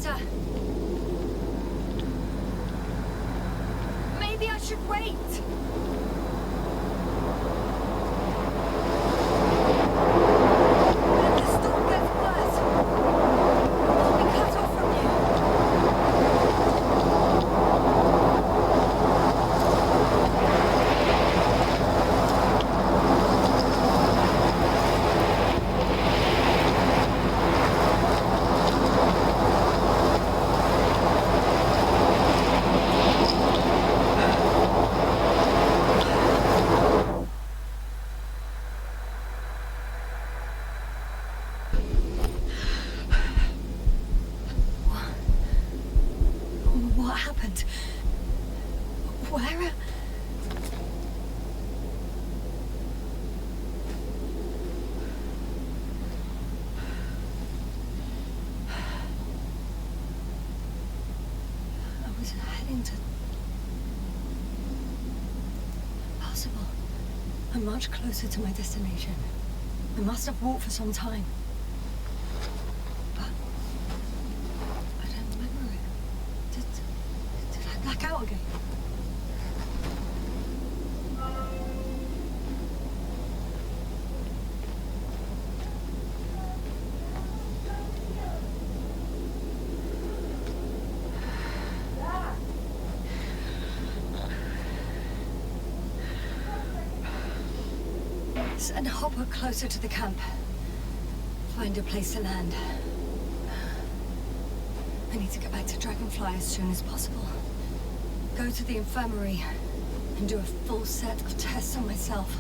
better. Maybe I should wait. But if the storm gets worse, I'll be cut off from you. What happened? Where? I was heading to... Possible. I'm much closer to my destination. I must have walked for some time. But I don't remember it. Did I black out again? Send a hopper closer to the camp. Find a place to land. I need to get back to Dragonfly as soon as possible. Go to the infirmary and do a full set of tests on myself.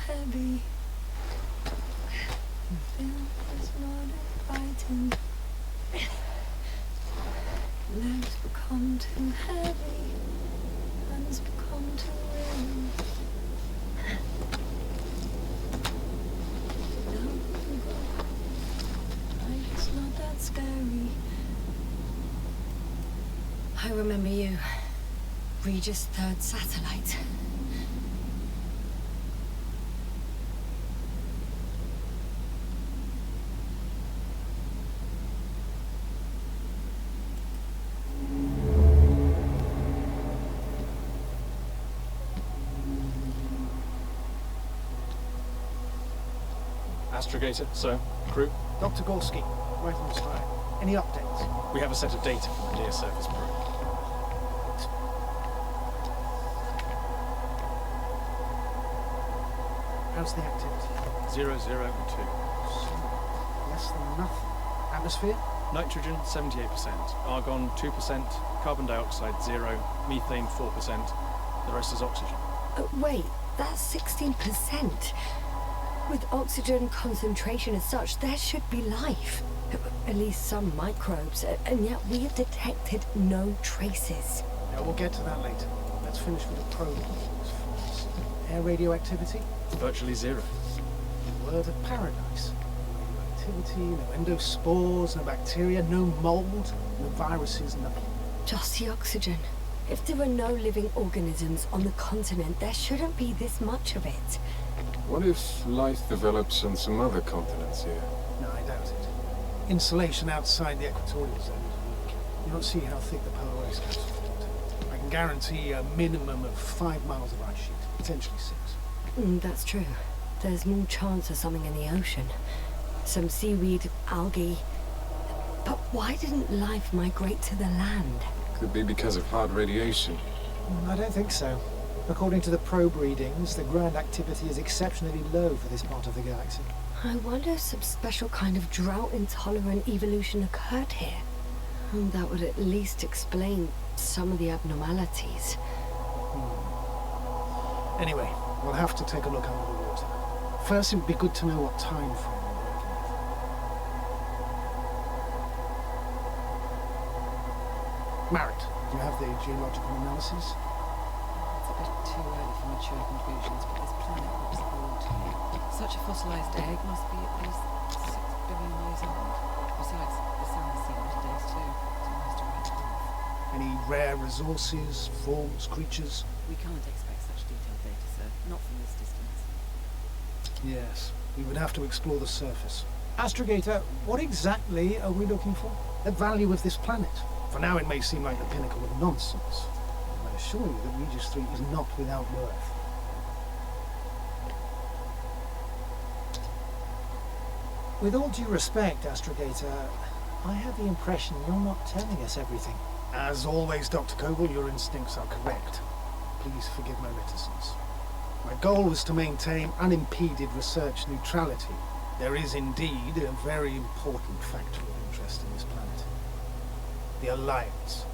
Heavy. Film is not inviting. Legs become too heavy. Hands become too weary. Life's not that scary. I remember you. Regis' third satellite. Astrogator, sir. Crew? Dr. Gorski, right on time. Any updates? We have a set of data from the near surface probe. How's the activity? 0, 0, and 2. So, less than nothing. Atmosphere? Nitrogen, 78%. Argon, 2%. Carbon dioxide, 0. Methane, 4%. The rest is oxygen. Wait, that's 16%. With oxygen concentration as such, there should be life. At least some microbes, and yet we have detected no traces. Yeah, we'll get to that later. Let's finish with the probe. Air radioactivity? Virtually 0. Word of paradise. Radioactivity, no endospores, no bacteria, no mold, no viruses, nothing. Just the oxygen. If there are no living organisms on the continent, there shouldn't be this much of it. What if life develops on some other continents here? No, I doubt it. Insulation outside the equatorial zone is weak. You don't see how thick the polar ice caps are. I can guarantee a minimum of 5 miles of ice sheet, potentially 6. That's true. There's more chance of something in the ocean. Some seaweed, algae. But why didn't life migrate to the land? Could be because of hard radiation. I don't think so. According to the probe readings, the ground activity is exceptionally low for this part of the galaxy. I wonder if some special kind of drought-intolerant evolution occurred here. That would at least explain some of the abnormalities. Anyway, we'll have to take a look under the water. First, it would be good to know what time frame we're working with. Marit, do you have the geological analysis? It's a bit too early for mature conclusions, but this planet looks old to me. Such a fossilized egg must be at least 6 billion years old. Besides, the sun has seen better days too. It's almost a red dwarf. Any rare resources, forms, creatures? We can't expect such detailed data, sir. Not from this distance. Yes, we would have to explore the surface. Astrogator, what exactly are we looking for? The value of this planet. For now it may seem like the pinnacle of nonsense. I assure you that Regis 3 is not without worth. With all due respect, Astrogator, I have the impression you're not telling us everything. As always, Dr. Koval, your instincts are correct. Please forgive my reticence. My goal was to maintain unimpeded research neutrality. There is indeed a very important factor of interest in this planet. The Alliance.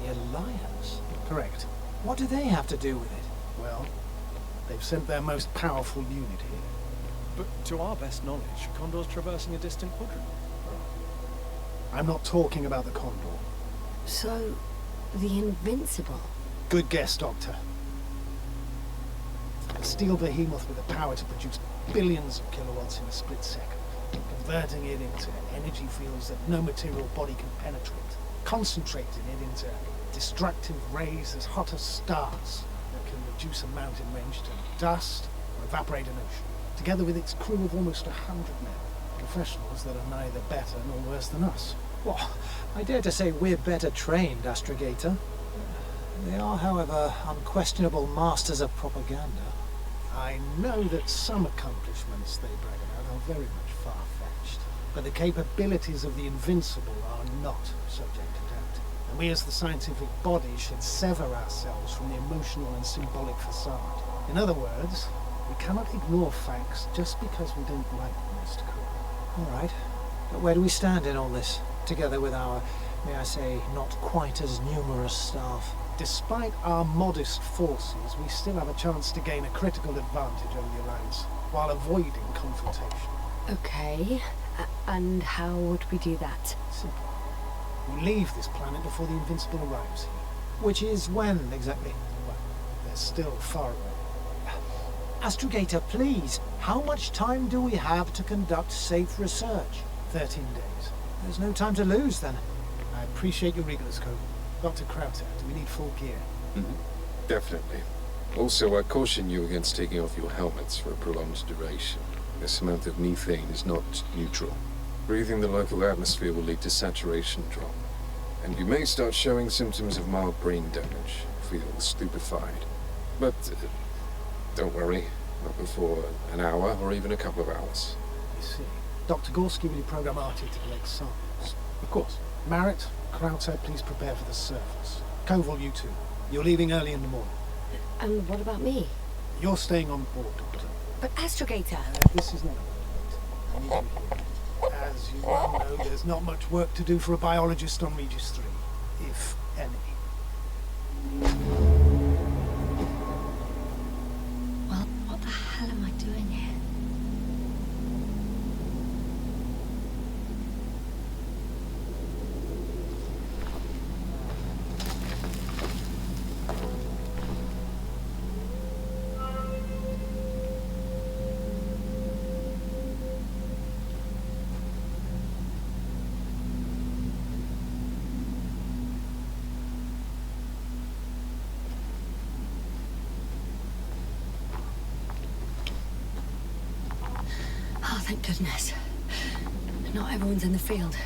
The Alliance? Correct. What do they have to do with it? Well, they've sent their most powerful unit here. But to our best knowledge, Condor's traversing a distant quadrant. I'm not talking about the Condor. So, the Invincible. Good guess, Doctor. A steel behemoth with the power to produce billions of kilowatts in a split second, converting it into energy fields that no material body can penetrate, concentrating it into destructive rays as hot as stars that can reduce a mountain range to dust or evaporate an ocean, together with its crew of almost 100 men, professionals that are neither better nor worse than us. Well, I dare to say we're better trained, Astrogator. They are, however, unquestionable masters of propaganda. I know that some accomplishments they brag about are very much far-fetched, but the capabilities of the Invincible are not subject to doubt. And we as the scientific body should sever ourselves from the emotional and symbolic facade. In other words, we cannot ignore facts just because we don't like them, Mr. Cooper. All right, but where do we stand in all this, together with our, may I say, not quite as numerous staff? Despite our modest forces, we still have a chance to gain a critical advantage over the Alliance, while avoiding confrontation. Okay, and how would we do that? Simple. We leave this planet before the Invincible arrives here. Which is when, exactly? Well, they're still far away. Astrogator, please, how much time do we have to conduct safe research? 13 days. There's no time to lose, then. I appreciate your eagerness, Cole. Dr. Krauter, do we need full gear? Definitely. Also, I caution you against taking off your helmets for a prolonged duration. This amount of methane is not neutral. Breathing the local atmosphere will lead to saturation drop. And you may start showing symptoms of mild brain damage, feel stupefied. But don't worry, not before an hour or even a couple of hours. I see. Dr. Gorski, will you program Artie to collect samples? Of course. Marit, Krauter, please prepare for the surface. Koval, you two. You're leaving early in the morning. And what about me? You're staying on board, Doctor. But Astrogator... This is not a moment. I need you here. As you well know, there's not much work to do for a biologist on Regis 3, if any. Well, what the hell am I doing here? Oh, thank goodness. Not everyone's in the field.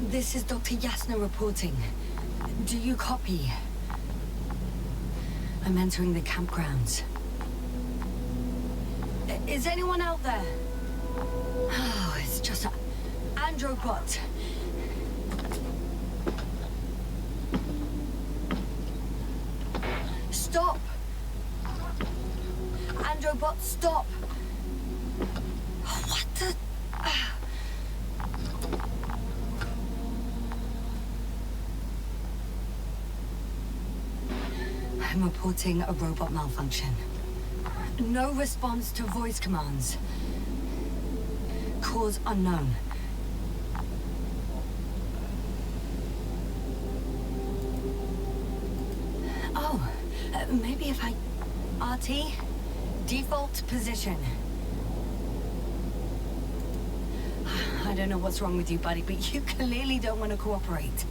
This is Dr. Yasna reporting. Do you copy? I'm entering the campgrounds. Is anyone out there? Oh, it's just a Androbot. Stop! Androbot, stop! What the... I'm reporting a robot malfunction. No response to voice commands. Cause unknown. Oh, maybe if I... RT? Default position. I don't know what's wrong with you, buddy, but you clearly don't want to cooperate.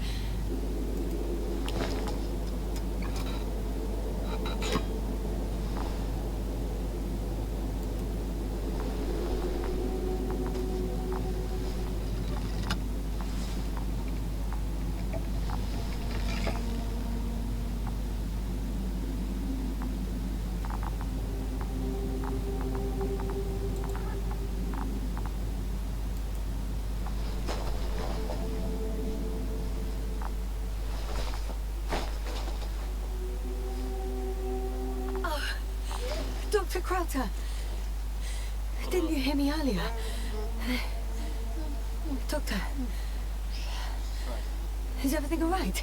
Dr. Crowther! Didn't you hear me earlier? Doctor? Is everything all right?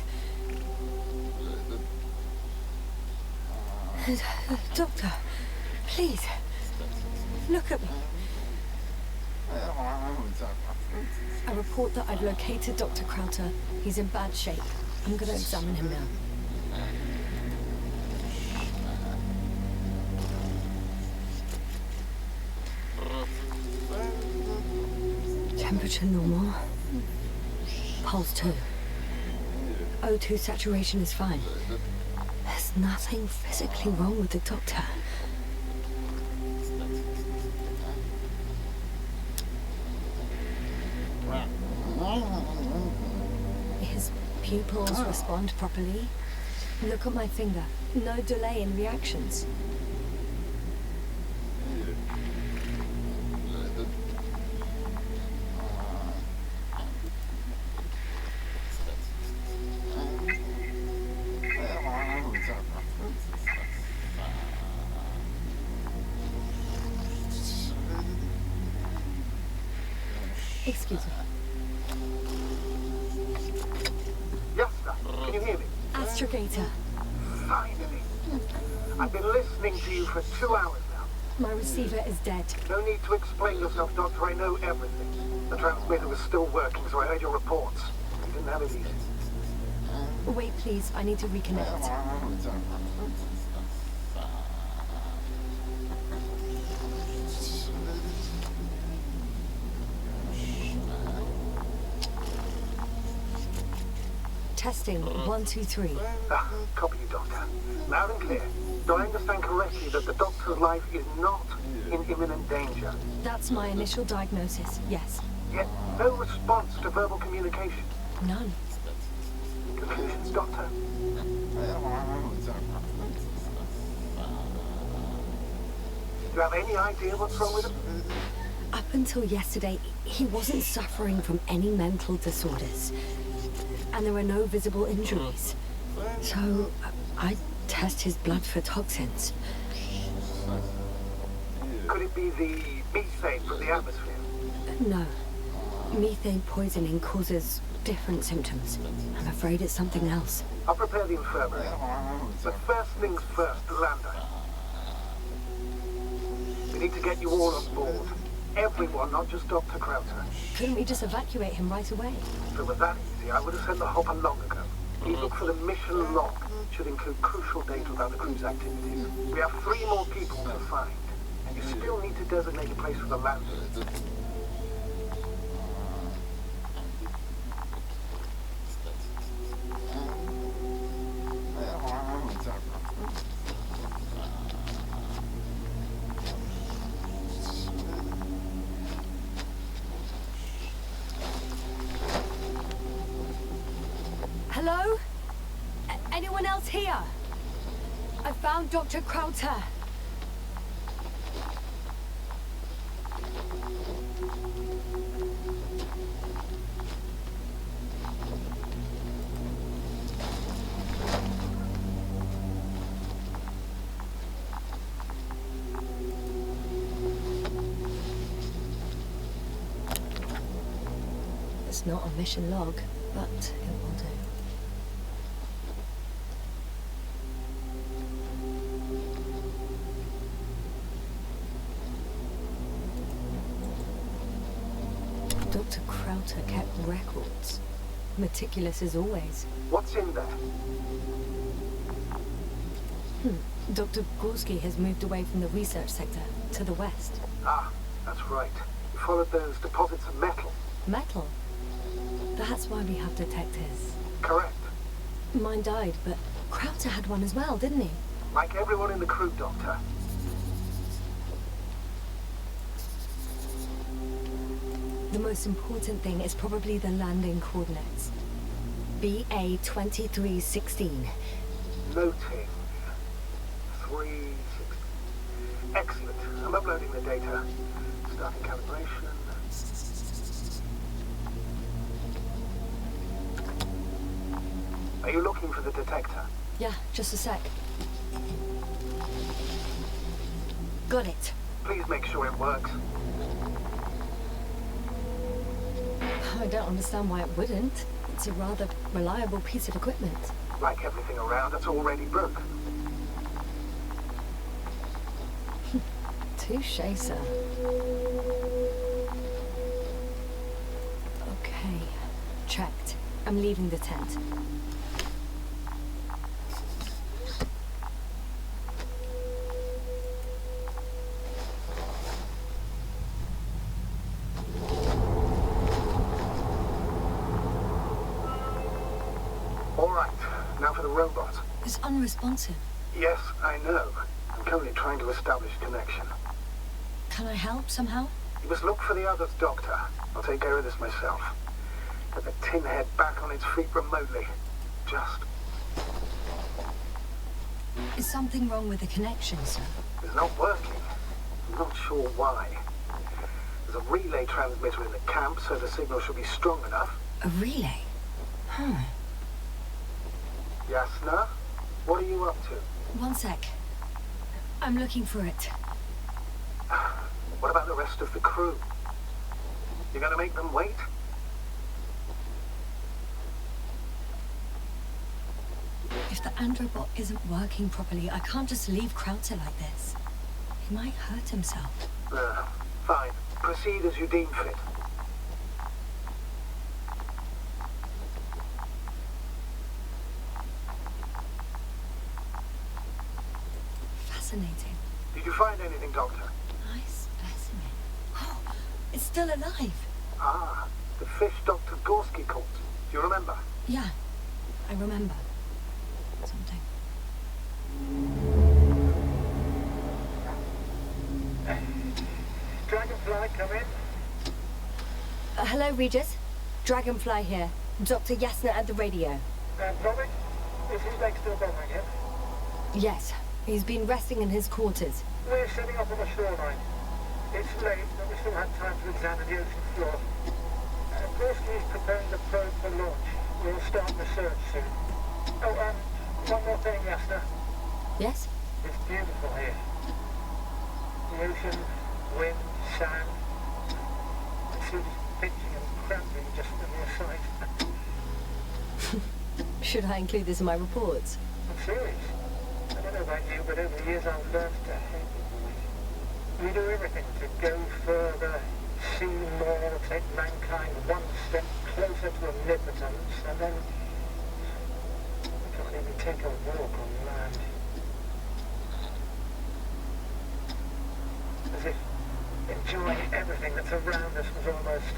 Doctor, please, look at me. I report that I've located Dr. Crowther. He's in bad shape. I'm gonna examine him now. Temperature normal. Pulse 2. O2 saturation is fine. There's nothing physically wrong with the doctor. His pupils respond properly. Look at my finger. No delay in reactions. Excuse me. Yes, sir. Can you hear me? Astrogator. Finally. I've been listening to you for 2 hours now. My receiver is dead. No need to explain yourself, Doctor. I know everything. The transmitter was still working, so I heard your reports. You didn't have it easy. Wait, please. I need to reconnect. Testing. 1, 2, 3. Copy you, Doctor. Loud and clear. Do I understand correctly that the Doctor's life is not in imminent danger? That's my initial diagnosis, yes. Yet no response to verbal communication. None. Conclusions, Doctor? Do you have any idea what's wrong with him? Up until yesterday, he wasn't suffering from any mental disorders. And there were no visible injuries. So, I test his blood for toxins. Could it be the methane from the atmosphere? No. Methane poisoning causes different symptoms. I'm afraid it's something else. I'll prepare the infirmary. But first things first, Lander. We need to get you all on board. Everyone, not just Dr. Crowther. Couldn't we just evacuate him right away? If it was that easy, I would have sent the hopper long ago. Please look for the mission log. It should include crucial data about the crew's activities. We have 3 more people to find. And you still need to designate a place for the lander. It's here! I found Dr. Krauter! It's not a mission log, but it will do. Dr. Krauter kept records. Meticulous as always. What's in there? Dr. Gorski has moved away from the research sector to the west. Ah, that's right. We followed those deposits of metal. Metal? That's why we have detectors. Correct. Mine died, but Krauter had one as well, didn't he? Like everyone in the crew, Doctor. The most important thing is probably the landing coordinates. BA 2316. Noting. 360. Excellent. I'm uploading the data. Starting calibration. Are you looking for the detector? Yeah, just a sec. Got it. Please make sure it works. I don't understand why it wouldn't. It's a rather reliable piece of equipment. Like everything around, it's already broken. Touché, sir. Okay, checked. I'm leaving the tent. All right, now for the robot. It's unresponsive. Yes, I know. I'm currently trying to establish connection. Can I help somehow? You must look for the others, Doctor. I'll take care of this myself. Get the tin head back on its feet remotely. Just. Is something wrong with the connection, sir? It's not working. I'm not sure why. There's a relay transmitter in the camp, so the signal should be strong enough. A relay? Yasna, what are you up to? One sec. I'm looking for it. What about the rest of the crew? You gonna make them wait? If the androbot isn't working properly, I can't just leave Krauter like this. He might hurt himself. Fine. Proceed as you deem fit. Fascinating. Did you find anything, Doctor? Nice specimen. Oh, it's still alive. Ah, the fish Dr. Gorski caught. Do you remember? Yeah, I remember. Something. Dragonfly, come in. Hello, Regis. Dragonfly here. Dr. Yasna at the radio. Robert, is his leg still bothering him? Yes, he's been resting in his quarters. We're setting up on the shoreline. It's late, but we still have time to examine the ocean floor. Gorski is preparing the probe for launch. We'll start research soon. Oh, one more thing, Yasna. Yes? It's beautiful here. The ocean, wind, sand. It seems pitching and cramping just from your sight. Should I include this in my reports? I'm serious. I don't know about you, but over the years I've learned to hate the void. We do everything to go further, see more, take mankind one step closer to omnipotence, and then we can't even take a walk on land. As if enjoying everything that's around us was almost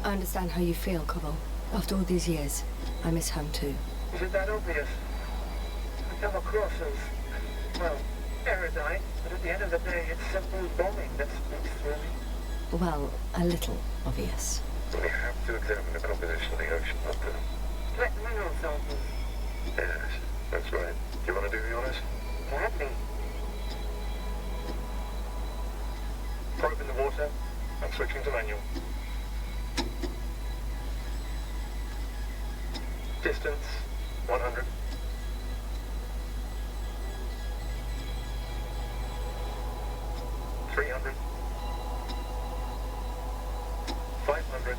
I understand how you feel, Cobble. After all these years, I miss home too. Is it that obvious? I come across as, well, erudite, but at the end of the day, it's simple bombing that speaks through me. Well, a little obvious. We have to examine the composition of the ocean, Doctor. Collect mineral samples. Yes. That's right. Do you want to do the honors? Gladly. Probe in the water. I'm switching to manual. Distance, 100. $300. 500.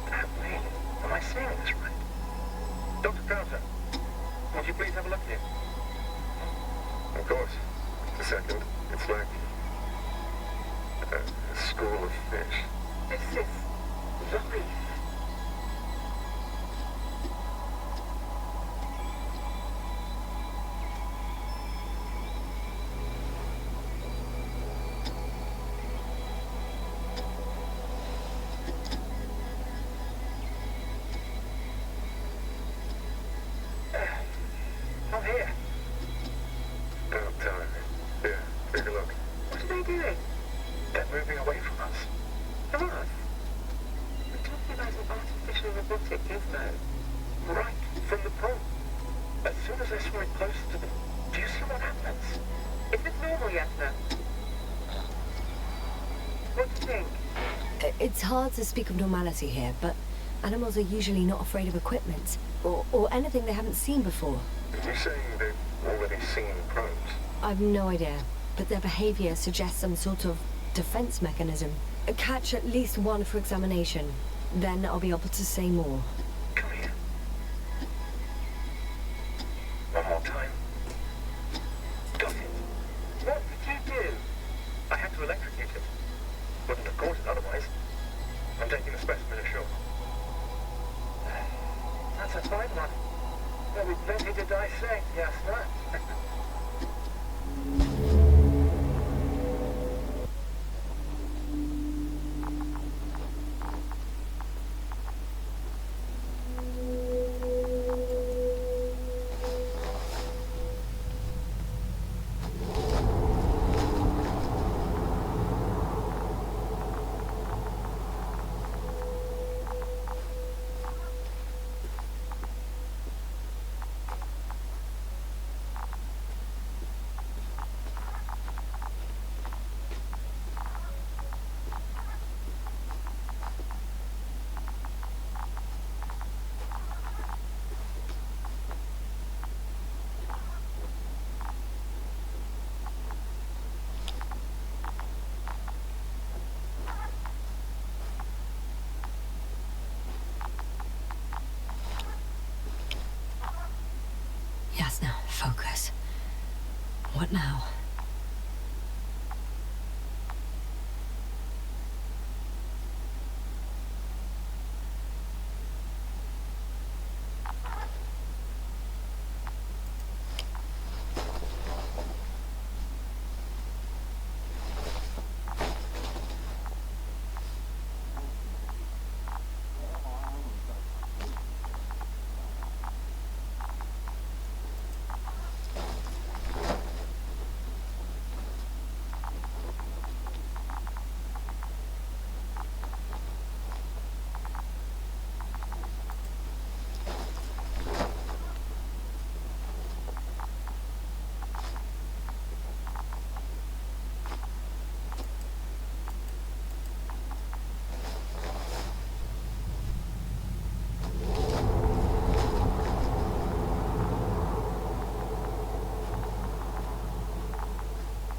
Gladly. Am I seeing this right? Dr. Crowther, would you please have a look here? Of course. Just a second. It's like a school of fish. This is life. I'm here. About time. Here, take a look. What are they doing? They're moving away from us. From us? We're talking about an artificial robotic gizmo. Right from the probe. As soon as I saw it close to them, do you see what happens? Is this normal, Yasna? What do you think? It's hard to speak of normality here, but animals are usually not afraid of equipment or anything they haven't seen before. Are you saying they've already seen probes? I've no idea, but their behavior suggests some sort of defense mechanism. Catch at least one for examination, then I'll be able to say more. Come here. One more time. Got it. What did you do? I had to electrocute it. Wouldn't have caught it otherwise. I'm taking the specimen ashore. That's a fine one. There'll be plenty to dissect, Yasna. Yasna, focus. What now?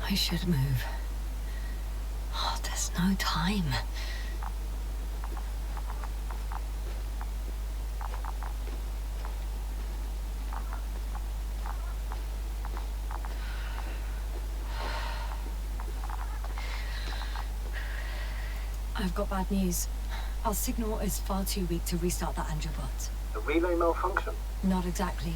I should move. Oh, there's no time. I've got bad news. Our signal is far too weak to restart that Androbot. The relay malfunction? Not exactly.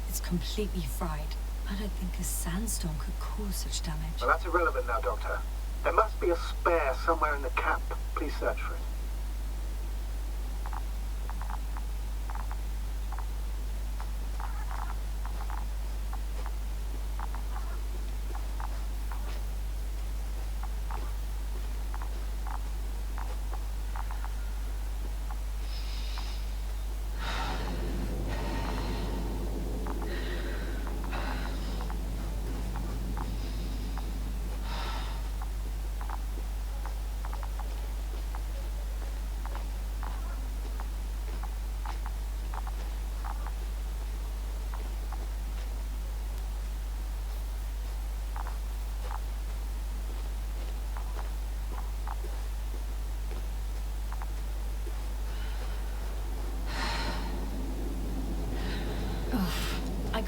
It's completely fried. I don't think a sandstorm could cause such damage. Well, that's irrelevant now, Doctor. There must be a spare somewhere in the cap. Please search for it.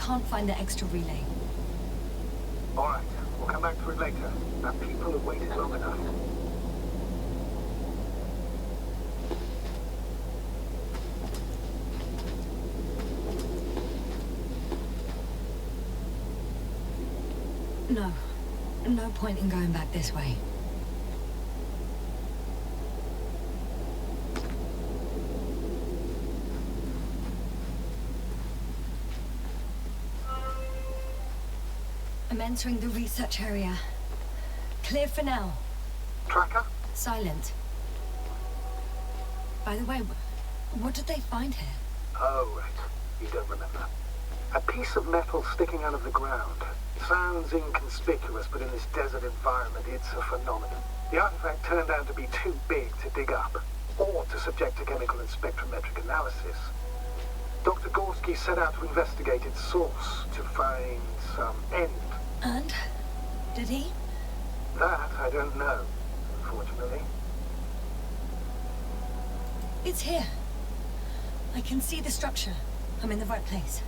can't find the extra relay. All right, we'll come back to it later. Our people have waited long enough. No. No point in going back this way. I'm entering the research area. Clear for now. Tracker? Silent. By the way, what did they find here? Oh, right. You don't remember. A piece of metal sticking out of the ground. Sounds inconspicuous, but in this desert environment, it's a phenomenon. The artifact turned out to be too big to dig up, or to subject to chemical and spectrometric analysis. Dr. Gorski set out to investigate its source, to find some end. And? Did he? That I don't know, unfortunately. It's here. I can see the structure. I'm in the right place.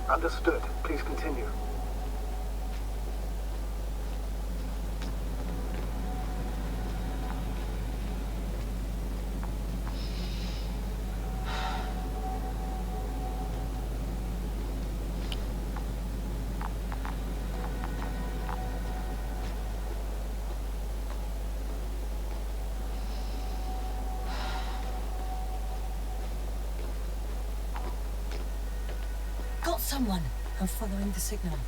Understood. Please continue. Got someone. I'm following the signal.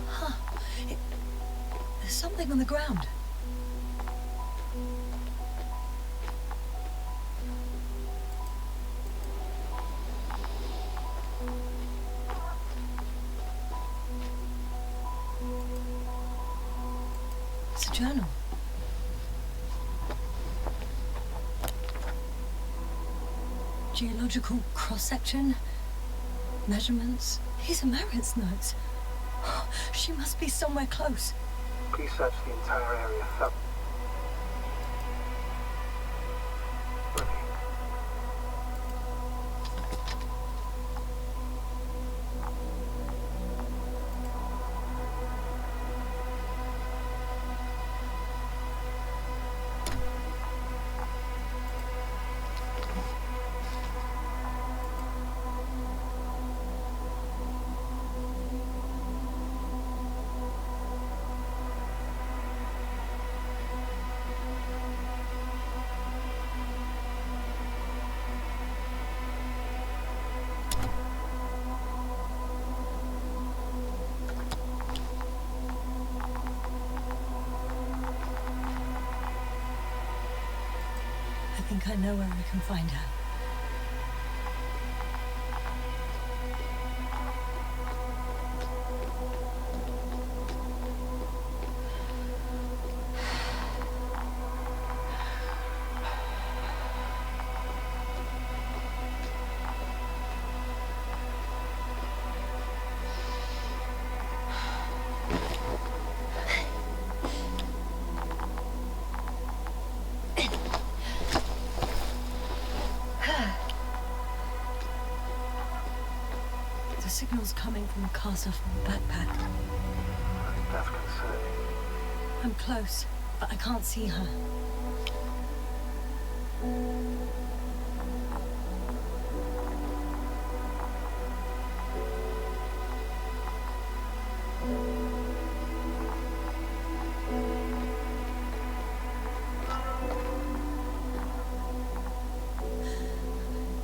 Huh. There's something on the ground. It's a journal. Geological cross-section, measurements. These are Marit's notes. She must be somewhere close. Please search the entire area thoroughly. I think I know where I can find her. The signal's coming from the cast-off backpack. I think that's concerning. I'm close, but I can't see her.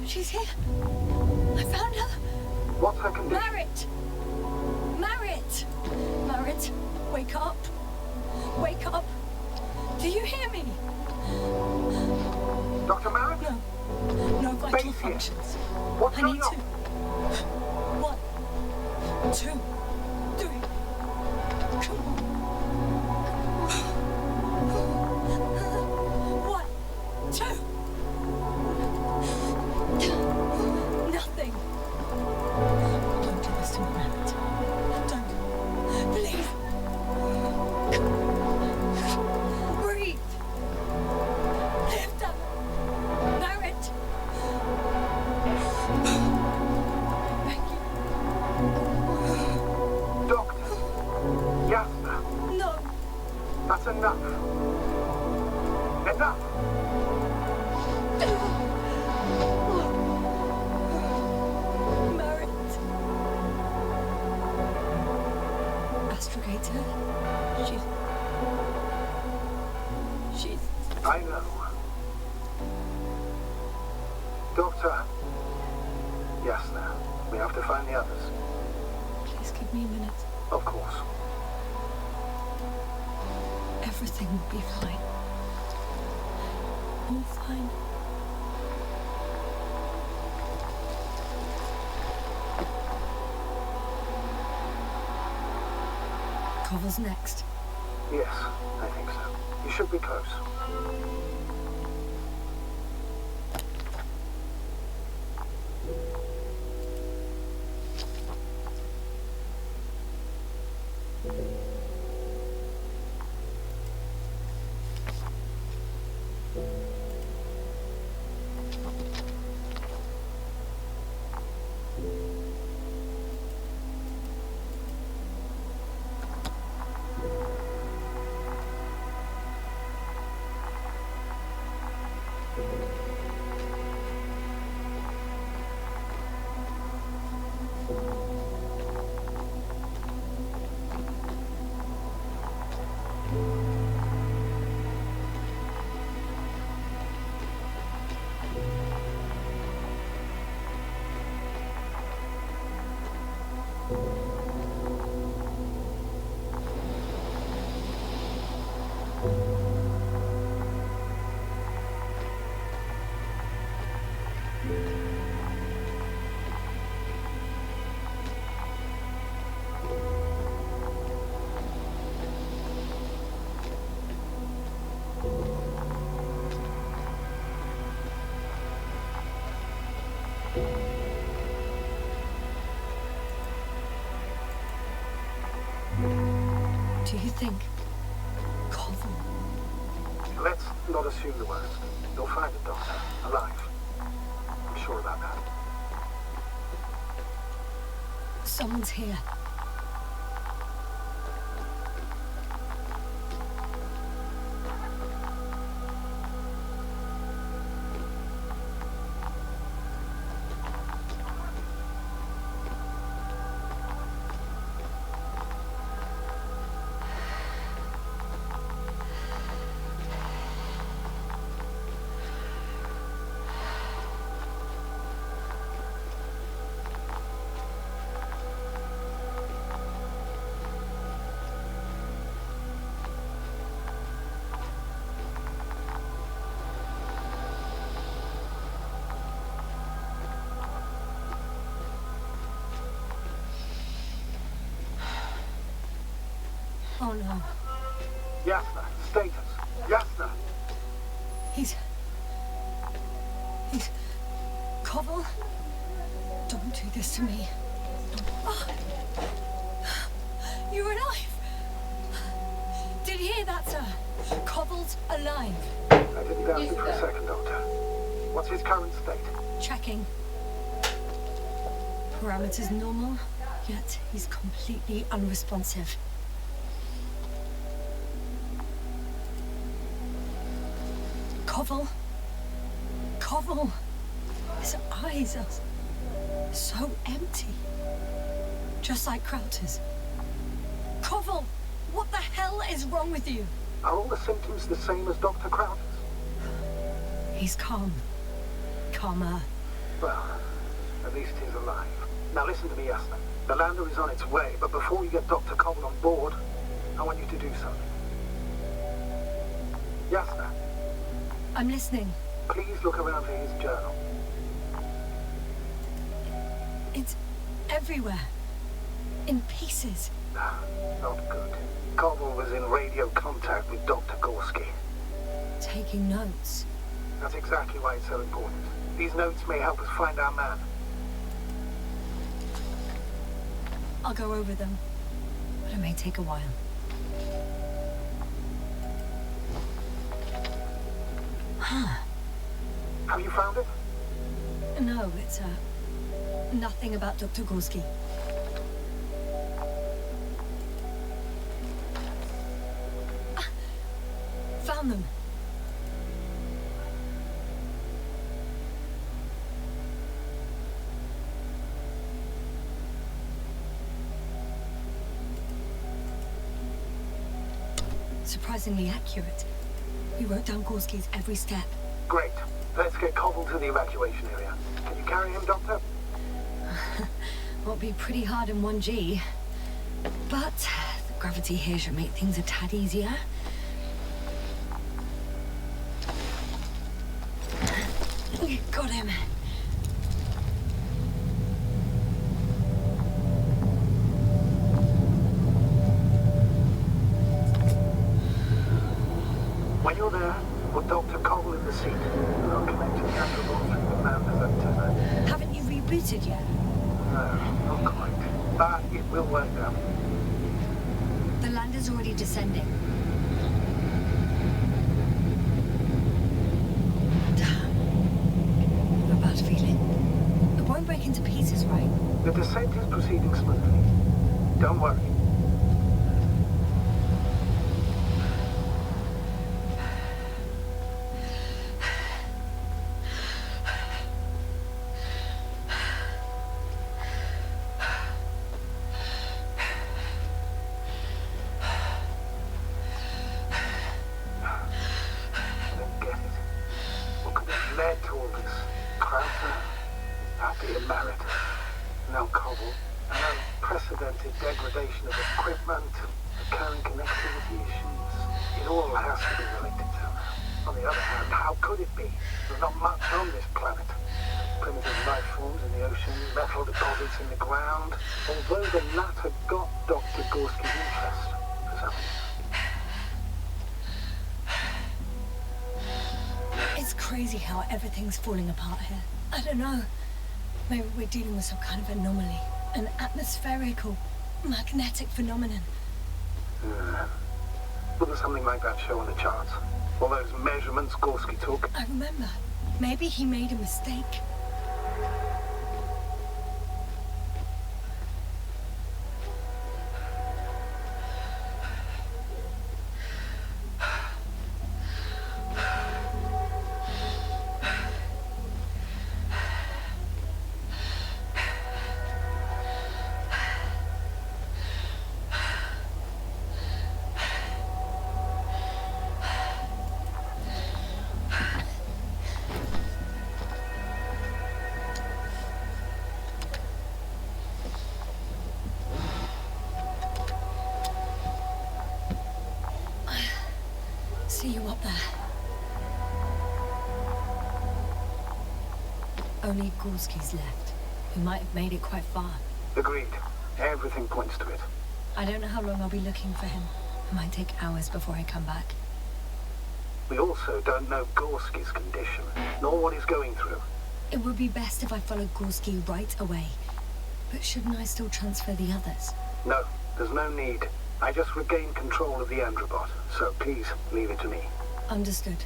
She's here. I found her. What's her condition? Marit! Marit! Marit, wake up. Wake up. Do you hear me? Dr. Marit? No. No vital Base here. functions. What's I going need on? to. 1, 2, 3. Come on. 1, 2. Nothing. Don't do this to me, Marit. Don't. Please. Breathe. Lift up. Marit. That's enough. Enough! Merit. Astrogator. She's... I know. Doctor. Yes, now. We have to find the others. Please give me a minute. Of course. Everything will be fine. All fine. Koval's next. Yes, I think so. You should be close. Do you think Koval? Let's not assume the worst. You'll find the doctor alive. I'm sure about that. Someone's here. Oh no. Yasna, status. Yasna. He's... Koval? Don't do this to me. Oh. You're alive! Did you hear that, sir? Koval's alive. I didn't doubt you for a second, Doctor. What's his current state? Checking. Parameters normal, yet he's completely unresponsive. Koval. His eyes are so empty. Just like Krauter's. Koval, what the hell is wrong with you? Are all the symptoms the same as Dr. Krauter's? He's calm. Calmer. Well, at least he's alive. Now listen to me, Yasna. The lander is on its way, but before you get Dr. Koval on board, I want you to do something. Yasna. I'm listening. Please look around for his journal. It's everywhere. In pieces. Not good. Koval was in radio contact with Dr. Gorski. Taking notes. That's exactly why it's so important. These notes may help us find our man. I'll go over them, but it may take a while. Huh. Have you found it? No, it's nothing about Dr. Gorski. found them. Surprisingly accurate. You wrote down Gorski's every step. Great. Let's get Cobble to the evacuation area. Can you carry him, Doctor? Won't be pretty hard in 1G. But the gravity here should make things a tad easier. Got him. When you're there, put Dr. Cobble in the seat. And I'll connect to the Androbot through the commander's antenna. Haven't you rebooted yet? No, not quite. But it will work now. The lander's already descending. Damn. A bad feeling. It won't break into pieces, right? The descent is proceeding smoothly. Don't worry. Degradation of equipment, recurring connectivity issues. It all has to be related to. On the other hand, how could it be? There's not much on this planet. Primitive life forms in the ocean, metal deposits in the ground. Although the latter got Dr. Gorski's interest for some reason. It's crazy how everything's falling apart here. I don't know. Maybe we're dealing with some kind of anomaly. An atmospheric or magnetic phenomenon. Wouldn't something like that show on the charts? All those measurements Gorski took? I remember. Maybe he made a mistake. See you up there. Only Gorski's left. We might have made it quite far. Agreed. Everything points to it. I don't know how long I'll be looking for him. It might take hours before I come back. We also don't know Gorski's condition, nor what he's going through. It would be best if I followed Gorski right away. But shouldn't I still transfer the others? No, there's no need. I just regained control of the Androbot, so please leave it to me. Understood.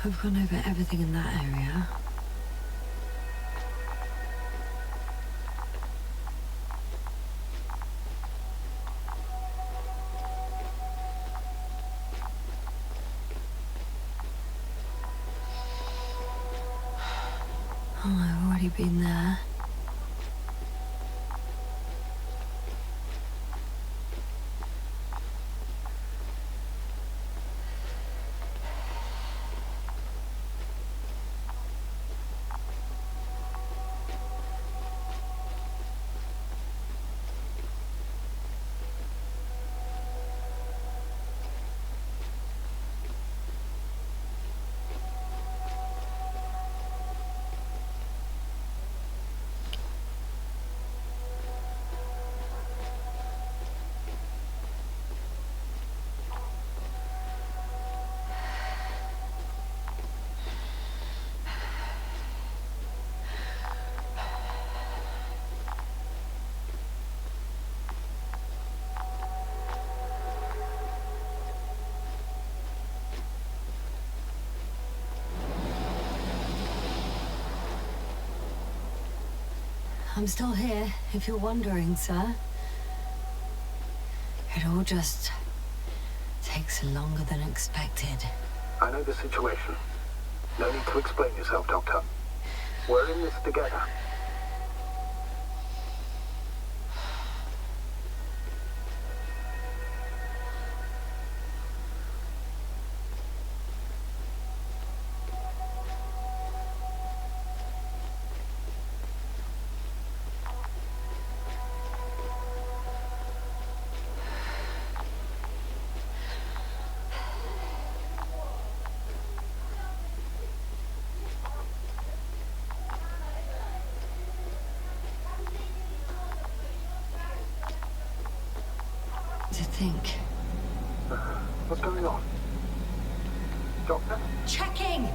I've gone over everything in that area. Oh, I've already been there. I'm still here, if you're wondering, sir. It all just takes longer than expected. I know the situation. No need to explain yourself, Doctor. We're in this together. To think. What's going on? Doctor? Checking!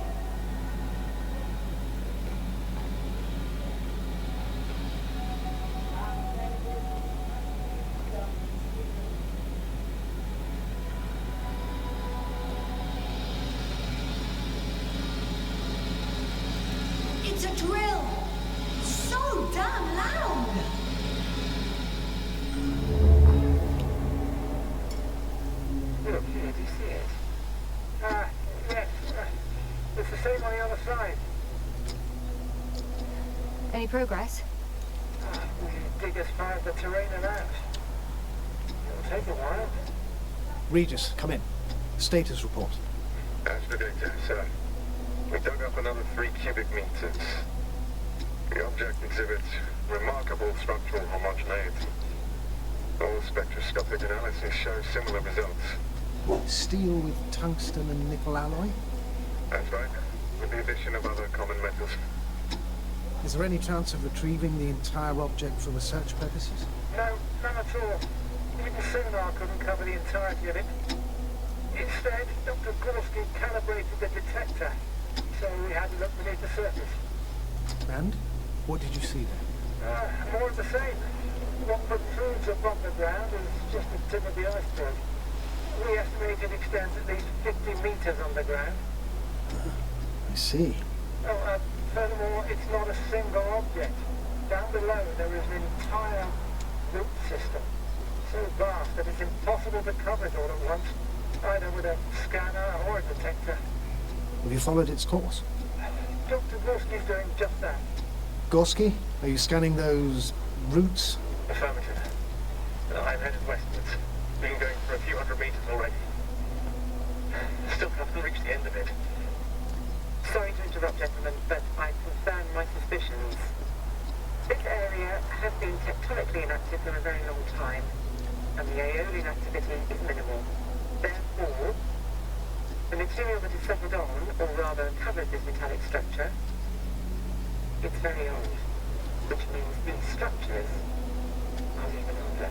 It's a drill! So damn loud! Look, here, do you see it? Yes. It's the same on the other side. Any progress? We dig as far as the terrain allows. It'll take a while. Regis, come in. Status report. As predicted, sir. We dug up another 3 cubic meters. The object exhibits remarkable structural homogeneity. All spectroscopic analysis shows similar results. Steel with tungsten and nickel alloy? That's right, with the addition of other common metals. Is there any chance of retrieving the entire object for research purposes? No, none at all. Even sonar couldn't cover the entirety of it. Instead, Dr. Gorski calibrated the detector, so we had to look beneath the surface. And? What did you see there? More of the same. What protrudes above the ground is just the tip of the iceberg. We estimate it extends at least 50 meters underground. I see. Furthermore, it's not a single object. Down below, there is an entire root system, so vast that it's impossible to cover it all at once, either with a scanner or a detector. Have you followed its course? Dr. Gorski's doing just that. Gorski, are you scanning those roots? Affirmative. I'm headed westwards. Been going for a few hundred meters already. Still haven't reached the end of it. Sorry to interrupt, gentlemen, but I confirm my suspicions. This area has been tectonically inactive for a very long time, and the aeolian activity is minimal. Therefore, the material that is settled on, or rather covered this metallic structure, it's very old, which means these structures are even older.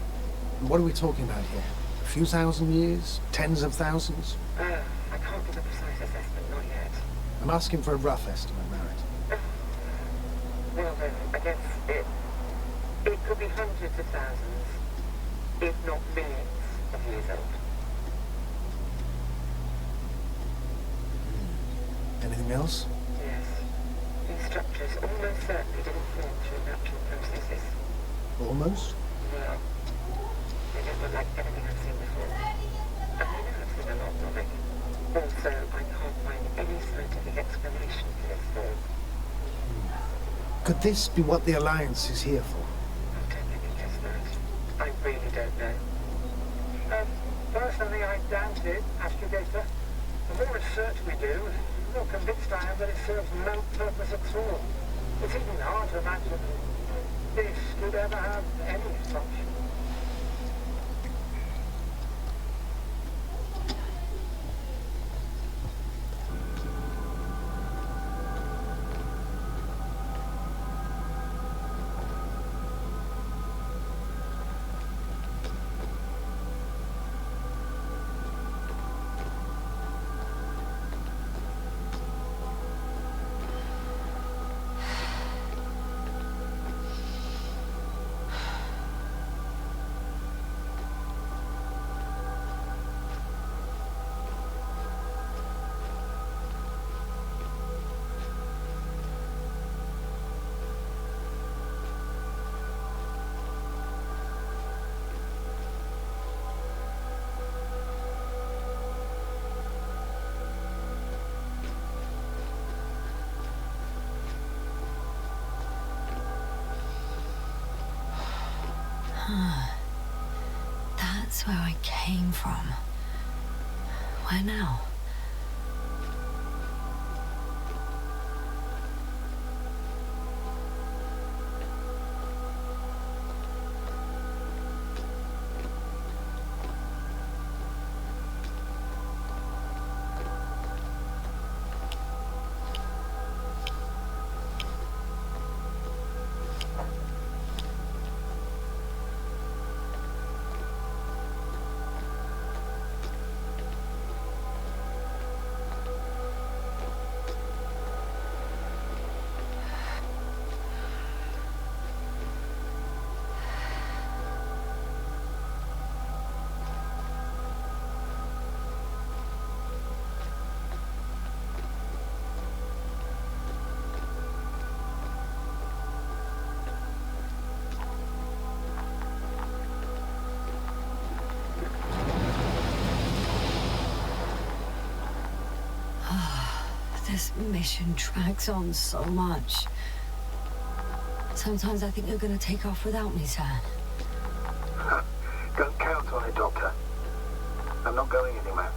What are we talking about here? A few thousand years? Tens of thousands? I can't give a precise assessment, not yet. I'm asking for a rough estimate, Merritt. Well then, I guess it could be hundreds of thousands, if not millions of years old. Anything else? Yes. These structures almost certainly didn't form through natural processes. Almost? Well, they don't look like anything I've seen before. I mean, I've seen a lot of it. Also, I can't find any scientific explanation for this form. Could this be what the Alliance is here for? Don't let me guess that. I really don't know. Personally, I doubt it, Astrogator. The more research we do, the more convinced I am that it serves no purpose at all. It's even hard to imagine this could ever have any function. That's where I came from. Where now? This mission drags on so much. Sometimes I think you're gonna take off without me, Sam. Don't count on it, Doctor. I'm not going anywhere.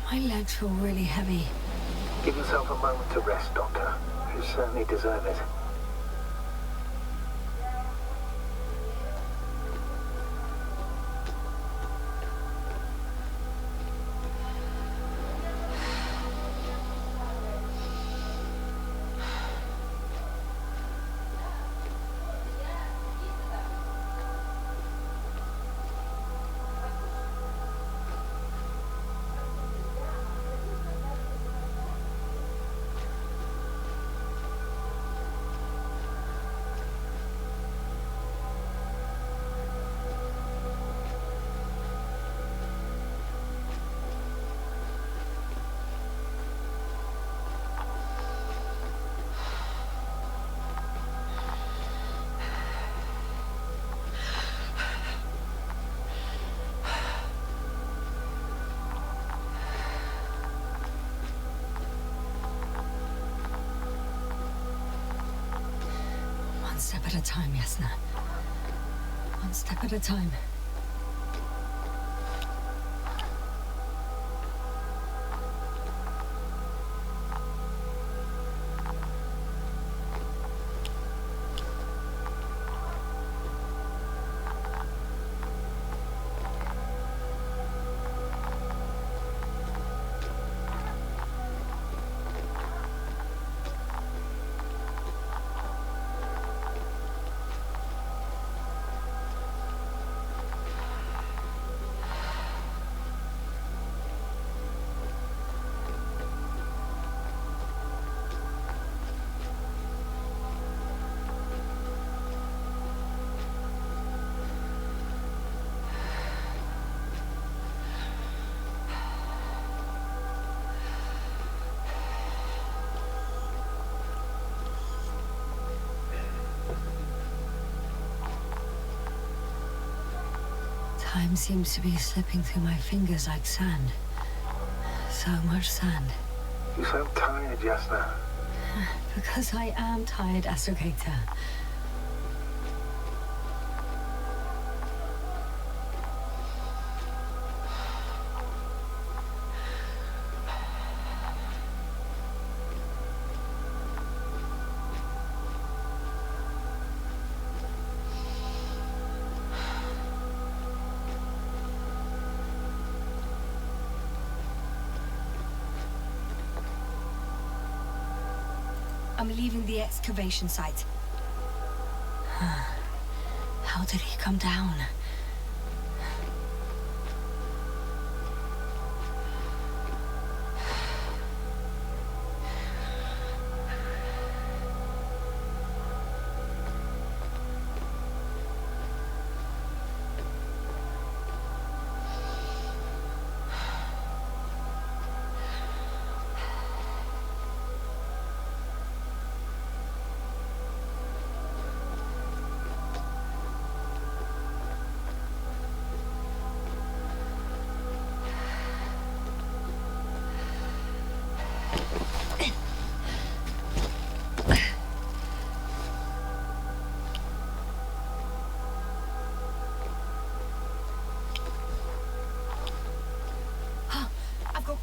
My legs feel really heavy. Give yourself a moment to rest, Doctor. You certainly deserve it. One step at a time, Yasna. One step at a time. Time seems to be slipping through my fingers like sand. So much sand. You sound tired, Yasna. Because I am tired, Astrogator. I'm leaving the excavation site. How did he come down?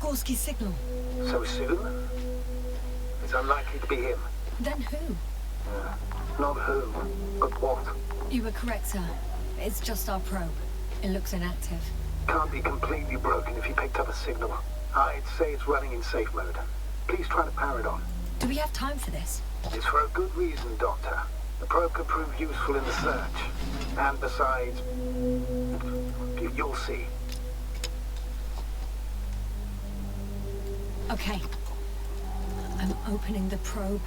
Gorski's signal. So soon? It's unlikely to be him. Then who? Not who, but what. You were correct, sir. It's just our probe. It looks inactive. Can't be completely broken if you picked up a signal. I'd say it's running in safe mode. Please try to power it on. Do we have time for this? It's for a good reason, Doctor. The probe could prove useful in the search. And besides, you'll see. Okay. I'm opening the probe.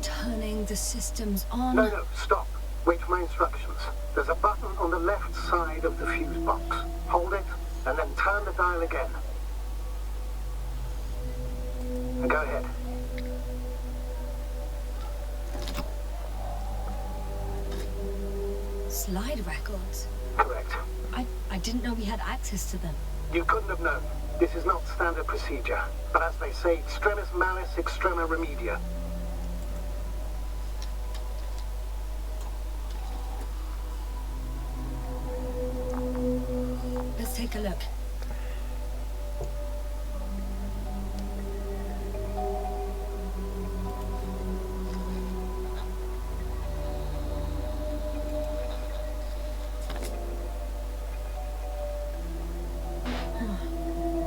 Turning the systems on. No, stop. Wait for my instructions. There's a button on the left side of the fuse box. Hold it, and then turn the dial again. And go ahead. Slide records? Correct. I didn't know we had access to them. You couldn't have known. This is not standard procedure. But as they say, extremis malis, extrema remedia. Let's take a look.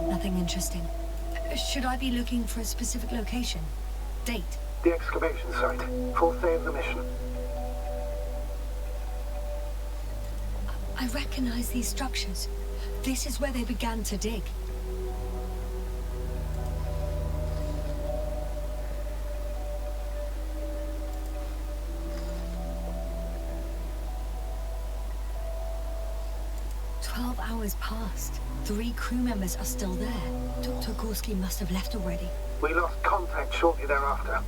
Nothing interesting. Should I be looking for a specific location? Date? The excavation site. 4th day of the mission. I recognize these structures. This is where they began to dig. Hours passed. 3 crew members are still there. Dr. Gorski must have left already. We lost contact shortly thereafter.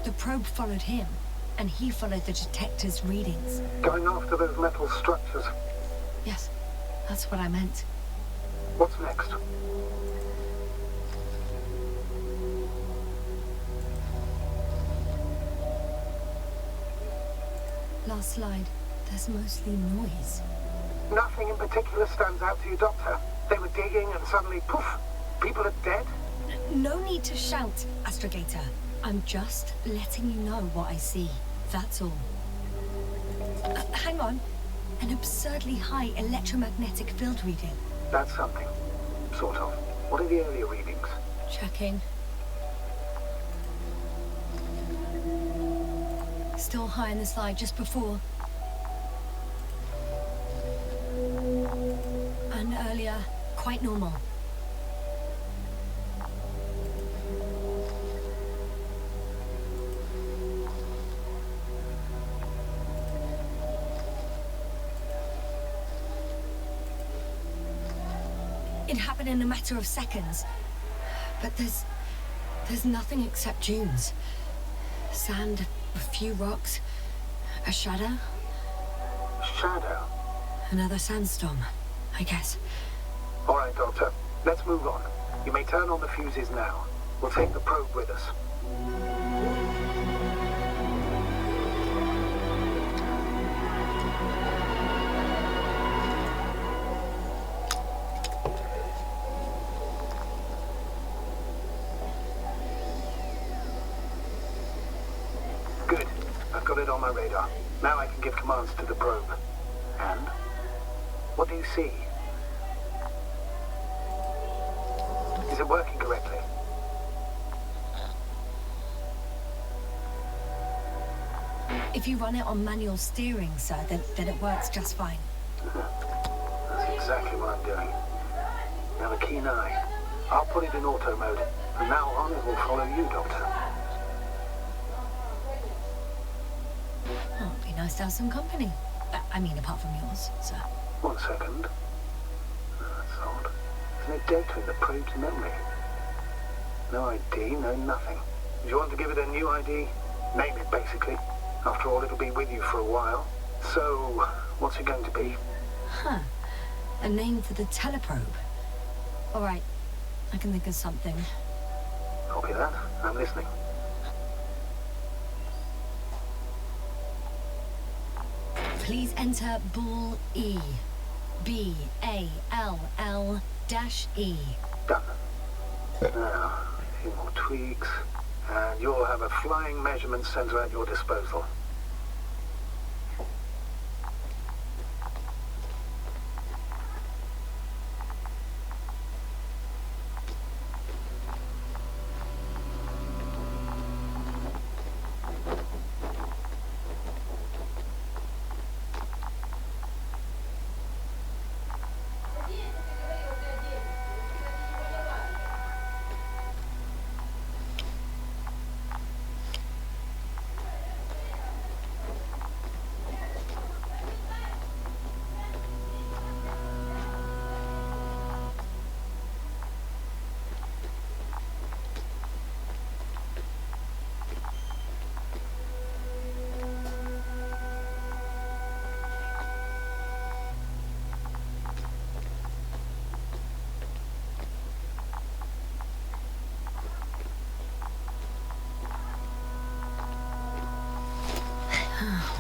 The probe followed him, and he followed the detector's readings. Going after those metal structures. Yes. That's what I meant. What's next? Last slide. There's mostly noise. Nothing in particular stands out to you, Doctor. They were digging and suddenly, poof, people are dead? No need to shout, Astrogator. I'm just letting you know what I see. That's all. Hang on. An absurdly high electromagnetic field reading. That's something. Sort of. What are the earlier readings? Checking. Still high in the slide just before. And earlier, quite normal. It happened in a matter of seconds. But there's nothing except dunes. Sand, a few rocks, a shadow. Shadow? Another sandstorm, I guess. All right, Doctor. Let's move on. You may turn on the fuses now. We'll take the probe with us. it on my radar. Now I can give commands to the probe. And? What do you see? Is it working correctly? If you run it on manual steering, sir, then it works just fine. That's exactly what I'm doing. You have a keen eye. I'll put it in auto mode. From now on, it will follow you, Doctor. Oh, it'd be nice to have some company. I mean, apart from yours, sir. 1 second. That's odd. There's no data in the probe's memory. No ID, no nothing. Do you want to give it a new ID? Name it, basically. After all, it'll be with you for a while. So, what's it going to be? Huh. A name for the teleprobe. All right. I can think of something. Copy that. I'm listening. Please enter Ball E. B-A-L-L--E. Done. Now, a few more tweaks, and you'll have a flying measurement center at your disposal.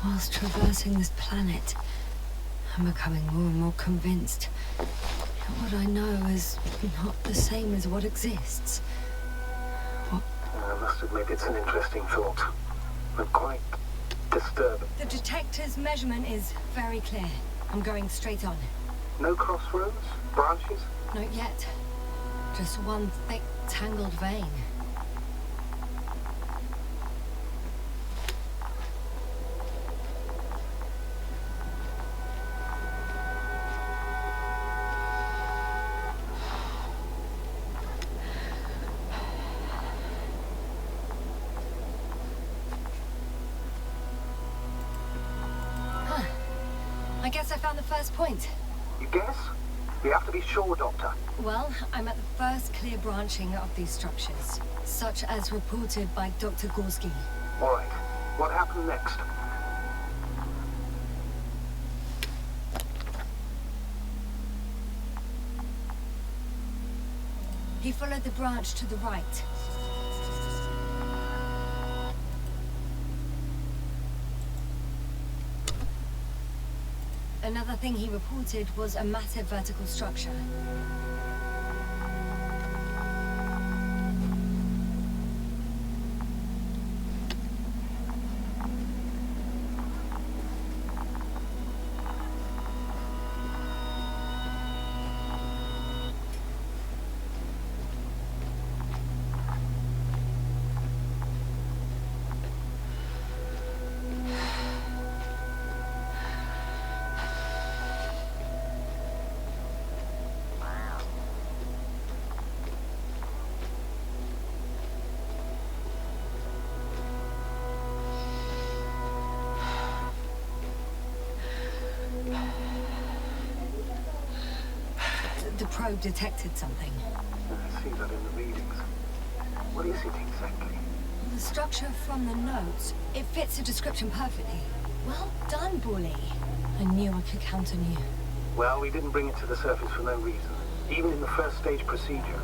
Whilst traversing this planet, I'm becoming more and more convinced that what I know is not the same as what exists. I must admit it's an interesting thought, but quite disturbing. The detector's measurement is very clear. I'm going straight on. No crossroads? Branches? Not yet. Just one thick, tangled vein. I guess I found the first point. You guess? We have to be sure, Doctor. Well, I'm at the first clear branching of these structures, such as reported by Dr. Gorski. All right. What happened next? He followed the branch to the right. Another thing he reported was a massive vertical structure. The probe detected something. I see that in the readings. What is it exactly? The structure from the notes, it fits the description perfectly. Well done, Bully. I knew I could count on you. Well, we didn't bring it to the surface for no reason. Even in the first stage procedure.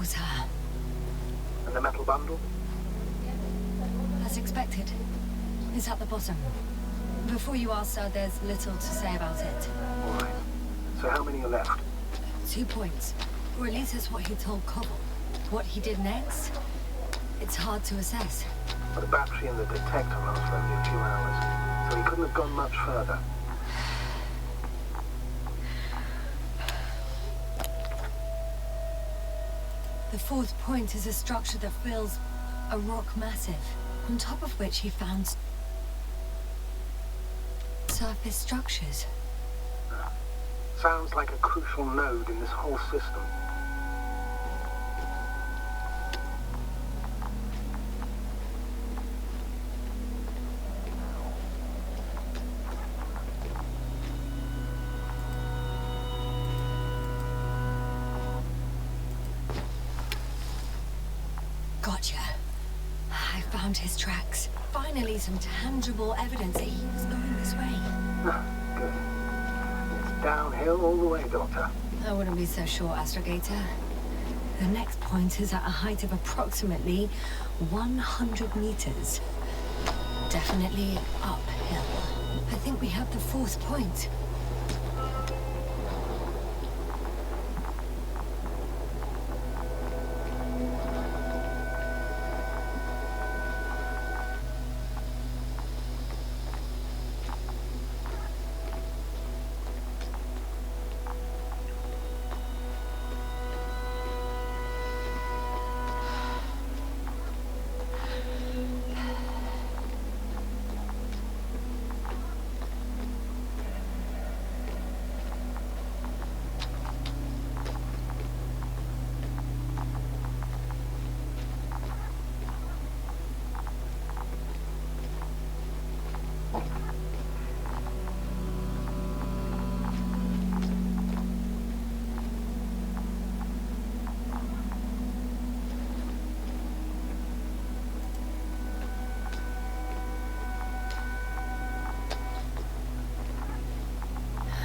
sir. And the metal bundle? As expected. It's at the bottom. Before you ask, sir, there's little to say about it. All right. So how many are left? 2 points. Or at least that's what he told Cobble. What he did next, it's hard to assess. But the battery in the detector lasts for only a few hours, so he couldn't have gone much further. The 4th point is a structure that fills a rock massive, on top of which he found surface structures. Sounds like a crucial node in this whole system. Gotcha. I found his tracks. Finally, some tangible evidence that he was going this way. Good. It's downhill all the way, Doctor. I wouldn't be so sure, Astrogator. The next point is at a height of approximately 100 meters. Definitely uphill. I think we have the 4th point.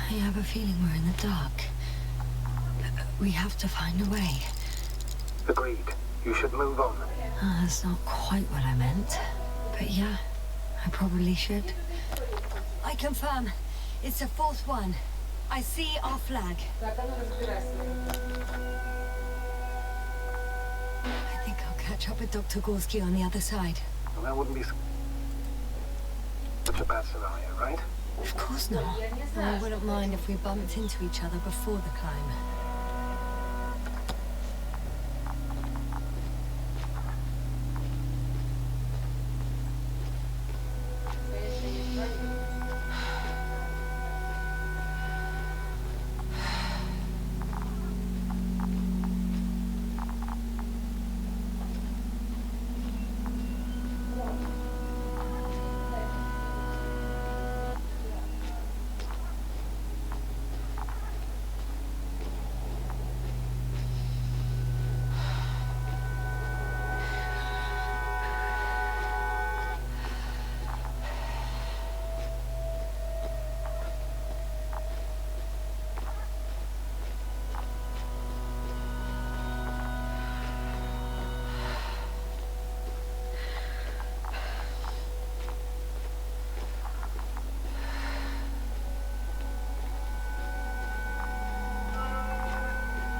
I have a feeling we're in the dark. We have to find a way. Agreed. You should move on. That's not quite what I meant. But yeah, I probably should. I confirm. It's the 4th one. I see our flag. I think I'll catch up with Dr. Gorski on the other side. Well, that wouldn't be such a bad scenario, right? Of course not. And I wouldn't mind if we bumped into each other before the climb.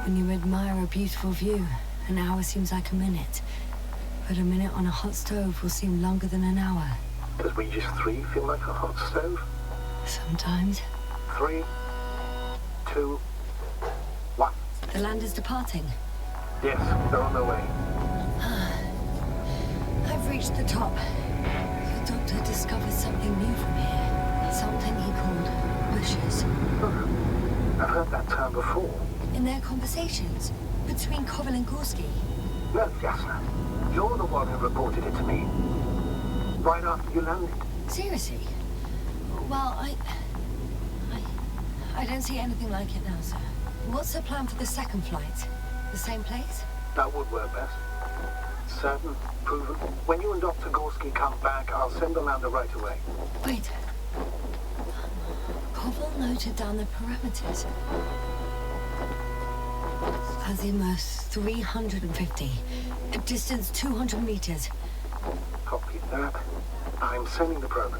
When you admire a beautiful view, an hour seems like a minute. But a minute on a hot stove will seem longer than an hour. Does Regis 3 feel like a hot stove? Sometimes. 3, 2, 1. The land is departing. Yes, they're on their way. I've reached the top. The doctor discovered something new from here. Something he called wishes. I've heard that term before. In their conversations between Koval and Gorski. No, Jasna. You're the one who reported it to me. Right after you landed. Seriously? Well, I don't see anything like it now, sir. What's the plan for the second flight? The same place? That would work best. Certain, proven. When you and Dr. Gorski come back, I'll send the lander right away. Wait. Koval noted down the parameters. Azimuth 350. Distance 200 meters. Copy that. I'm sending the probe.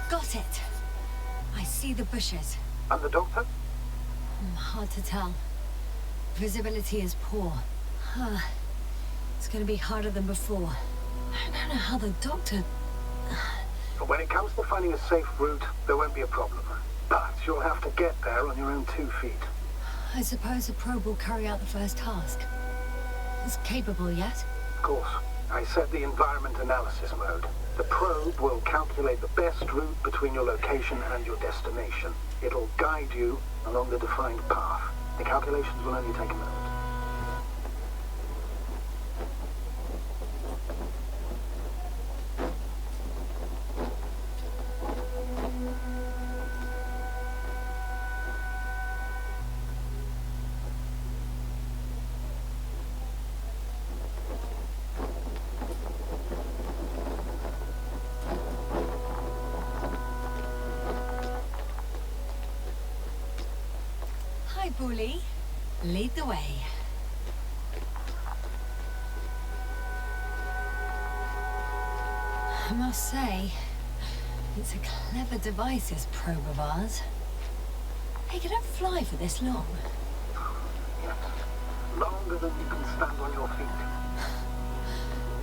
Got it. I see the bushes. And the doctor? Hard to tell. Visibility is poor. It's gonna be harder than before. I don't know how the doctor... But when it comes to finding a safe route, there won't be a problem. But you'll have to get there on your own 2 feet. I suppose the probe will carry out the first task. It's capable yet? Of course. I set the environment analysis mode. The probe will calculate the best route between your location and your destination. It'll guide you along the defined path. The calculations will only take a moment. Hi, Bully. Lead the way. I must say, it's a clever device, this probe of ours. Hey, you don't fly for this long. Yes. Longer than you can stand on your feet.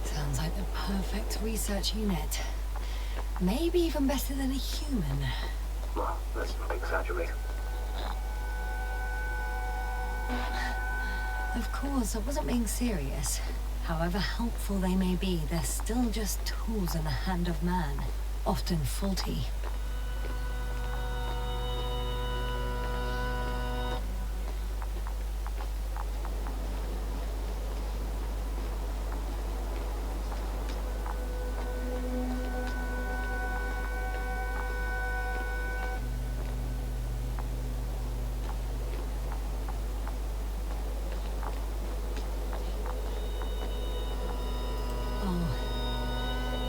Sounds like the perfect research unit. Maybe even better than a human. Well, let's not exaggerate. Of course, I wasn't being serious. However helpful they may be, they're still just tools in the hand of man, often faulty.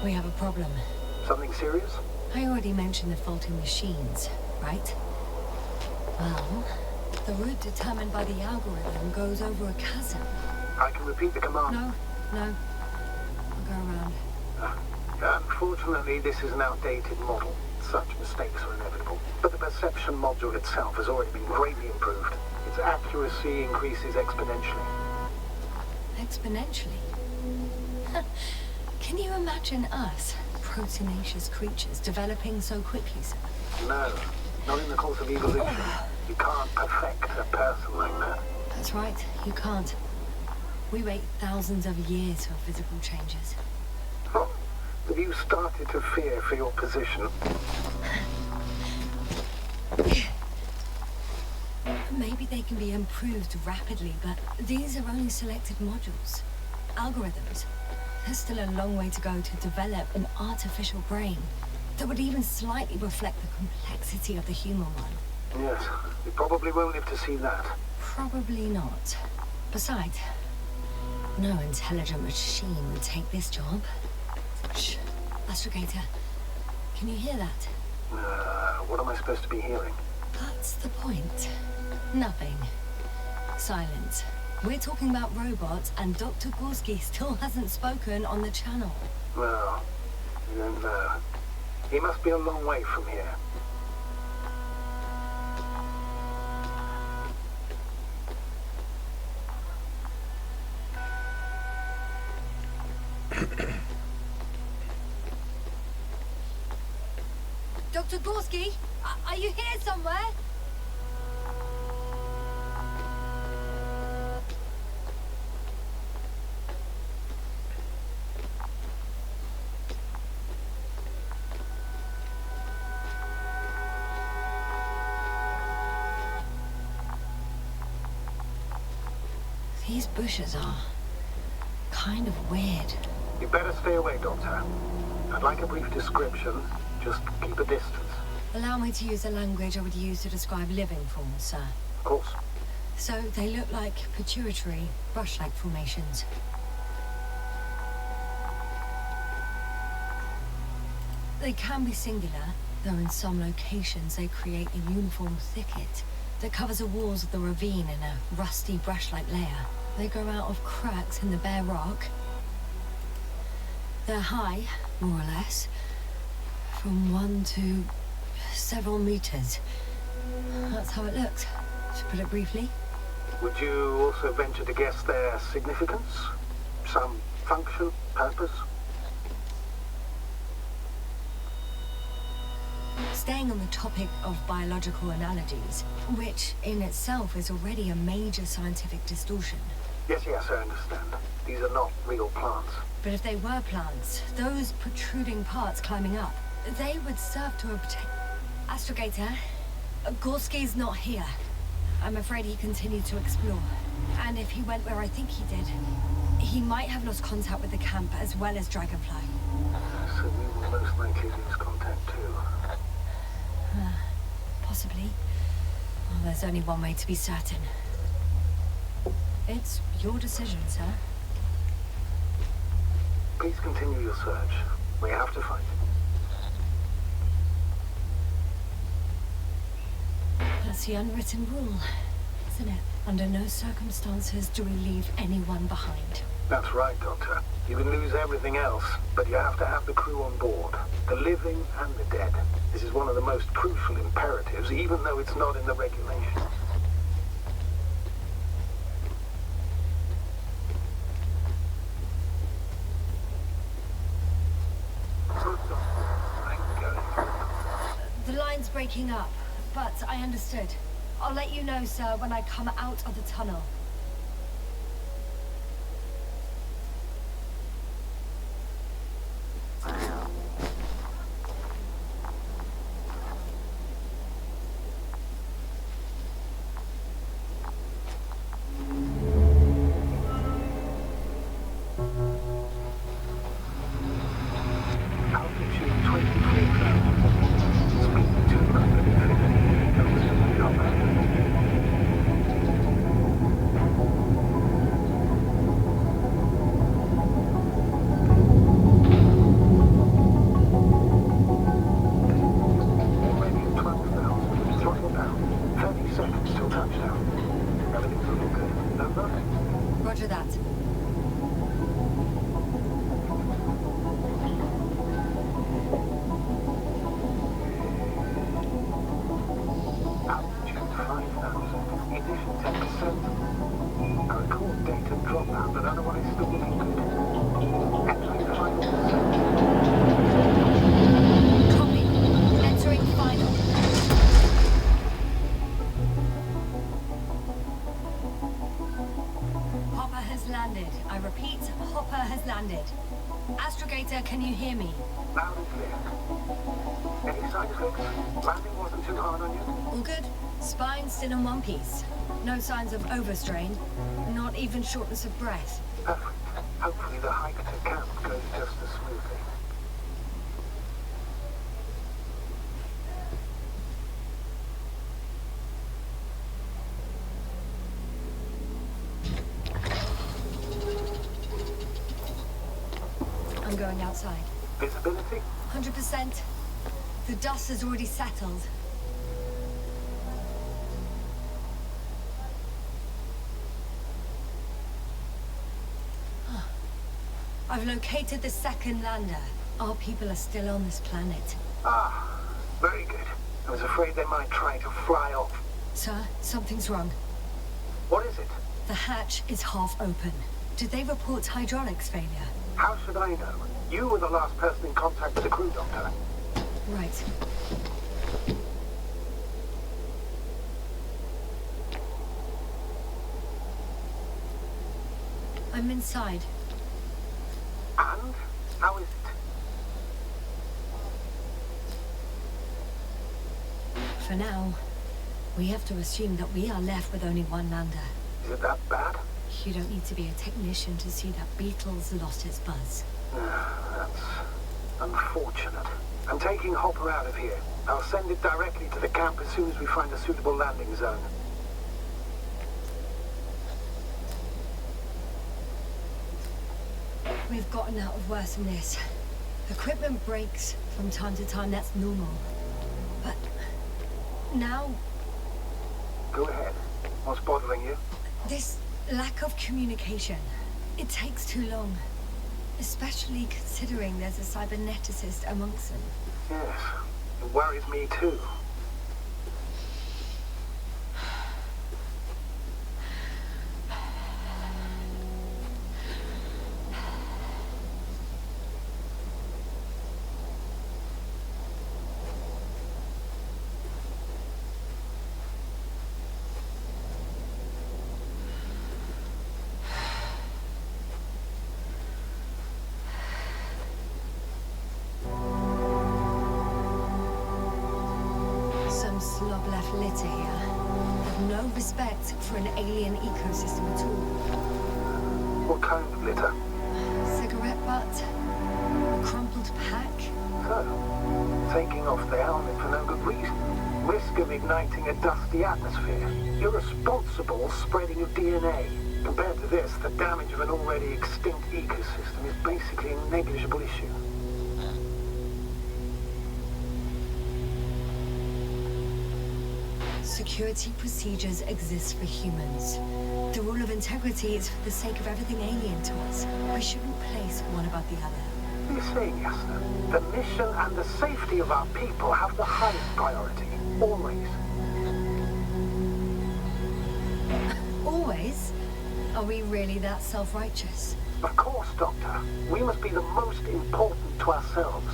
We have a problem. Something serious? I already mentioned the faulty machines, right? Well, the route determined by the algorithm goes over a chasm. I can repeat the command. No. I'll go around. Unfortunately, this is an outdated model. Such mistakes are inevitable. But the perception module itself has already been greatly improved. Its accuracy increases exponentially. Exponentially? Can you imagine us, proteinaceous creatures, developing so quickly, sir? No, not in the course of evolution. You can't perfect a person like that. That's right, you can't. We wait thousands of years for physical changes. Oh, have you started to fear for your position? Maybe they can be improved rapidly, but these are only selected modules. Algorithms. There's still a long way to go to develop an artificial brain that would even slightly reflect the complexity of the human one. Yes, you probably won't live to see that. Probably not. Besides, no intelligent machine would take this job. Shh. Astrogator, can you hear that? What am I supposed to be hearing? That's the point. Nothing. Silence. We're talking about robots, and Dr. Gorski still hasn't spoken on the channel. Well, I don't know. He must be a long way from here. Dr. Gorski, are you here somewhere? These bushes are kind of weird. You better stay away, Doctor. I'd like a brief description. Just keep a distance. Allow me to use the language I would use to describe living forms, sir. Of course. So they look like pituitary, brush-like formations. They can be singular, though in some locations they create a uniform thicket that covers the walls of the ravine in a rusty brush-like layer. They grow out of cracks in the bare rock. They're high, more or less, from 1 to several meters. That's how it looks, to put it briefly. Would you also venture to guess their significance? Some function, purpose? Staying on the topic of biological analogies, which in itself is already a major scientific distortion. Yes, I understand. These are not real plants. But if they were plants, those protruding parts climbing up, they would serve to obtain... Astrogator, Gorski's not here. I'm afraid he continued to explore. And if he went where I think he did, he might have lost contact with the camp as well as Dragonfly. So we will most likely lose contact too. Possibly. Well, there's only one way to be certain. It's your decision, sir. Please continue your search. We have to find it. That's the unwritten rule, isn't it? Under no circumstances do we leave anyone behind. That's right, Doctor. You can lose everything else, but you have to have the crew on board. The living and the dead. This is one of the most crucial imperatives, even though it's not in the regulations. The line's breaking up, but I understood. I'll let you know, sir, when I come out of the tunnel. Roger that. Altitude 5,000. Ignition 10%. I record data dropout, but otherwise still looking good. Entering final descent. Copy. Entering final. Hopper has landed. I repeat, Hopper has landed. Astrogator, can you hear me? Loud and clear. Any side effects? Landing wasn't too hard on you? All good. Spine still in one piece. No signs of overstrain. Not even shortness of breath. Perfect. Hopefully the hike to camp goes just as smoothly. I'm going outside. Visibility? 100%. The dust has already settled. I've located the second lander. Our people are still on this planet. Ah, very good. I was afraid they might try to fly off. Sir, something's wrong. What is it? The hatch is half open. Did they report hydraulics failure? How should I know? You were the last person in contact with the crew, Doctor. Right. I'm inside. And? How is it? For now, we have to assume that we are left with only one lander. Is it that bad? You don't need to be a technician to see that Beetle's lost its buzz. That's unfortunate. I'm taking Hopper out of here. I'll send it directly to the camp as soon as we find a suitable landing zone. We've gotten out of worse than this. Equipment breaks from time to time, that's normal. But now, Go ahead. What's bothering you? this lack of communication, it takes too long. Especially considering there's a cyberneticist amongst them. Yes, it worries me too. Some slob left litter here. With no respect for an alien ecosystem at all. What kind of litter? Cigarette butt, a crumpled pack. So, taking off the helmet for no good reason. Risk of igniting a dusty atmosphere. Irresponsible spreading of DNA. Compared to this, the damage of an already extinct ecosystem is basically a negligible issue. Security procedures exist for humans. The rule of integrity is for the sake of everything alien to us. We shouldn't place one above the other. You're saying, Yasna, the mission and the safety of our people have the highest priority. Always. Always? Are we really that self-righteous? Of course, Doctor. We must be the most important to ourselves.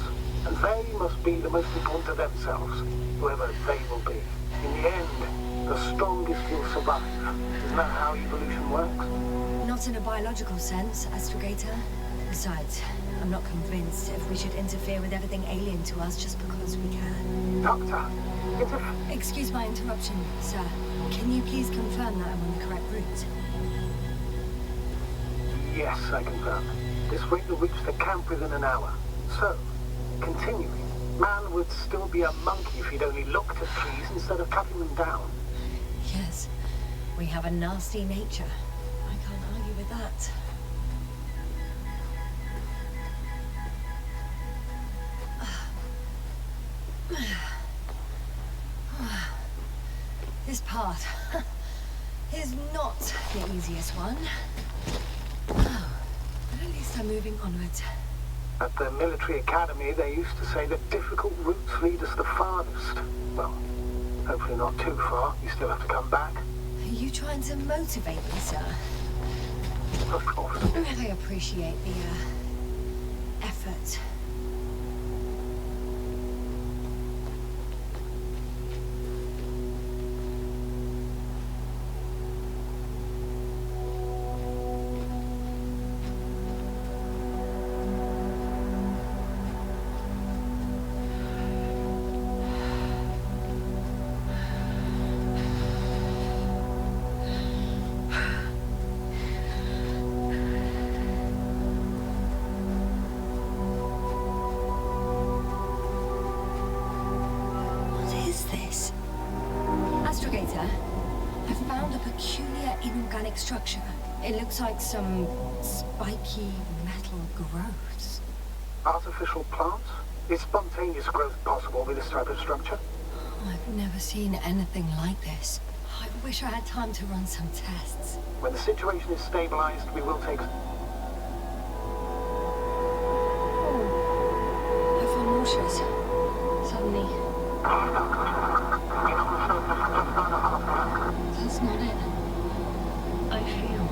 And they must be the most important to themselves. Whoever they will be. In the end, the strongest will survive. Isn't that how evolution works? Not in a biological sense, Astrogator. Besides, I'm not convinced if we should interfere with everything alien to us just because we can. Doctor, Excuse my interruption, sir. Can you please confirm that I'm on the correct route? Yes, I confirm. This rate will reach the camp within an hour. So, continuing. Man would still be a monkey if he'd only looked at trees instead of cutting them down. Yes, we have a nasty nature. I can't argue with that. This path is not the easiest one. Oh, but at least I'm moving onwards. At the military academy, they used to say that difficult routes lead us the farthest. Well, hopefully not too far. You still have to come back. Are you trying to motivate me, sir? Of course. I appreciate the, effort. Astrogator, I found a peculiar inorganic structure. It looks like some spiky metal growths. Artificial plants? Is spontaneous growth possible with this type of structure? I've never seen anything like this. I wish I had time to run some tests. When the situation is stabilized, we will take... I feel nauseous. Suddenly. That's not it. I feel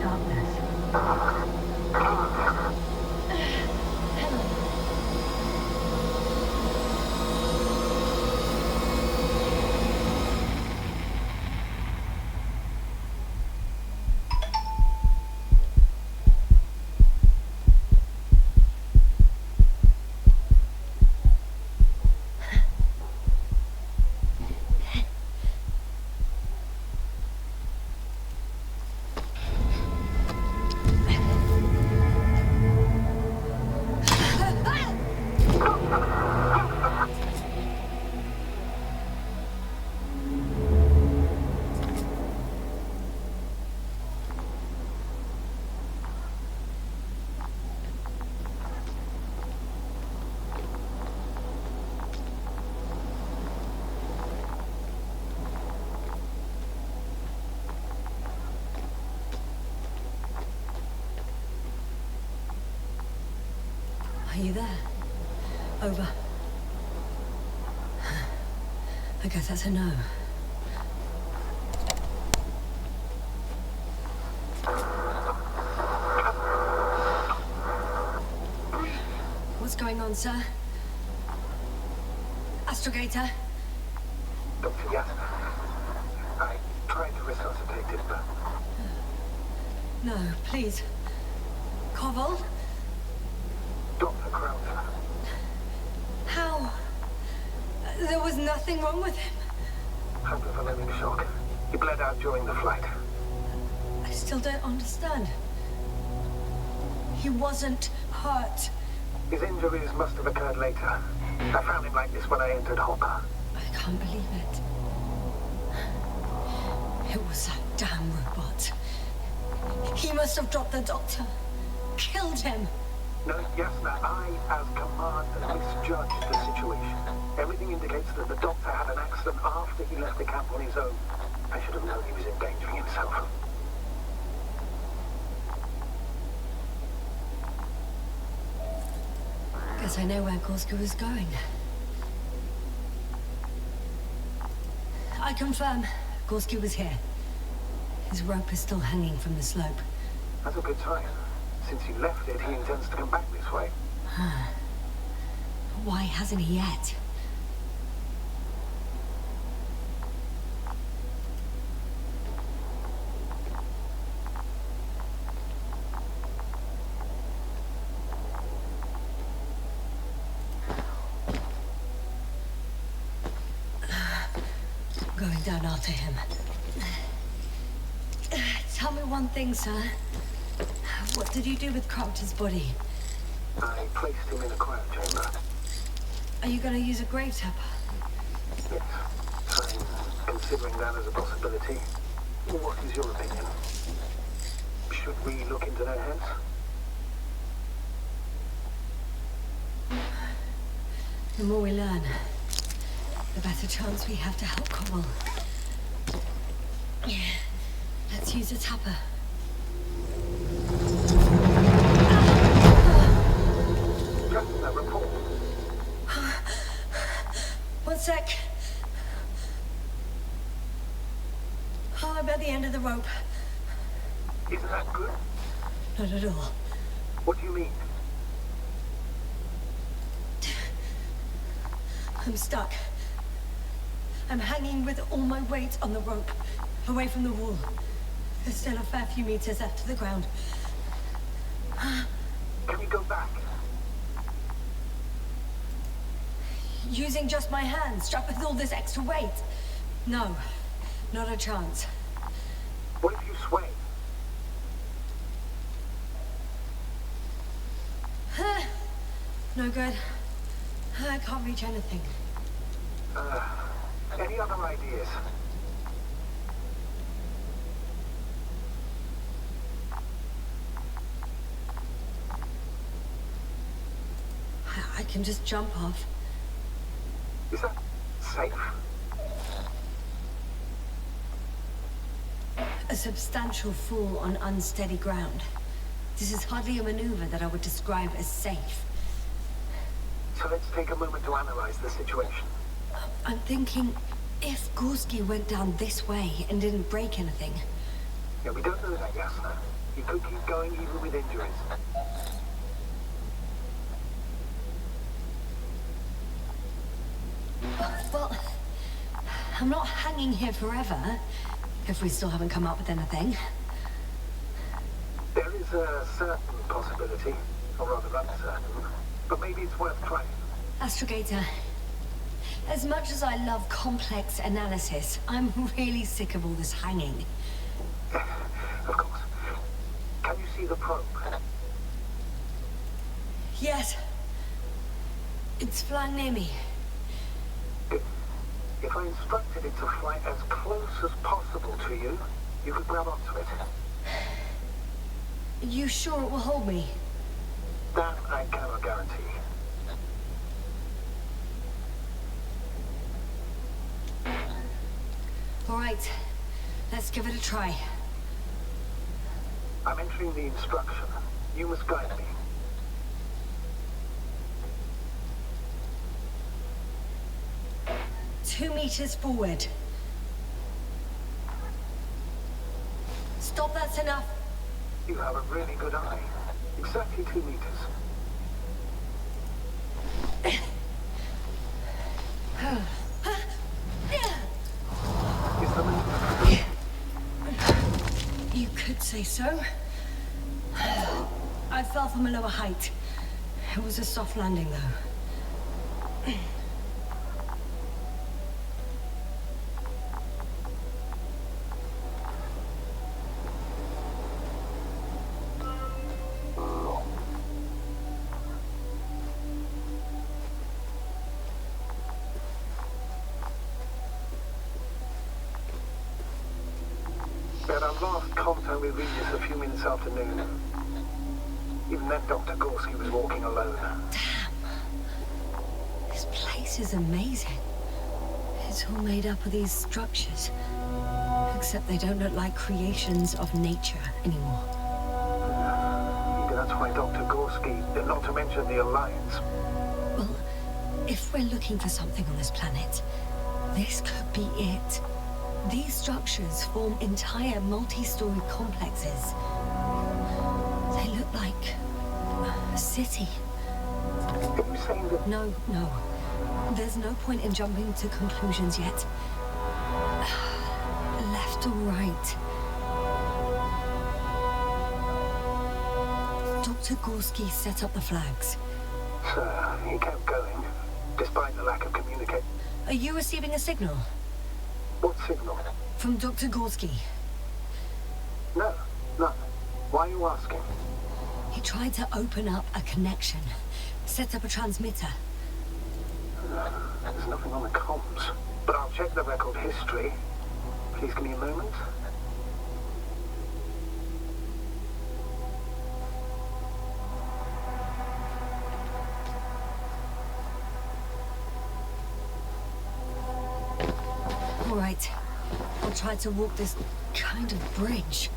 darkness. Helen. Are you there? Over. I guess that's a no. What's going on, sir? Astrogator? Doctor, yes. I tried to resuscitate it, but... No, please. Koval? Dr. Krauser. How? There was nothing wrong with him. Hypovolemic shock. He bled out during the flight. I still don't understand. He wasn't hurt. His injuries must have occurred later. I found him like this when I entered Hopper. I can't believe it. It was that damn robot. He must have dropped the doctor. Killed him. No, Yasna, I, as commander, misjudged the situation. Everything indicates that the doctor had an accident after he left the camp on his own. I should have known he was endangering himself. Guess I know where Gorski was going. I confirm, Gorski was here. His rope is still hanging from the slope. That's a good sign. Since he left it, he intends to come back this way. Why hasn't he yet? Going down after him. Tell me one thing, sir. What did you do with Crofter's body? I placed him in a cryo chamber. Are you going to use a grave tapper? Yes, I'm considering that as a possibility. What is your opinion? Should we look into their heads? The more we learn, the better chance we have to help Koval. Let's use a tapper. Just that report. One sec. Oh, I'm at the end of the rope. Isn't that good? Not at all. What do you mean? I'm stuck. I'm hanging with all my weight on the rope, away from the wall. There's still a fair few meters left to the ground. Can we go back? Using just my hands, strapped with all this extra weight? No, not a chance. What if you sway? No good. I can't reach anything. Any other ideas? I can just jump off. Is that safe? A substantial fall on unsteady ground. This is hardly a maneuver that I would describe as safe. So let's take a moment to analyze the situation. I'm thinking, if Gorski went down this way and didn't break anything... Yeah, we don't know that, Yasna. He could keep going even with injuries. Well, I'm not hanging here forever, if we still haven't come up with anything. There is a certain possibility, or rather uncertain, but maybe it's worth trying. Astrogator, as much as I love complex analysis, I'm really sick of all this hanging. Of course. Can you see the probe? Yes. It's flying near me. If I instructed it to fly as close as possible to you, you could grab onto it. You sure it will hold me? That I cannot guarantee. All right, let's give it a try. I'm entering the instruction. You must guide me. 2 meters forward. Stop, that's enough. You have a really good eye. Exactly 2 meters. Is the move? You could say so. I fell from a lower height. It was a soft landing, though. We had our last contact with Regis a few minutes after noon. Even then, Dr. Gorski was walking alone. Damn. This place is amazing. It's all made up of these structures. Except they don't look like creations of nature anymore. Maybe that's why Dr. Gorski, not to mention the Alliance. Well, if we're looking for something on this planet, this could be it. These structures form entire multi-story complexes. They look like a city. Are you saying that? No. There's no point in jumping to conclusions yet. Left or right? Dr. Gorski set up the flags. Sir, he kept going, despite the lack of communication. Are you receiving a signal? What signal? From Dr. Gorski. No, none. Why are you asking? He tried to open up a connection, set up a transmitter. There's nothing on the comms, but I'll check the record history. Please give me a moment. All right. I'll try to walk this kind of bridge.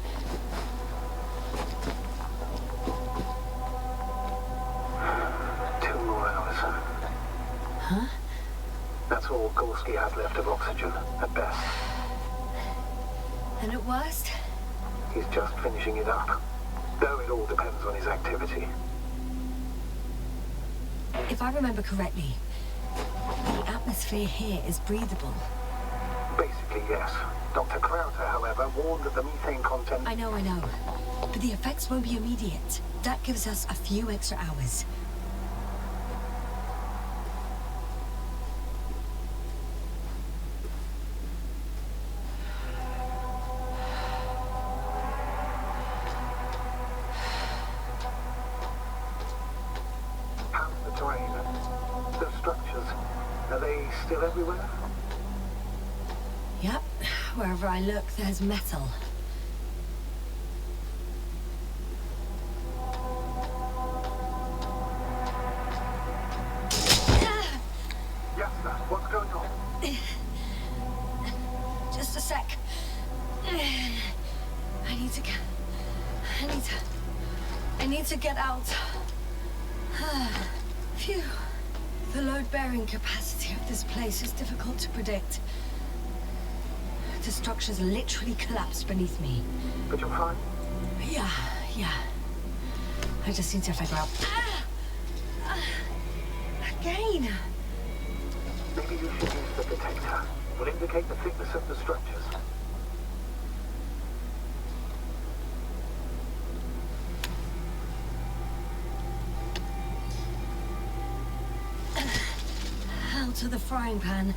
Huh? That's all Gorski has left of oxygen, at best. And at worst? He's just finishing it up. Though it all depends on his activity. If I remember correctly, the atmosphere here is breathable. Basically, yes. Dr. Crowther, however, warned that the methane content... I know. But the effects won't be immediate. That gives us a few extra hours. Still everywhere? Yep. Wherever I look, there's metal. Yes, sir. What's going on? Just a sec. I need to get out. Phew. The load-bearing capacity of this place is difficult to predict. The structures literally collapsed beneath me. But you're fine? Yeah. I just need to figure out... Again! Maybe you should use the detector. It will indicate the thickness of the structures. Out of the frying pan.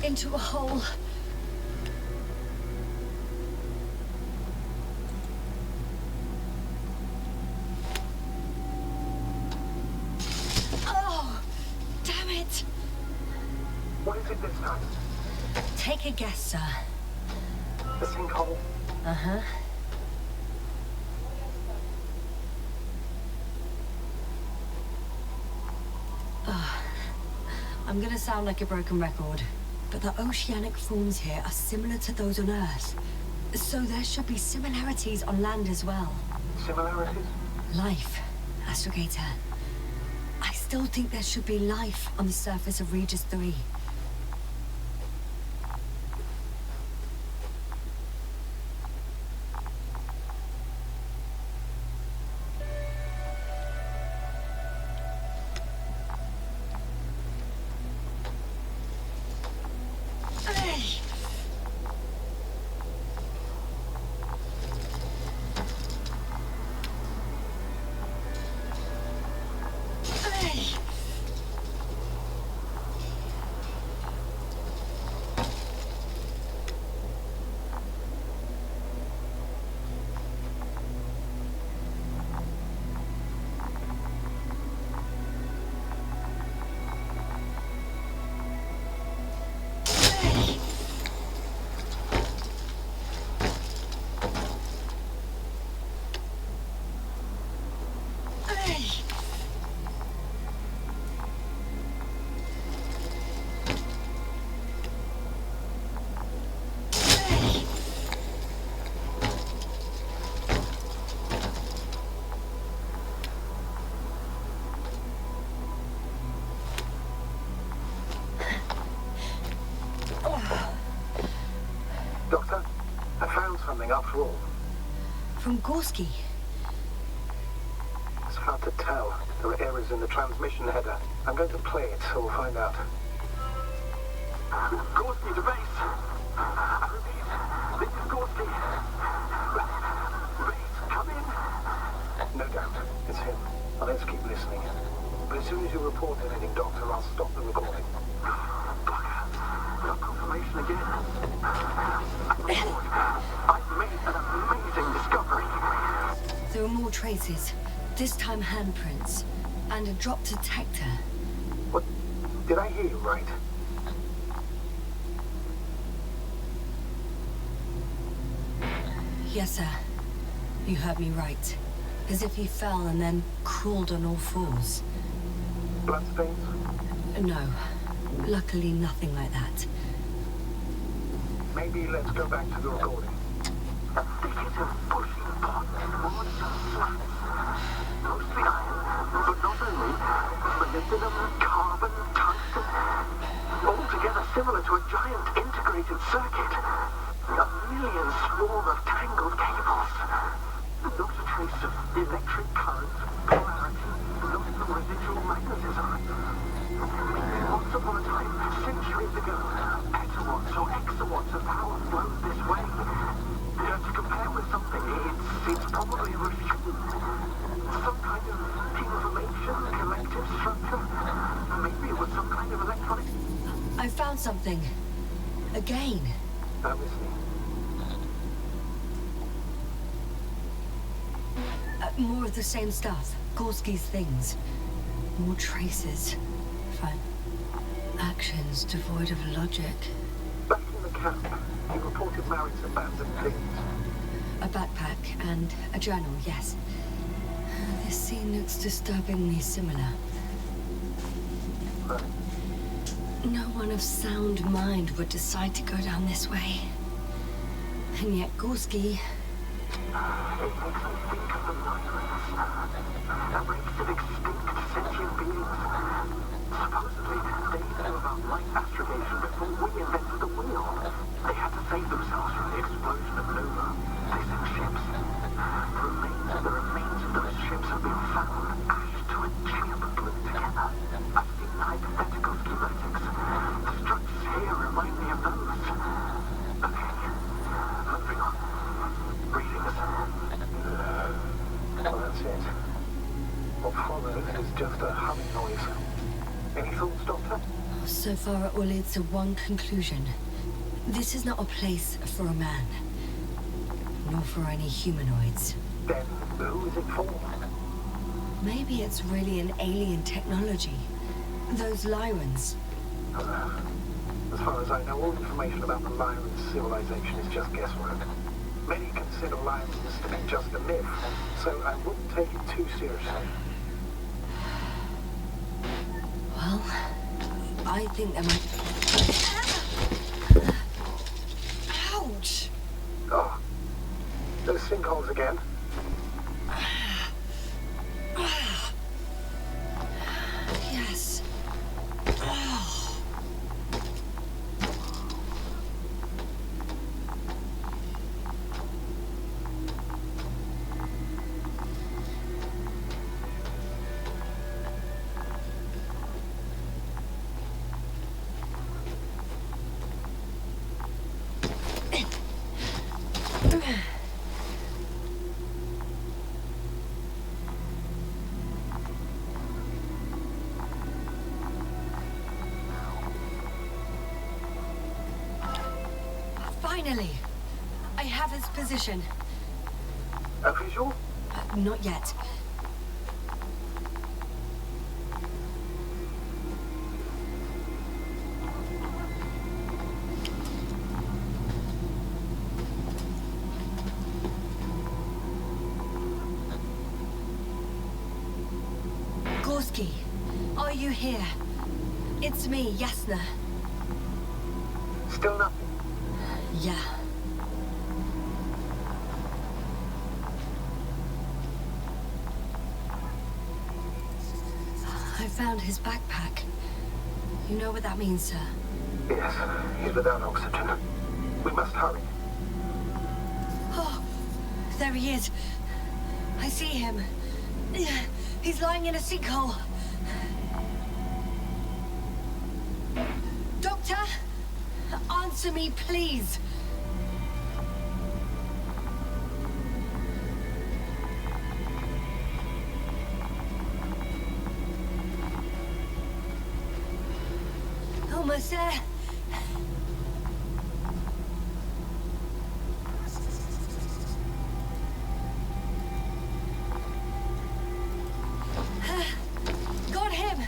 Into a hole. Oh, damn it! What is it this time? Take a guess, sir. The sinkhole? Uh-huh. I'm gonna sound like a broken record, but the oceanic forms here are similar to those on Earth. So there should be similarities on land as well. Similarities? Life, Astrogator. I still think there should be life on the surface of Regis 3. Doctor, I found something after all. From Gorski. It's hard to tell. There are errors in the transmission header. I'm going to play it, so we'll find out. Gorski to base. I repeat, this is Gorski. Base, come in. No doubt, it's him. Now let's keep listening. But as soon as you report anything, Doctor, I'll stop the recording. Bugger. Got confirmation again. I've made an amazing discovery. There are more traces. This time handprints. And a drop detector. What? Did I hear you right? Yes, sir. You heard me right. As if he fell and then crawled on all fours. Bloodstains? No. Luckily, nothing like that. Maybe let's go back to the recording. A thicket of bushy pots, wood, slats. Mostly iron, but not only. Molybdenum, carbon, tungsten. All together similar to a giant integrated circuit. A million swarm of tangled cables. Not a trace of electric current, polarity, not even residual magnetism. Once upon a time, centuries ago, petawatts or exawatts of power flowed this way. To compare with something, it's probably a machine. Some kind of information, collective structure. Maybe it was some kind of electronic... I found something. Again. I'm listening. More of the same stuff. Gorski's things. More traces. Fine. Actions devoid of logic. Back in the camp, you reported married some abandoned things. A backpack and a journal, yes. This scene looks disturbingly similar. Right. No one of sound mind would decide to go down this way. And yet Gorski... It makes me think of the Lyrans. A race of extinct sentient beings. Supposedly, they knew about light astrogation before we invented the wheel. They had to save themselves from the explosion of Nova. They sent ships. The remains of those ships have been found, ashed to a chip glued together. I've seen hypothetical schematics. The structures here remind me of those. Okay, moving on. Readings. Well, that's it. What followed is just a humming noise. Any thoughts, Doctor? So far it all leads to one conclusion. This is not a place for a man. Nor for any humanoids. Then who is it for? Maybe it's really an alien technology. Those Lyrans. As far as I know, all information about the Lyran civilization is just guesswork. Many consider Lyrans to be just a myth, so I wouldn't take it too seriously. Well, I think there might... Ouch! Oh, those sinkholes again. Finally, I have his position. A visual? Not yet. Gorski, are you here? It's me, Yasna. Still nothing. Yeah. I found his backpack. You know what that means, sir? Yes, he's without oxygen. We must hurry. Oh, there he is. I see him. He's lying in a sinkhole. Doctor, answer me, please. Almost there. Got him.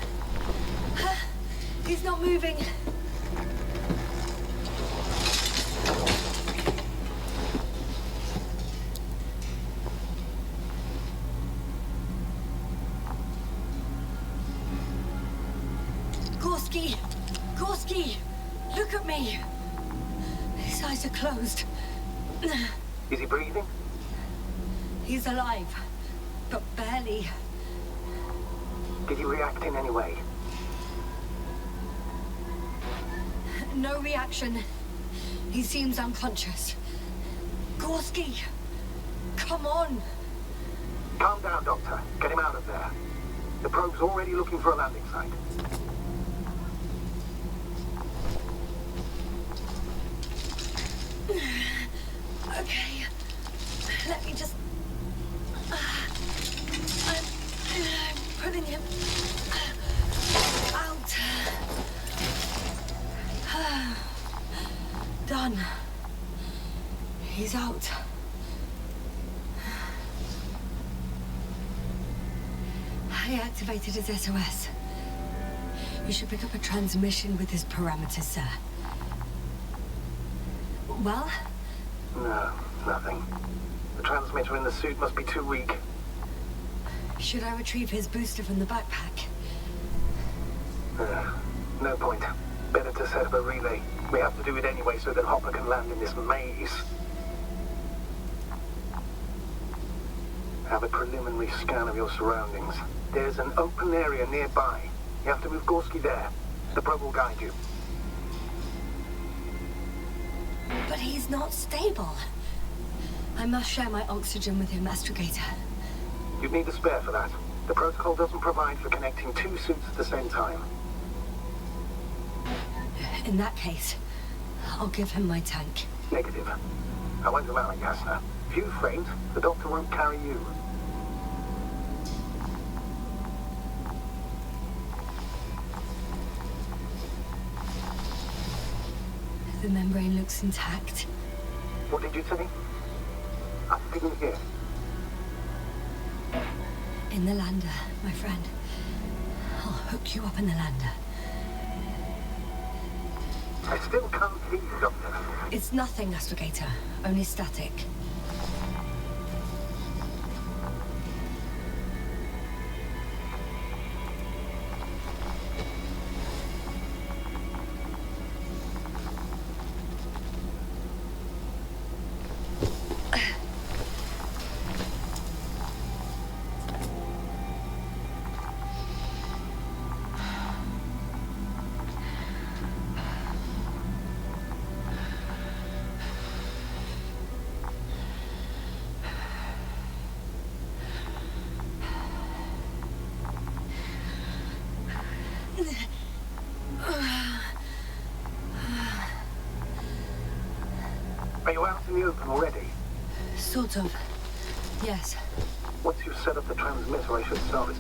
He's not moving. Gorski! Gorski! Look at me! His eyes are closed. Is he breathing? He's alive, but barely. Did he react in any way? No reaction. He seems unconscious. Gorski! Come on! Calm down, Doctor. Get him out of there. The probe's already looking for a landing site. Okay. Let me just... I'm putting him out. Done. He's out. I activated his SOS. You should pick up a transmission with his parameters, sir. Well? No, nothing. The transmitter in the suit must be too weak. Should I retrieve his booster from the backpack? No point. Better to set up a relay. We have to do it anyway so that Hopper can land in this maze. Have a preliminary scan of your surroundings. There's an open area nearby. You have to move Gorski there. The probe will guide you. But he's not stable. I must share my oxygen with him, Astrogator. You'd need a spare for that. The protocol doesn't provide for connecting two suits at the same time. In that case, I'll give him my tank. Negative. I won't allow it, Yasna. If you faint, the doctor won't carry you. The membrane looks intact. What did you say? I didn't hear. In the lander, my friend. I'll hook you up in the lander. I still can't hear you, Doctor. It's nothing, Astrogator. Only static. Are you out in the open already? Sort of. Yes. Once you set up the transmitter, I should start it.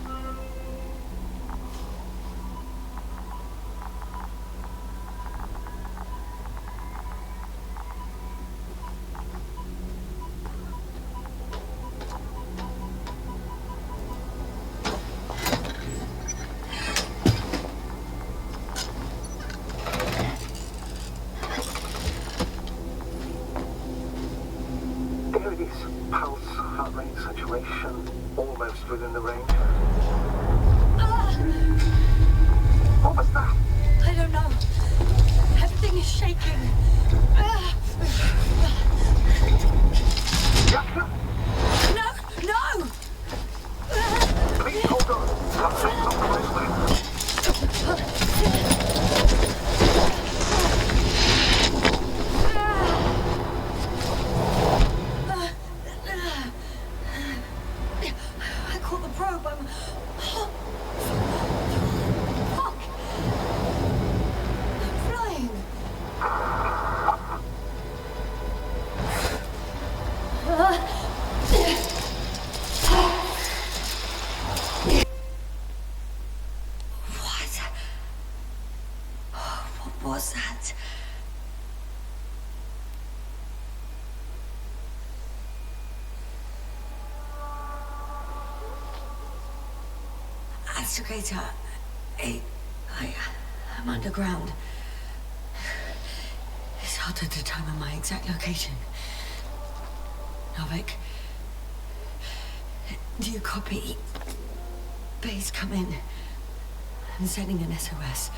in the range. What was that? I don't know. Everything is shaking. Jackson, No! No! please hold on. I'm taking off the right way. I caught the probe. I'm... Fuck! I'm flying. What was that? Astrogator, I'm underground. It's hard to determine my exact location. Novik, do you copy? Base, come in. I'm sending an SOS.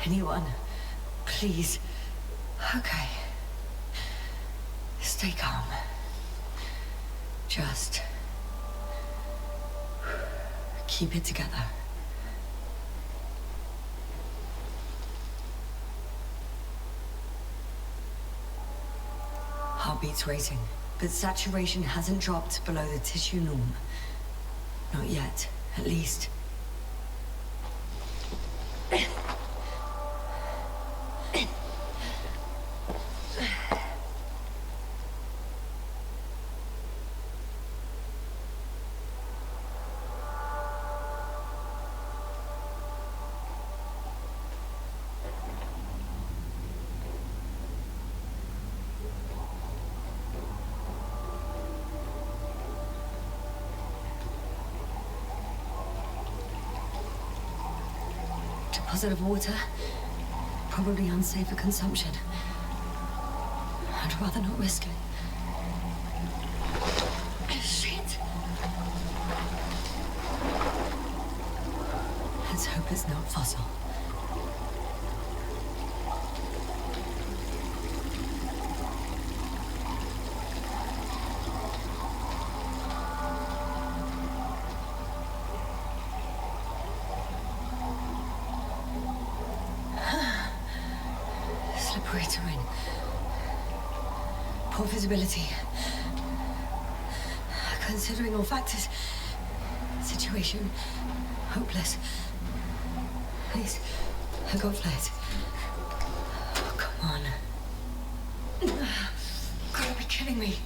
Anyone, please. Okay. Stay calm. Just keep it together. Heartbeat's racing, but saturation hasn't dropped below the tissue norm. Not yet, at least. Deposit of water, probably unsafe for consumption. I'd rather not risk it. Shit! Let's hope it's not fossil. Slippery terrain. Poor visibility. Considering all factors, situation hopeless. Please, I got flares. Oh, come on. Gotta be kidding me.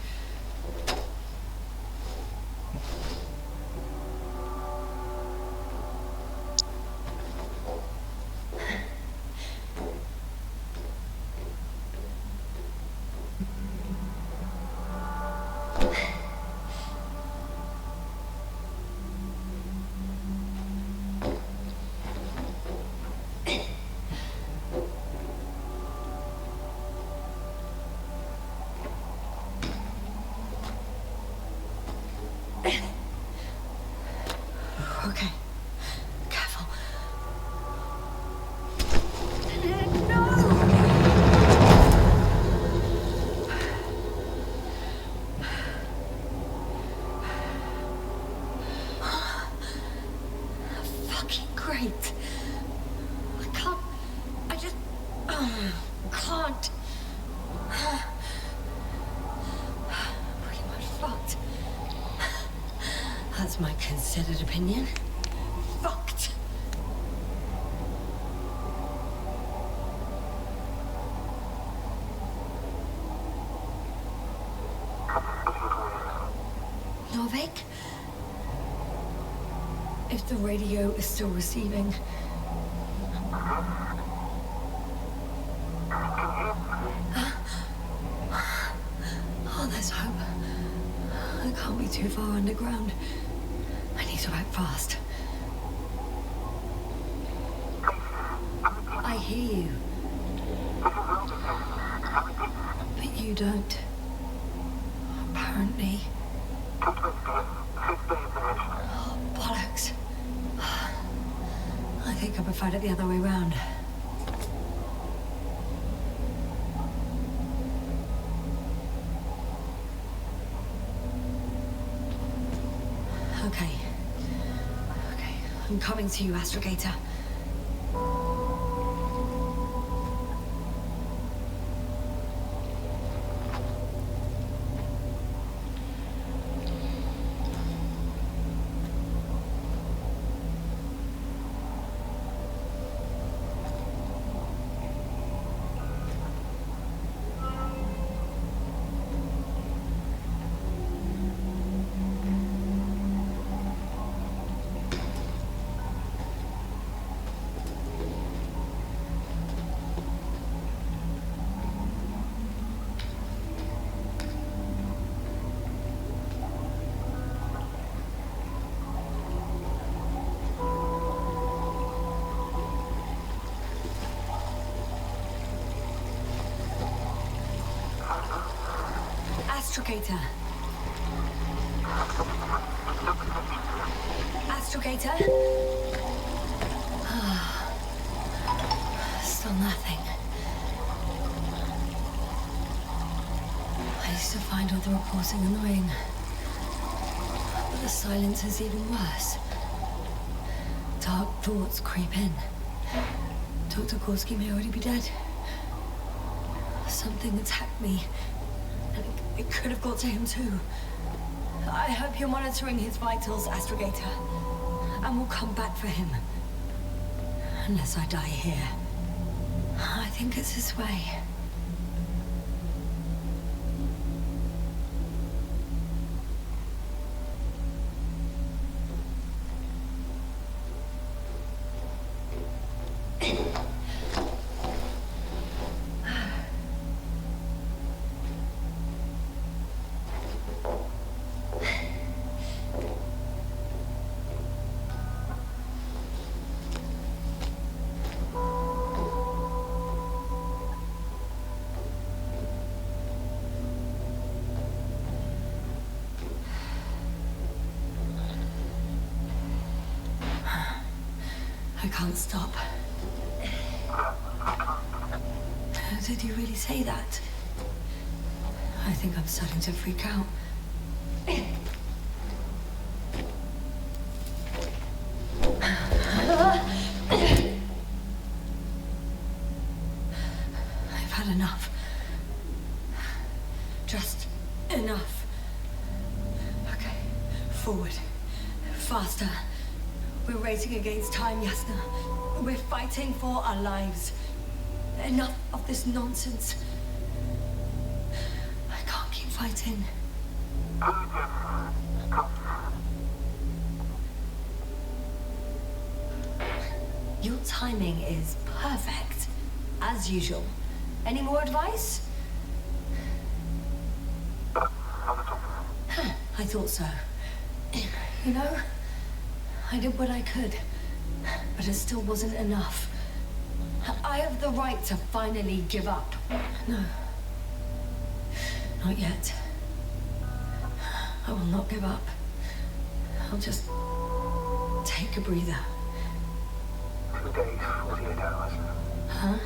Okay. Careful. Fucking great. I just can't. Pretty much fucked. That's my considered opinion. Fucked. Novik? If the radio is still receiving. Oh, there's hope. I can't be too far underground. I need to act fast. I hear you. But you don't. Apparently. think I preferred it the other way round. Okay. Okay, I'm coming to you, Astrogator. Astrogator. Astrogator? Still nothing. I used to find all the reporting annoying. But the silence is even worse. Dark thoughts creep in. Dr. Gorski may already be dead. Something attacked me. And it could have got to him too. I hope you're monitoring his vitals, Astrogator. And we'll come back for him. Unless I die here. I think it's this way. I can't stop. Did you really say that? I think I'm starting to freak out. I've had enough. Just enough. Okay, forward. Faster. We're racing against time, Yasna. We're fighting for our lives. Enough of this nonsense. I can't keep fighting. Your timing is perfect, as usual. Any more advice? I thought so. You know, I did what I could, but it still wasn't enough. I have the right to finally give up. No. Not yet. I will not give up. I'll just take a breather. 2 days, 48 hours. Huh?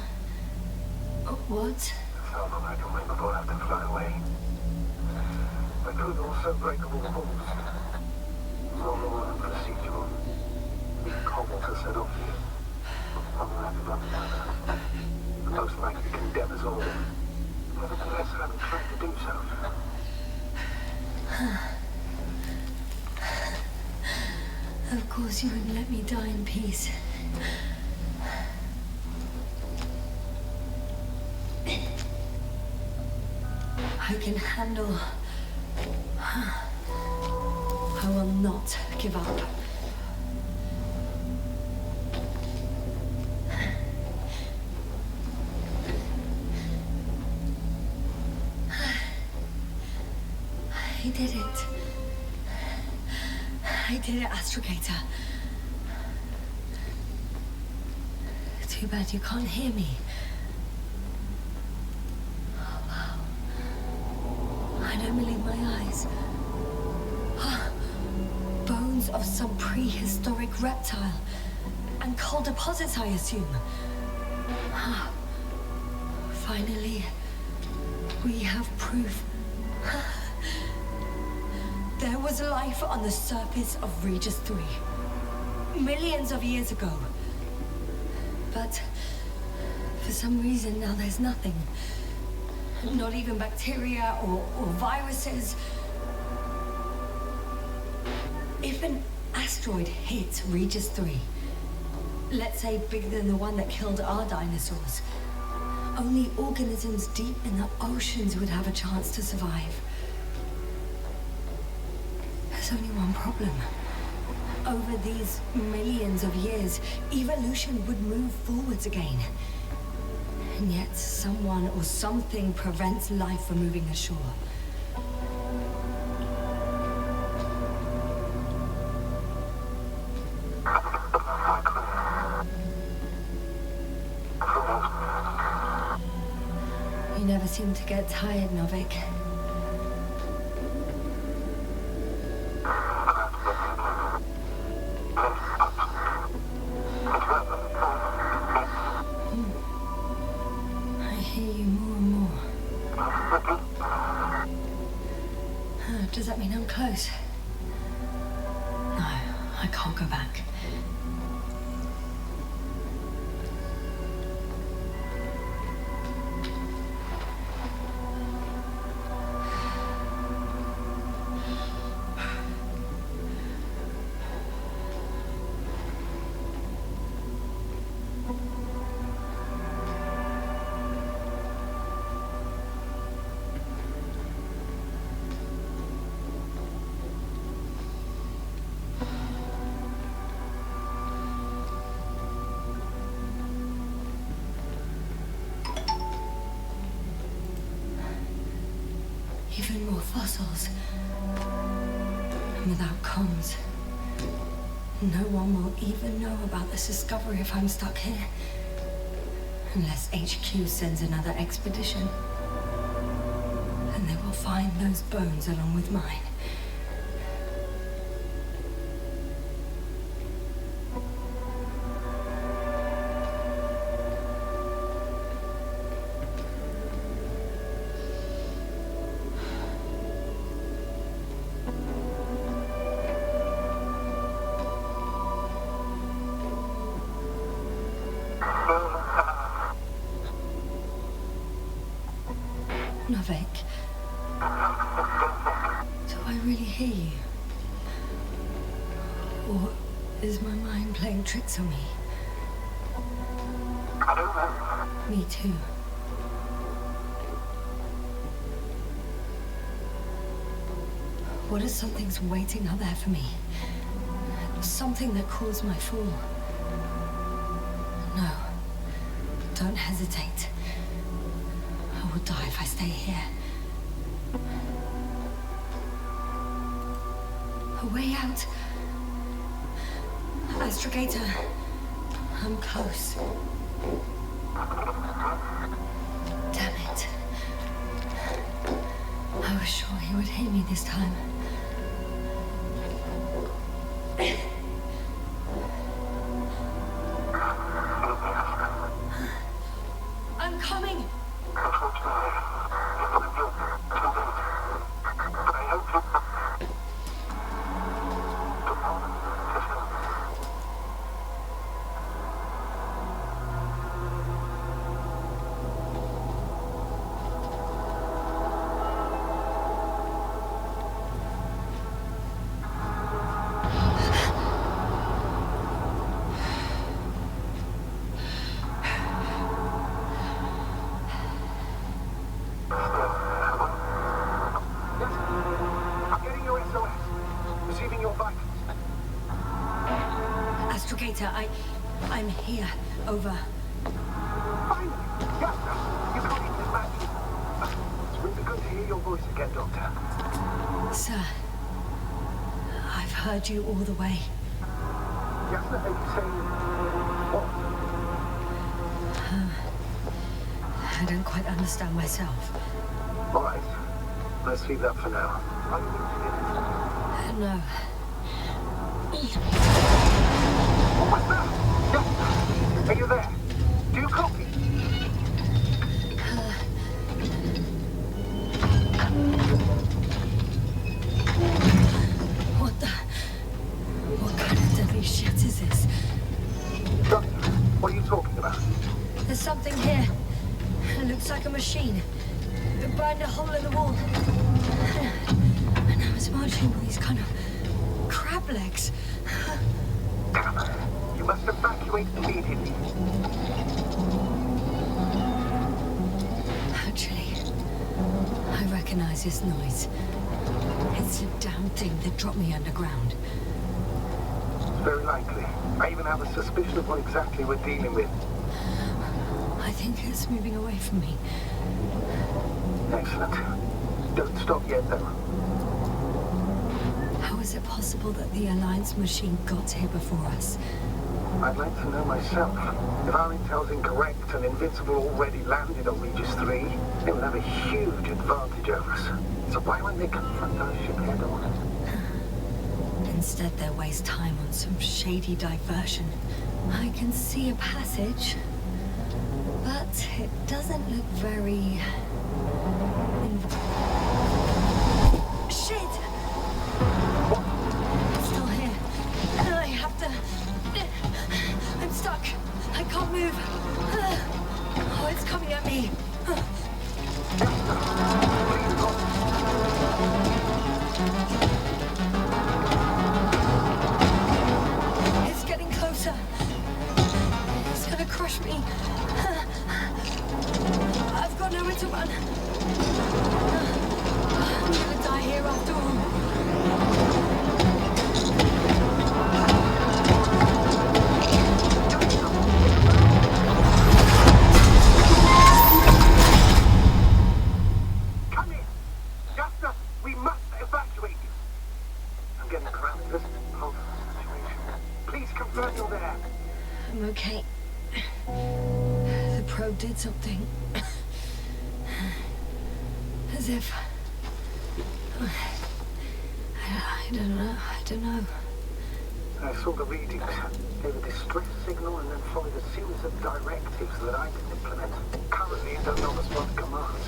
What? So long I can wait before I have to fly away. I could also break all rules. Normal and procedural. Common to set up for you. Most likely condemn us all. Nevertheless, I haven't tried to do so. Of course you wouldn't let me die in peace. I can handle. I will not give up. I did it. I did it, Astrogator. Too bad you can't hear me. Oh, wow. I don't believe my eyes. Bones of some prehistoric reptile. And coal deposits, I assume. Ah, finally, we have proof. There was life on the surface of Regis 3. Millions of years ago. But for some reason now there's nothing. Not even bacteria or viruses. If an asteroid hits Regis 3, let's say bigger than the one that killed our dinosaurs, only organisms deep in the oceans would have a chance to survive. There's only one problem. Over these millions of years, evolution would move forwards again. And yet someone or something prevents life from moving ashore. You never seem to get tired, Novik. I hear you more and more. Does that mean I'm close? No, I can't go back. Even more fossils. And without comms, no one will even know about this discovery if I'm stuck here. Unless HQ sends another expedition. And they will find those bones along with mine. Novik, do I really hear you? Or is my mind playing tricks on me? Me too. What if something's waiting out there for me? Something that caused my fall? No. Don't hesitate. I will die if I stay here. A way out. Astrogator, I'm close. Damn it. I was sure he would hear me this time. I'm coming! Astrogator, I'm here. Over. Finally! Yes, you got it back. It's really good to hear your voice again, Doctor. Sir, I've heard you all the way. Yes, I think you're saying what? I don't quite understand myself. All right. Let's leave that for now. No. What's that? like a machine. It burned a hole in the wall. And I was marching with these kind of crab legs. Damn. You must evacuate immediately. Actually, I recognize this noise. It's the damn thing that dropped me underground. Very likely. I even have a suspicion of what exactly we're dealing with. I think it's moving away from me. Excellent. Don't stop yet, though. How is it possible that the Alliance machine got here before us? I'd like to know myself. If our intel's incorrect and Invincible already landed on Regis 3, they would have a huge advantage over us. So why won't they confront our ship head on? Instead, they waste time on some shady diversion. I can see a passage, but it doesn't look very... Shit! It's still here. And I have to... I'm stuck. I can't move. Oh, it's coming at me. It's getting closer. It's gonna crush me. I've got nowhere to run. I'm gonna die here after all. Come in! Gustav, we must evacuate you. I'm getting parameters. Hold situation. Please confirm you're there. I'm okay. The probe did something. As if... I don't know. I saw the readings, gave a distress signal, and then followed a series of directives that I can implement. Currently, I don't know what's what commands.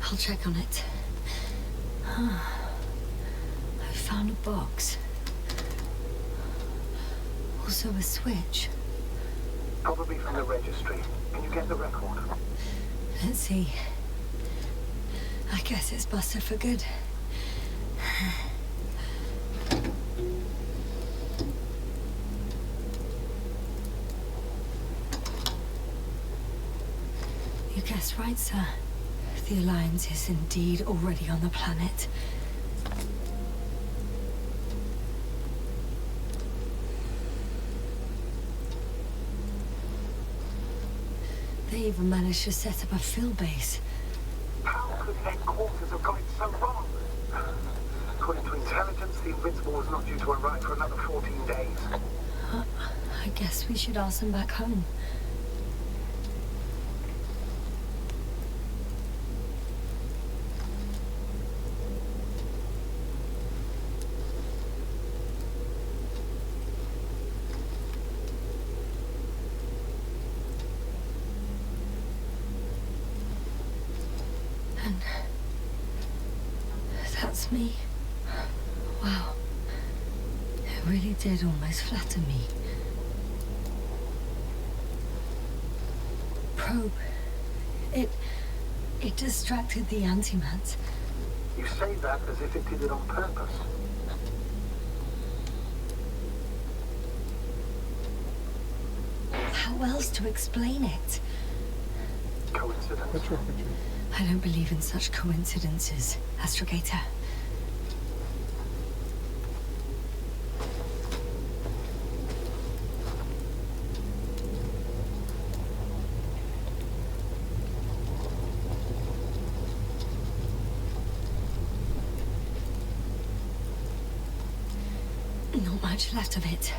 I'll check on it. I found a box. Also a switch. Probably from the registry. Can you get the record? Let's see. I guess it's busted for good. You guessed right, sir. The Alliance is indeed already on the planet. They even managed to set up a field base. How could headquarters have got it so wrong? According to intelligence, the Invincible was not due to arrive for another 14 days. I guess we should ask them back home. And that's me. Wow. It really did almost flatter me. Probe. It distracted the antimats. You say that as if it did it on purpose. How else to explain it? Coincidence. I don't believe in such coincidences, Astrogator. Not much left of it.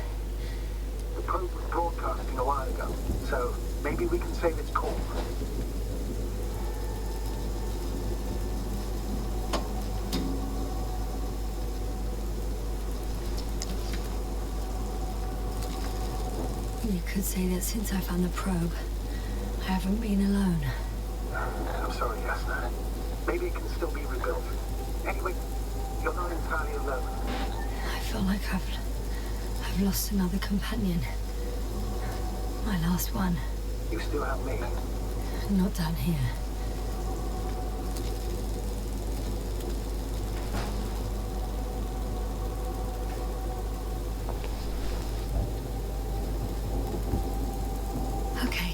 The probe was broadcasting a while ago, so maybe we can save its call. You could say that since I found the probe, I haven't been alone. I'm sorry, Yasna. Maybe it can still be rebuilt. Anyway, you're not entirely alone. I feel like I've lost another companion. My last one. You still have me. Not down here. Okay.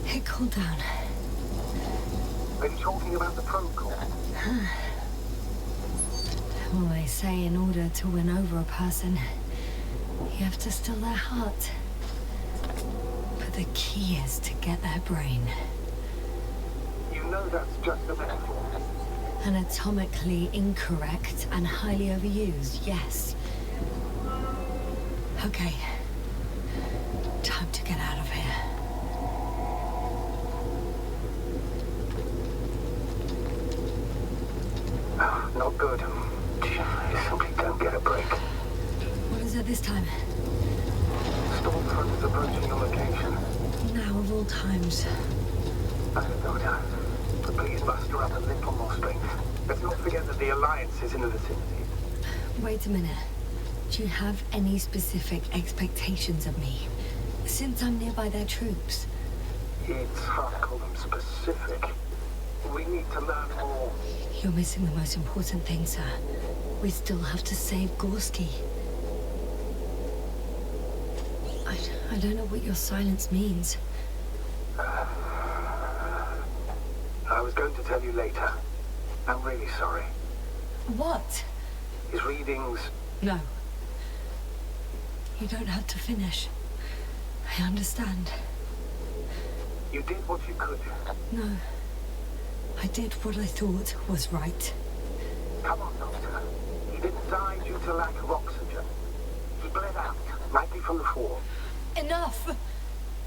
It cooled down. Are you talking about the protocol? Well, they say in order to win over a person, you have to steal their heart. But the key is to get their brain. You know that's just a metaphor. Anatomically incorrect and highly overused, yes. Okay. Time to get out of here. Not good. You simply don't get a break. What is it this time? Stormfront is approaching your location. Now of all times. I don't know, Dad. But please muster up a little more strength. Let's not forget that the Alliance is in the vicinity. Wait a minute. Do you have any specific expectations of me? Since I'm nearby their troops. It's hard to call them specific. We need to learn more. You're missing the most important thing, sir. We still have to save Gorski. I don't know what your silence means. I was going to tell you later. I'm really sorry. What? His readings... No. You don't have to finish. I understand. You did what you could. No. I did what I thought was right. Come on, Doctor. He didn't die due to lack of oxygen. He bled out, likely from the fall. Enough!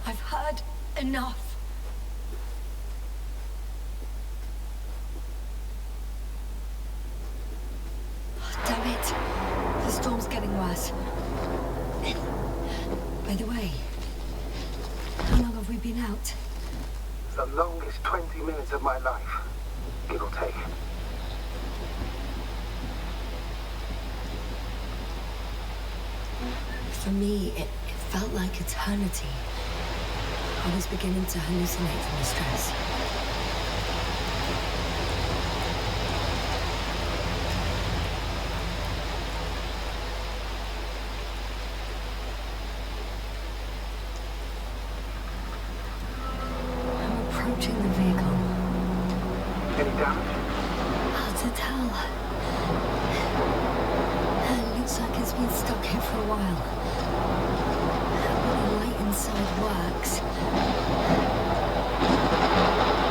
I've heard enough. Oh, damn it. The storm's getting worse. By the way, how long have we been out? The longest 20 minutes of my life, give or take. For me, it felt like eternity. I was beginning to hallucinate from the stress. I'm approaching the vehicle. Any damage? Hard to tell. It looks like it's been stuck here for a while. But the light inside works.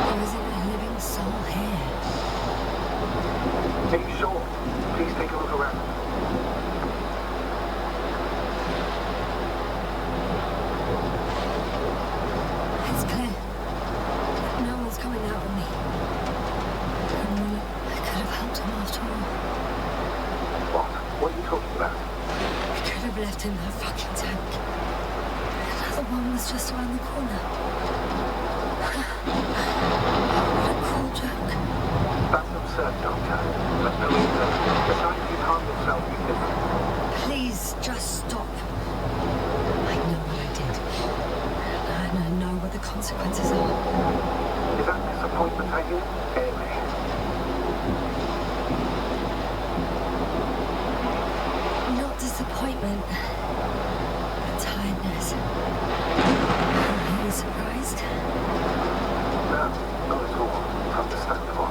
There isn't a living soul here. Are you sure? Please take a look around. It's clear. No one's coming out of me. I could have helped him after all. What? What are you talking about? I could have left him that fucking tank. Another one was just around the corner. What a cruel joke. That's absurd, Doctor. But believe me, besides you harm yourself, you didn't. Please, just stop. I know what I did. And I know what the consequences are. Is that disappointment, I hear? Anyway. Not disappointment, but tiredness. Are you surprised? No, not at all. Understandable.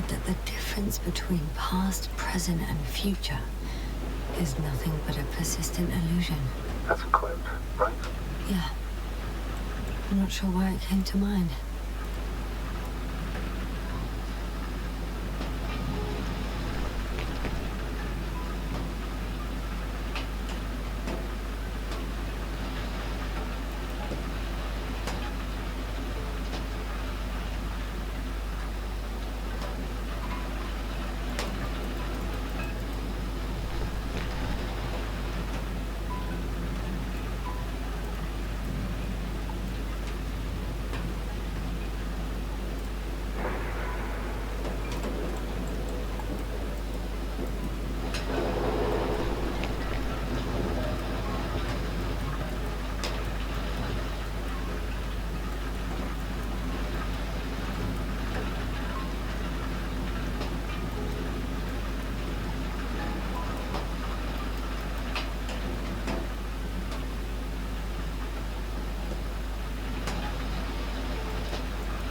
heard that the difference between past, present, and future is nothing but a persistent illusion. That's a quote, right? Yeah. I'm not sure why it came to mind.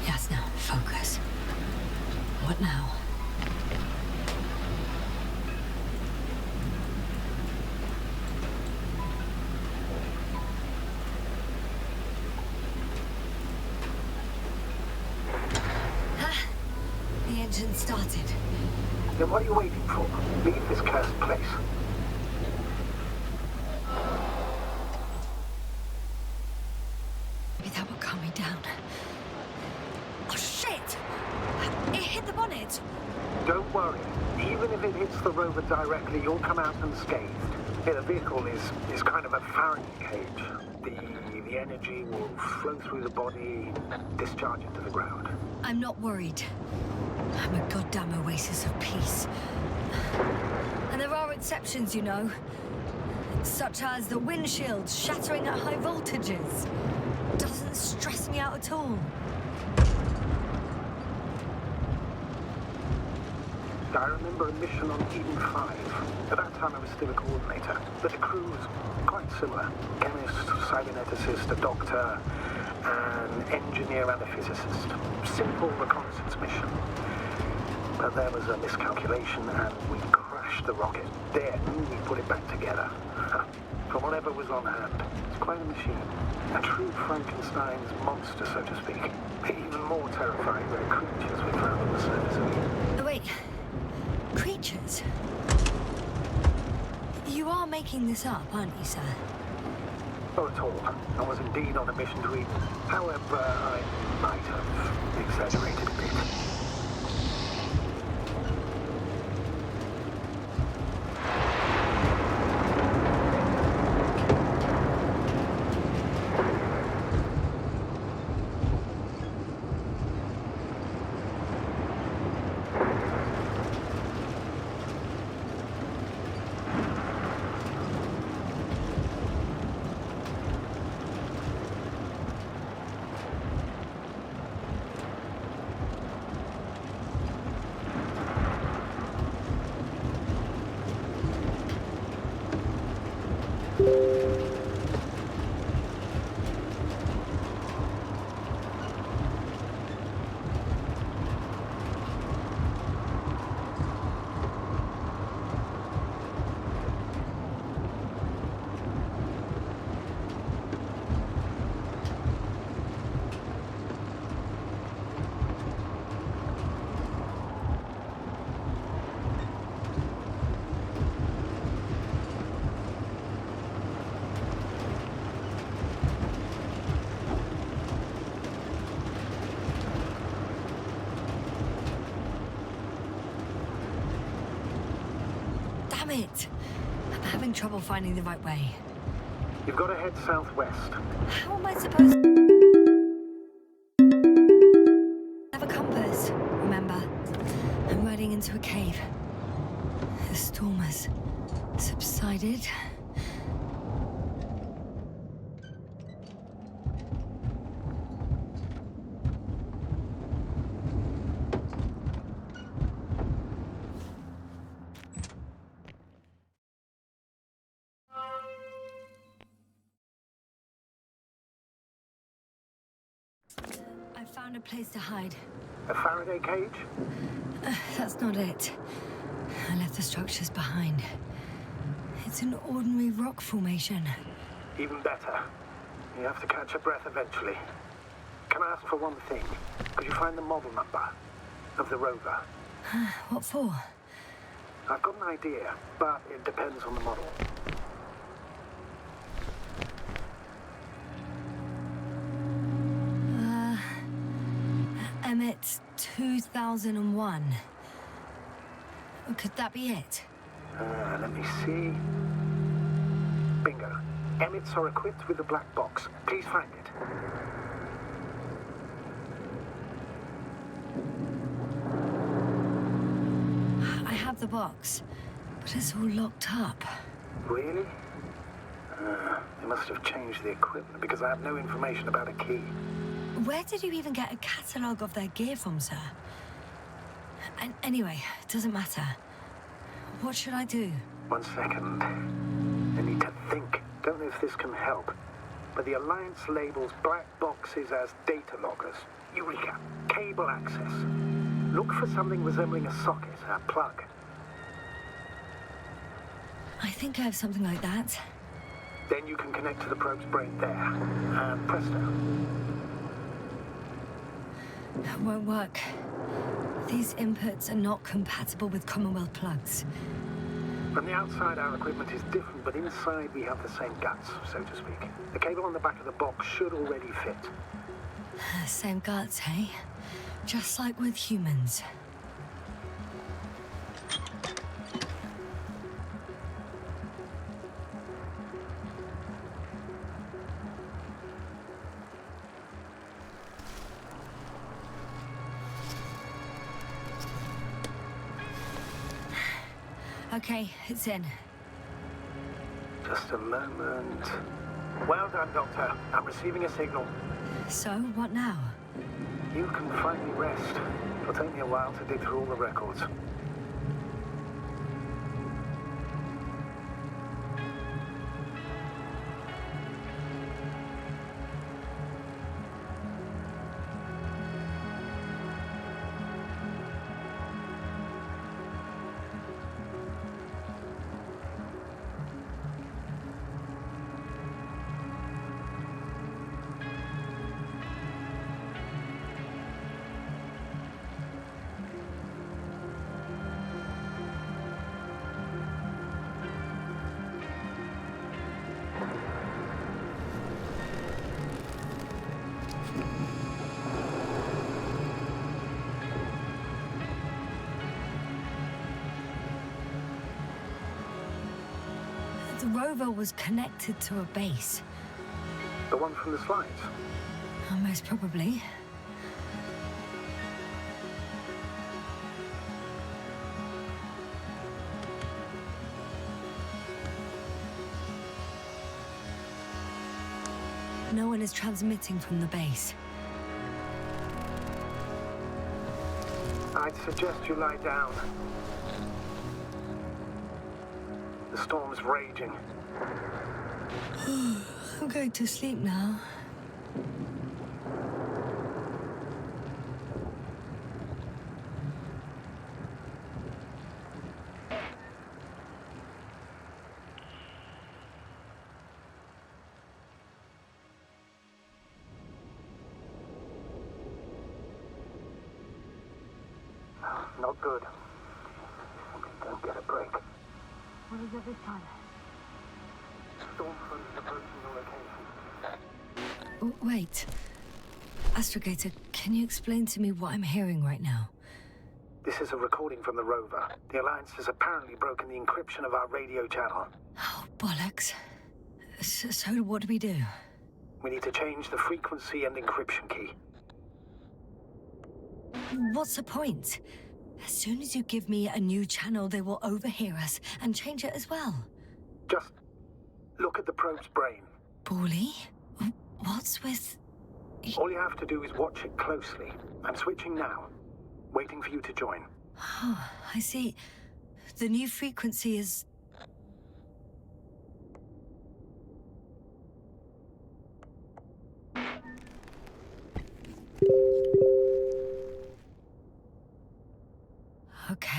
Yes, now, focus. What now? The engine started. Then what are you waiting for? Leave this cursed place. Maybe that will calm me down. Oh, shit! It hit the bonnet. Don't worry. Even if it hits the rover directly, you'll come out unscathed. Yeah, the vehicle is kind of a Faraday cage. The energy will flow through the body and discharge into the ground. I'm not worried. I'm a goddamn oasis of peace. And there are exceptions, you know. Such as the windshield shattering at high voltages. Doesn't stress me out at all. I remember a mission on Eden 5. At that time I was still a coordinator, but the crew was quite similar. Chemist, cyberneticist, a doctor, an engineer and a physicist. Simple reconnaissance mission. But there was a miscalculation and we crashed the rocket. Then we put it back together. From whatever was on hand. It's quite a machine. A true Frankenstein's monster, so to speak. Even more terrifying than the creatures we found on the surface of it. Oh, wait. Creatures? You are making this up, aren't you, sir? Not at all. I was indeed on a mission to Eden. However, I might have exaggerated a bit. Damn it! I'm having trouble finding the right way. You've got to head southwest. How am I supposed to have a compass? Remember, I'm riding into a cave. The storm has subsided. I found a place to hide. A Faraday cage? That's not it. I left the structures behind. It's an ordinary rock formation. Even better. You have to catch your breath eventually. Can I ask for one thing? Could you find the model number of the rover? What for? I've got an idea, but it depends on the model. Emmet 2001. Could that be it? Let me see. Bingo. Emmets are equipped with a black box. Please find it. I have the box, but it's all locked up. Really? They must have changed the equipment because I have no information about a key. Where did you even get a catalogue of their gear from, sir? And anyway, it doesn't matter. What should I do? 1 second. I need to think. Don't know if this can help. But the Alliance labels black boxes as data loggers. Eureka! Cable access. Look for something resembling a socket, a plug. I think I have something like that. Then you can connect to the probe's brain there. And presto. It won't work. These inputs are not compatible with Commonwealth plugs. From the outside, our equipment is different, but inside we have the same guts, so to speak. The cable on the back of the box should already fit. Same guts, hey? Just like with humans. Okay, it's in. Just a moment. Well done, Doctor. I'm receiving a signal. So, what now? You can finally rest. It'll take me a while to dig through all the records. The rover was connected to a base. The one from the slides? Most probably. No one is transmitting from the base. I'd suggest you lie down. The storm's raging. I'm going to sleep now. Not good. Simply don't get a break. What is it this time? Storm front is approaching your location. Oh, wait. Astrogator, can you explain to me what I'm hearing right now? This is a recording from the rover. The Alliance has apparently broken the encryption of our radio channel. Oh, bollocks. So what do we do? We need to change the frequency and encryption key. What's the point? As soon as you give me a new channel, they will overhear us and change it as well. Just look at the probe's brain. Bally? What's with... All you have to do is watch it closely. I'm switching now. Waiting for you to join. Oh, I see. The new frequency is...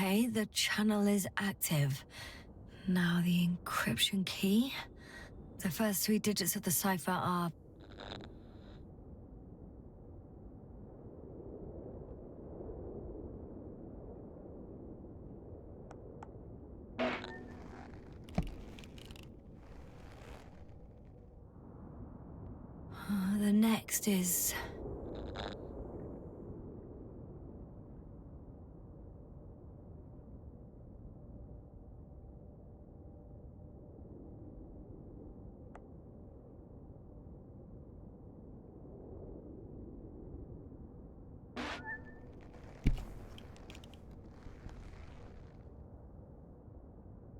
Okay, the channel is active. Now the encryption key. The first 3 digits of the cipher are... the next is...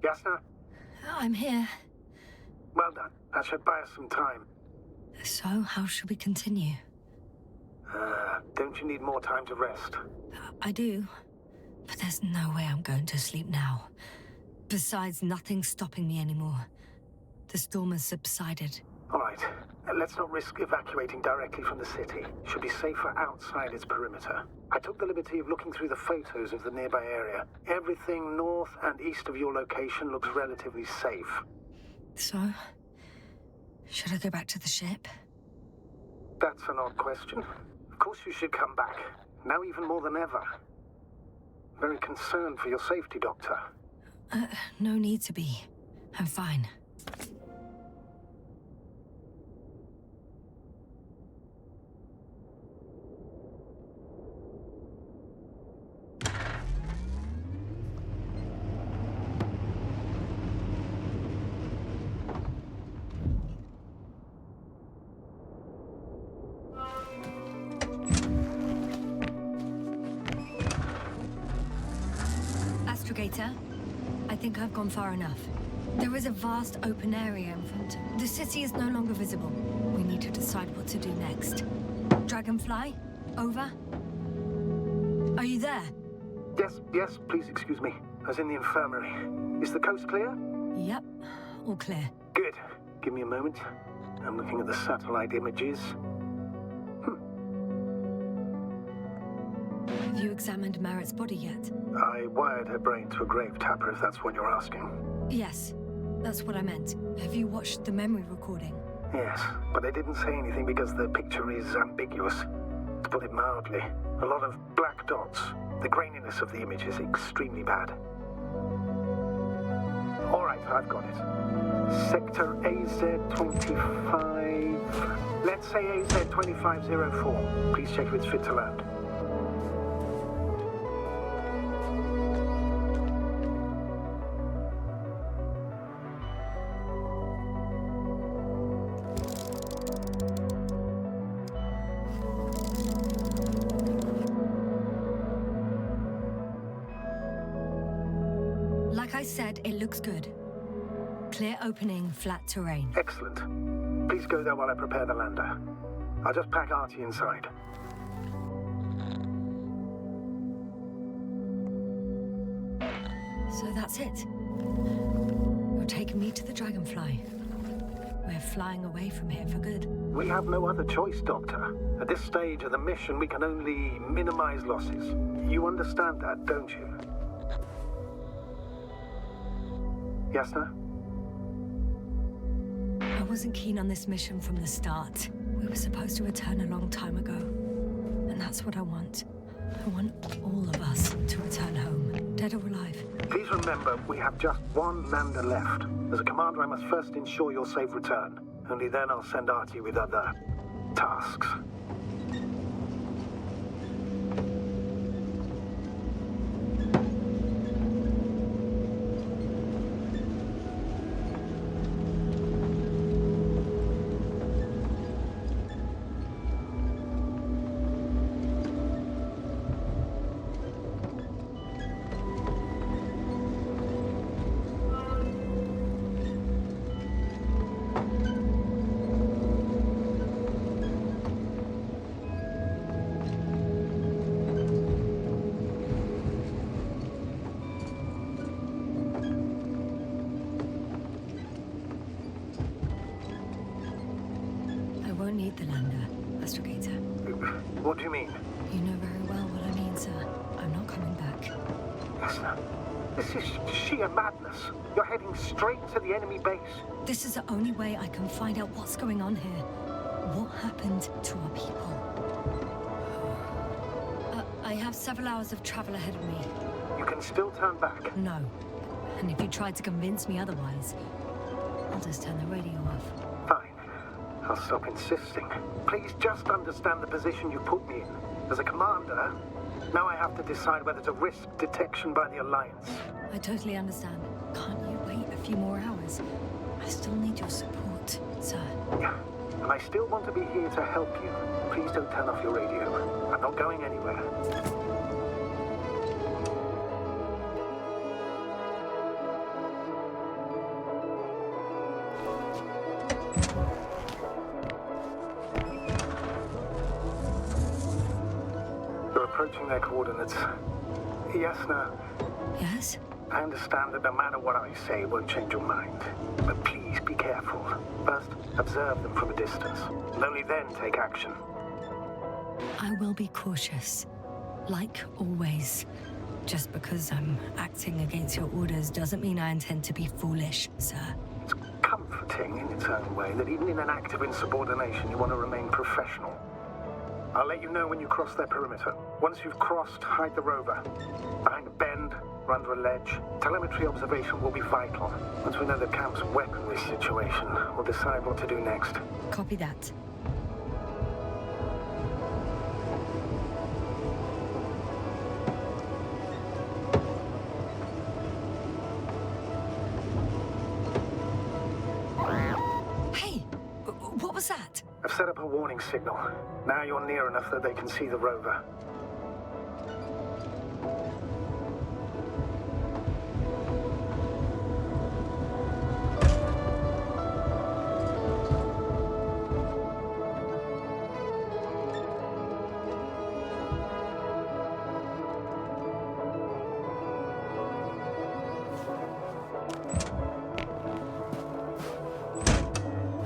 Yasna? I'm here. Well done. That should buy us some time. So, how should we continue? Don't you need more time to rest? I do. But there's no way I'm going to sleep now. Besides, nothing's stopping me anymore. The storm has subsided. All right. Let's not risk evacuating directly from the city. Should be safer outside its perimeter. I took the liberty of looking through the photos of the nearby area. Everything north and east of your location looks relatively safe. So, should I go back to the ship? That's an odd question. Of course you should come back. Now even more than ever. Very concerned for your safety, Doctor. No need to be. I'm fine. Astrogator, I think I've gone far enough. There is a vast open area in front. The city is no longer visible. We need to decide what to do next. Dragonfly, over. Are you there? Yes, please excuse me. I was in the infirmary. Is the coast clear? Yep, all clear. Good. Give me a moment. I'm looking at the satellite images. Have you examined Merritt's body yet? I wired her brain to a grave tapper, if that's what you're asking. Yes, that's what I meant. Have you watched the memory recording? Yes, but I didn't say anything because the picture is ambiguous. To put it mildly, a lot of black dots. The graininess of the image is extremely bad. All right, I've got it. Sector AZ-25... Let's say AZ-2504. Please check if it's fit to land. Like I said, it looks good. Clear opening, flat terrain. Excellent. Please go there while I prepare the lander. I'll just pack Artie inside. So that's it. You're taking me to the Dragonfly. We're flying away from here for good. We have no other choice, Doctor. At this stage of the mission, we can only minimize losses. You understand that, don't you? Yasna? I wasn't keen on this mission from the start. We were supposed to return a long time ago. And that's what I want. I want all of us to return home, dead or alive. Please remember, we have just one lander left. As a commander, I must first ensure your safe return. Only then I'll send Artie with other tasks. I won't need the lander, Astrogator. What do you mean? You know very well what I mean, sir. I'm not coming back. Listener, this is sheer madness. You're heading straight to the enemy base. This is the only way I can find out what's going on here. What happened to our people? I have several hours of travel ahead of me. You can still turn back. No. And if you try to convince me otherwise, I'll just turn the radio off. Fine. I'll stop insisting. Please just understand the position you put me in. As a commander, now I have to decide whether to risk detection by the Alliance. I totally understand. Can't you wait a few more hours? I still need your support, sir. Yeah. And I still want to be here to help you. Please don't turn off your radio. I'm not going anywhere. You're approaching their coordinates. Yasna, Yes? I understand that no matter what I say, it won't change your mind. But please be careful. First, observe them from a distance. And only then take action. I will be cautious. Like always. Just because I'm acting against your orders doesn't mean I intend to be foolish, sir. It's comforting in its own way that even in an act of insubordination, you want to remain professional. I'll let you know when you cross their perimeter. Once you've crossed, hide the rover. Behind a bend, or under a ledge. Telemetry observation will be vital. Once we know the camp's weaponry situation, we'll decide what to do next. Copy that. Hey! What was that? I've set up a warning signal. Now you're near enough that they can see the rover.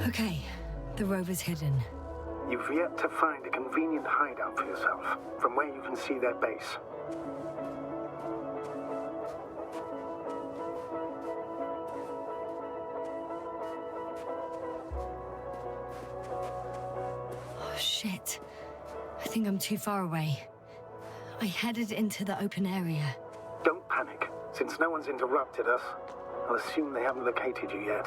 Okay, the rover's hidden. You've yet to find a convenient hideout for yourself, from where you can see their base. Oh, shit. I think I'm too far away. I headed into the open area. Don't panic. Since no one's interrupted us, I'll assume they haven't located you yet.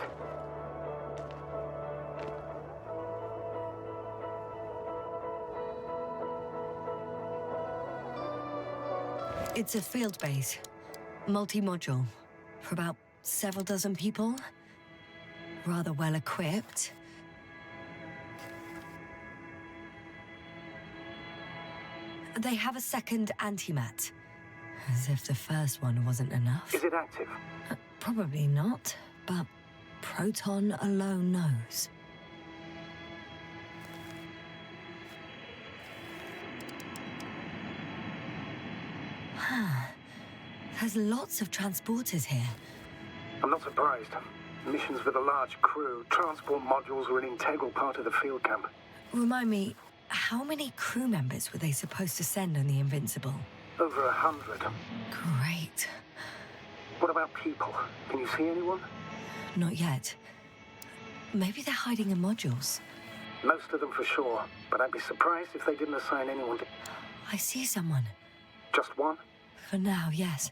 It's a field base, multi-module, for about several dozen people. Rather well equipped. They have a second antimat, as if the first one wasn't enough. Is it active? Probably not, but Proton alone knows. There's lots of transporters here. I'm not surprised. Missions with a large crew, transport modules were an integral part of the field camp. Remind me, how many crew members were they supposed to send on the Invincible? Over 100. Great. What about people? Can you see anyone? Not yet. Maybe they're hiding in modules. Most of them for sure, but I'd be surprised if they didn't assign anyone to... I see someone. Just one? For now, yes.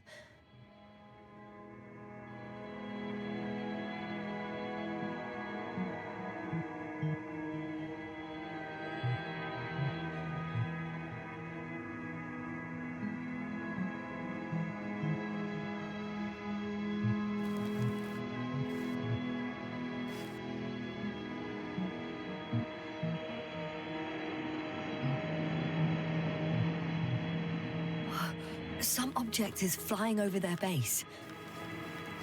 Some object is flying over their base.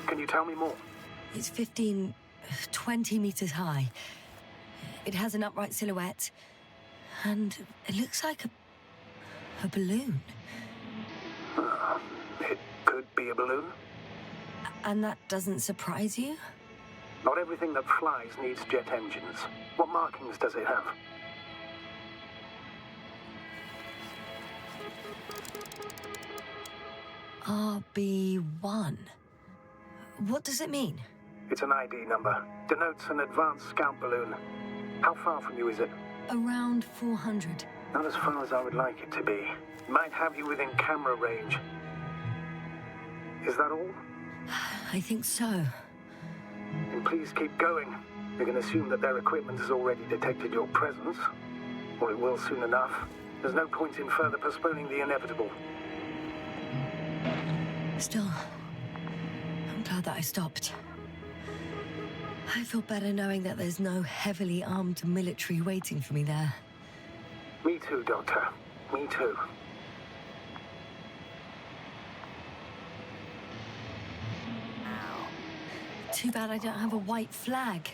Can you tell me more? It's 15, 20 meters high. It has an upright silhouette, and it looks like a balloon. It could be a balloon. And that doesn't surprise you? Not everything that flies needs jet engines. What markings does it have? RB1. What does it mean? It's an ID number. Denotes an advanced scout balloon. How far from you is it? Around 400. Not as far as I would like it to be. Might have you within camera range. Is that all? I think so. And please keep going. You can assume that their equipment has already detected your presence. Or it will soon enough. There's no point in further postponing the inevitable. Still, I'm glad that I stopped. I feel better knowing that there's no heavily armed military waiting for me there. Me too, Doctor. Me too. Too bad I don't have a white flag.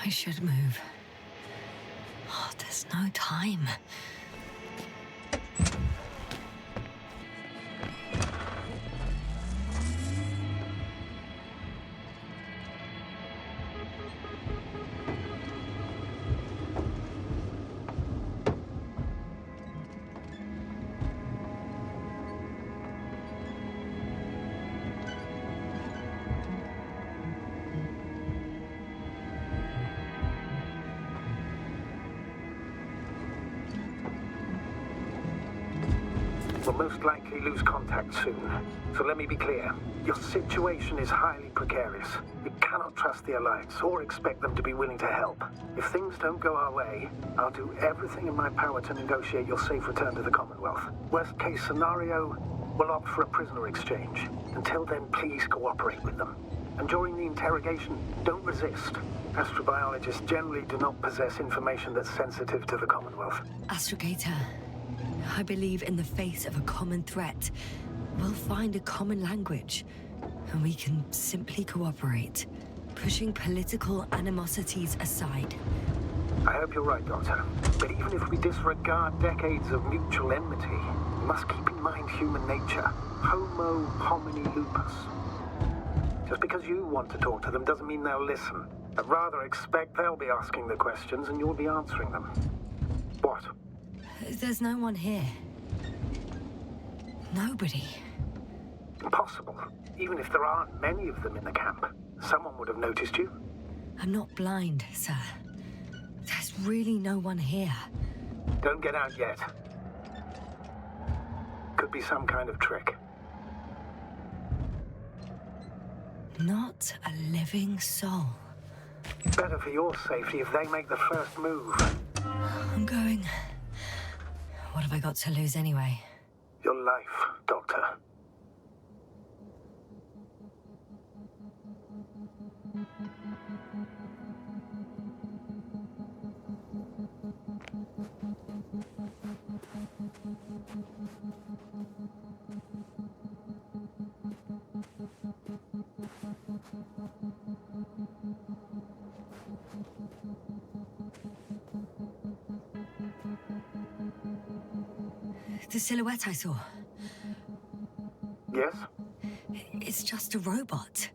I should move. Oh, there's no time. We'll most likely lose contact soon. So let me be clear. Your situation is highly precarious. You cannot trust the Alliance or expect them to be willing to help. If things don't go our way, I'll do everything in my power to negotiate your safe return to the Commonwealth. Worst case scenario, we'll opt for a prisoner exchange. Until then, please cooperate with them. And during the interrogation, don't resist. Astrobiologists generally do not possess information that's sensitive to the Commonwealth. Astrogator, I believe in the face of a common threat, we'll find a common language, and we can simply cooperate, pushing political animosities aside. I hope you're right, Doctor. But even if we disregard decades of mutual enmity, we must keep in mind human nature. Homo homini lupus. Just because you want to talk to them doesn't mean they'll listen. I'd rather expect they'll be asking the questions and you'll be answering them. What? There's no one here. Nobody. Impossible. Even if there aren't many of them in the camp, someone would have noticed you. I'm not blind, sir. There's really no one here. Don't get out yet. Could be some kind of trick. Not a living soul. Better for your safety if they make the first move. I'm going. What have I got to lose anyway? Your life, Doctor. The silhouette I saw. Yes? It's just a robot.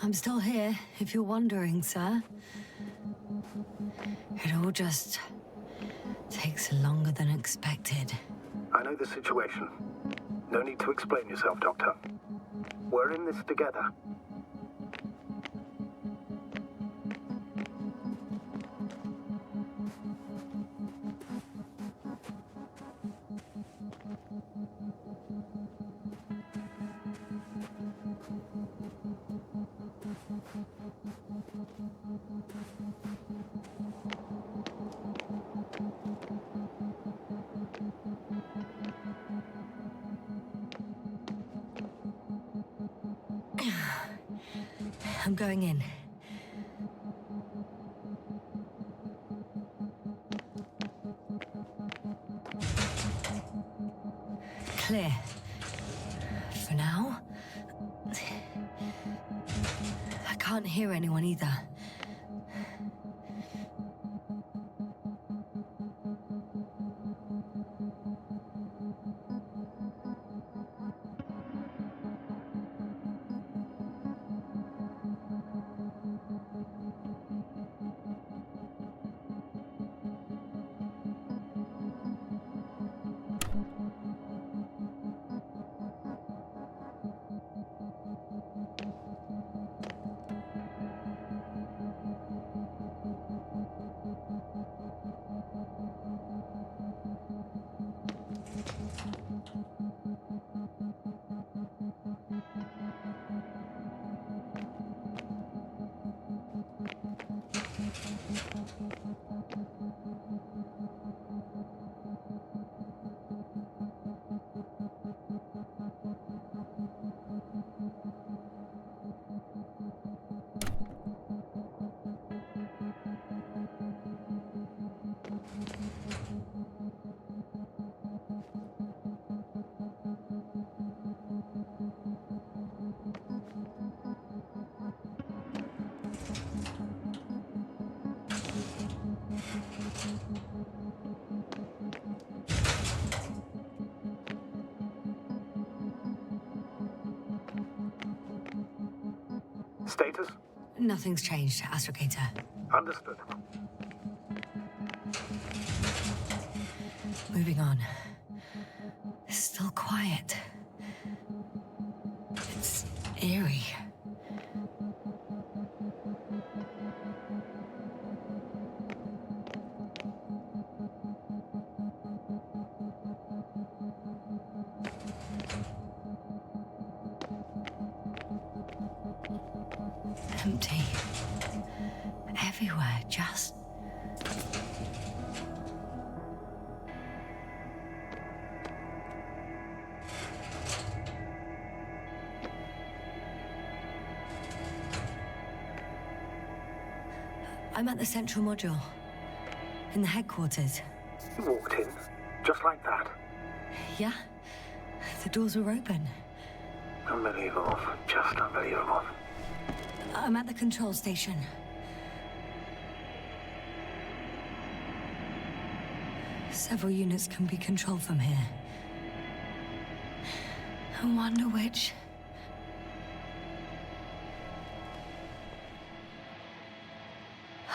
I'm still here, if you're wondering, sir. It all just takes longer than expected. I know the situation. No need to explain yourself, Doctor. We're in this together. I'm going in. Clear. For now. I can't hear anyone either. Status? Nothing's changed, Astrogator. Understood. Moving on. It's still quiet. It's eerie. Empty. Everywhere, just... I'm at the central module. In the headquarters. You walked in, just like that. Yeah? The doors were open. Unbelievable. Just unbelievable. I'm at the control station. Several units can be controlled from here. I wonder which...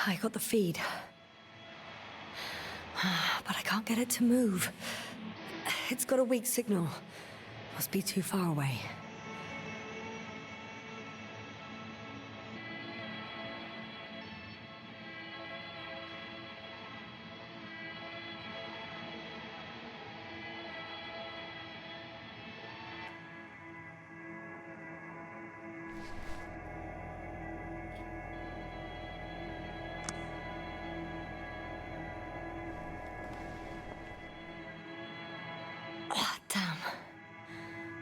I got the feed. But I can't get it to move. It's got a weak signal. Must be too far away. Damn.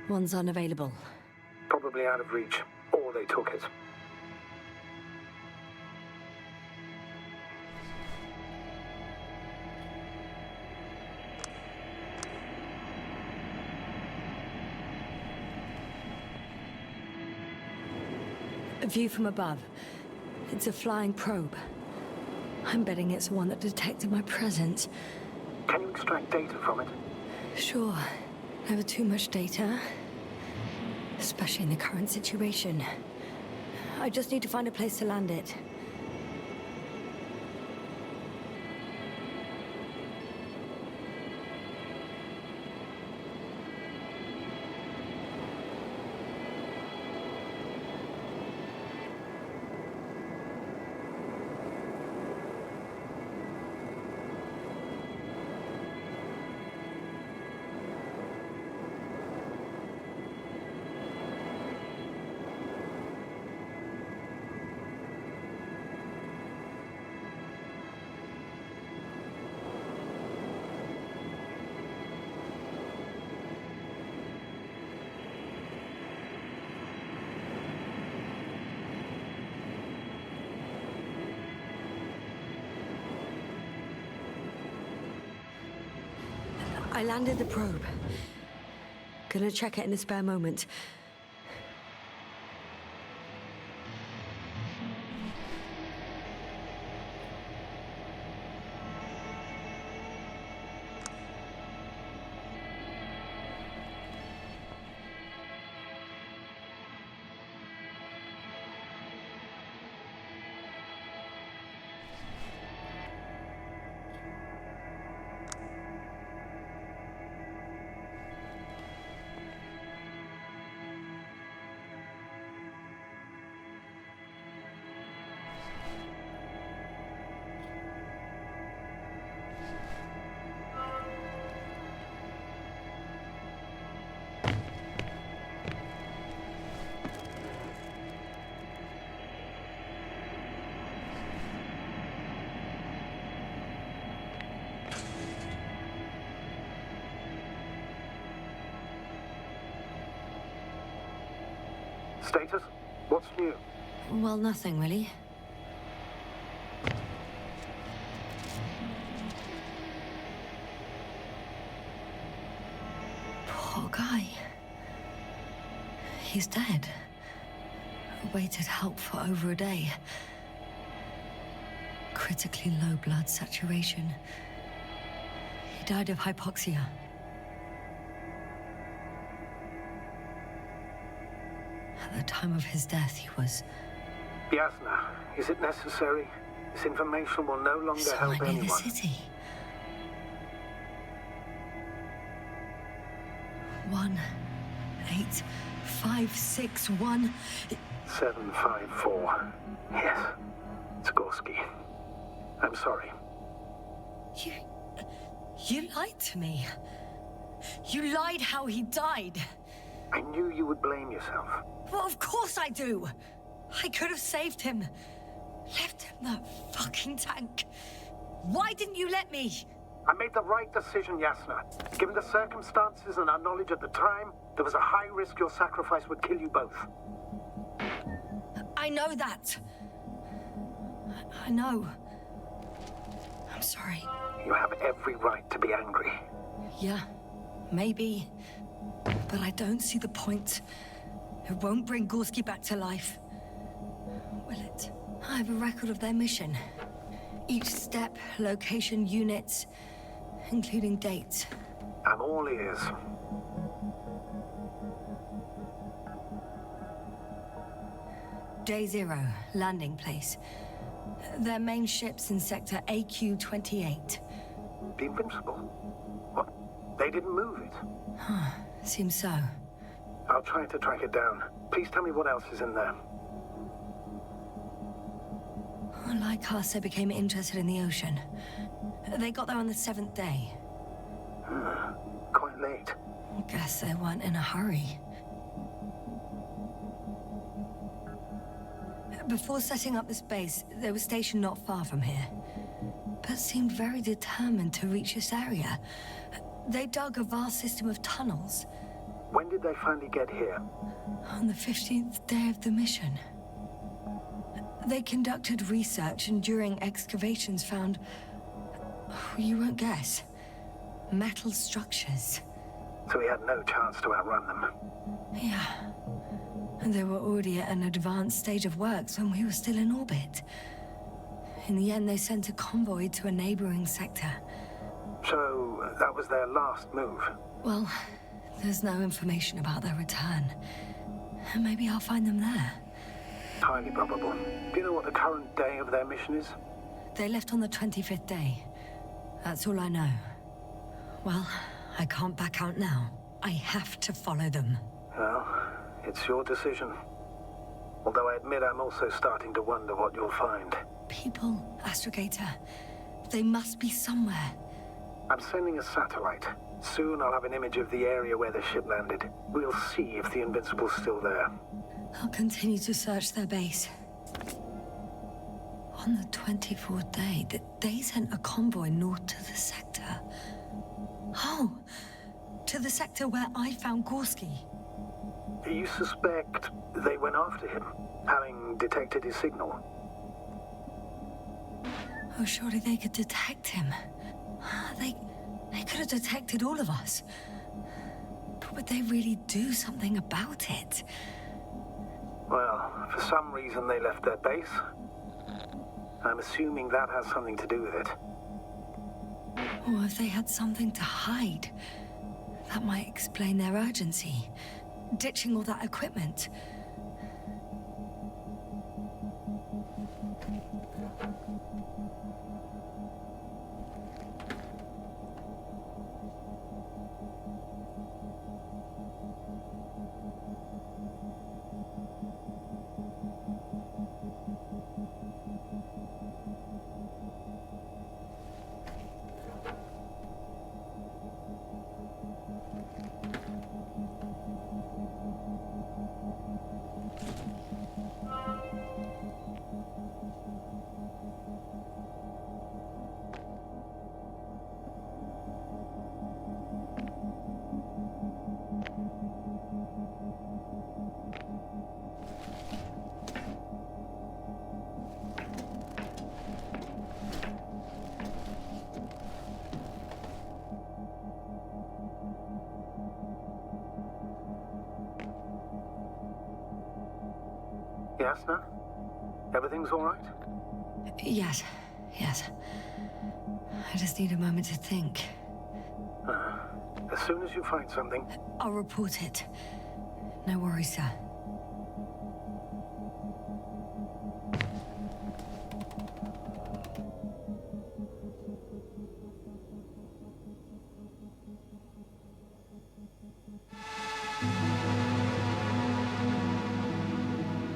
One's unavailable. Probably out of reach, or they took it. A view from above. It's a flying probe. I'm betting it's the one that detected my presence. Can you extract data from it? Sure. Never too much data. Especially in the current situation. I just need to find a place to land it. I landed the probe. Gonna check it in a spare moment. Status? What's new? Well, nothing really. Poor guy. He's dead. Waited help for over a day. Critically low blood saturation. He died of hypoxia. At the time of his death, he was... Yasna, is it necessary? This information will no longer help somewhere near anyone. the city. 18561. 754. Yes. It's Gorski. I'm sorry. You lied to me. You lied how he died. I knew you would blame yourself. Well, of course I do. I could have saved him. Left him that fucking tank. Why didn't you let me? I made the right decision, Yasna. Given the circumstances and our knowledge at the time, there was a high risk your sacrifice would kill you both. I know that. I know. I'm sorry. You have every right to be angry. Yeah, maybe. But I don't see the point. It won't bring Gorski back to life. Will it? I have a record of their mission. Each step, location, units, including dates. I'm all ears. Day 0, landing place. Their main ship's in sector AQ-28. The Invincible? What? They didn't move it? Seems so. I'll try to track it down. Please tell me what else is in there. Like us, they became interested in the ocean. They got there on the 7th day. Quite late. Guess they weren't in a hurry. Before setting up this base, they were stationed not far from here, but seemed very determined to reach this area. They dug a vast system of tunnels. When did they finally get here? On the 15th day of the mission. They conducted research and during excavations found... you won't guess. Metal structures. So we had no chance to outrun them. Yeah. And they were already at an advanced stage of works when we were still in orbit. In the end, they sent a convoy to a neighboring sector. So that was their last move. Well, there's no information about their return. Maybe I'll find them there. highly probable. Do you know what the current day of their mission is? They left on the 25th day. That's all I know. Well, I can't back out now. I have to follow them. Well, it's your decision. Although I admit I'm also starting to wonder what you'll find. People, Astrogator. They must be somewhere. I'm sending a satellite. Soon I'll have an image of the area where the ship landed. We'll see if the Invincible's still there. I'll continue to search their base. On the 24th day, they sent a convoy north to the sector. Oh, to the sector where I found Gorski. You suspect they went after him, having detected his signal? Oh, surely they could detect him. They could have detected all of us. But would they really do something about it? Well, for some reason they left their base. I'm assuming that has something to do with it. Or if they had something to hide. That might explain their urgency. Ditching all that equipment. Yes, no? Everything's all right? Yes. I just need a moment to think. As soon as you find something... I'll report it. No worries, sir.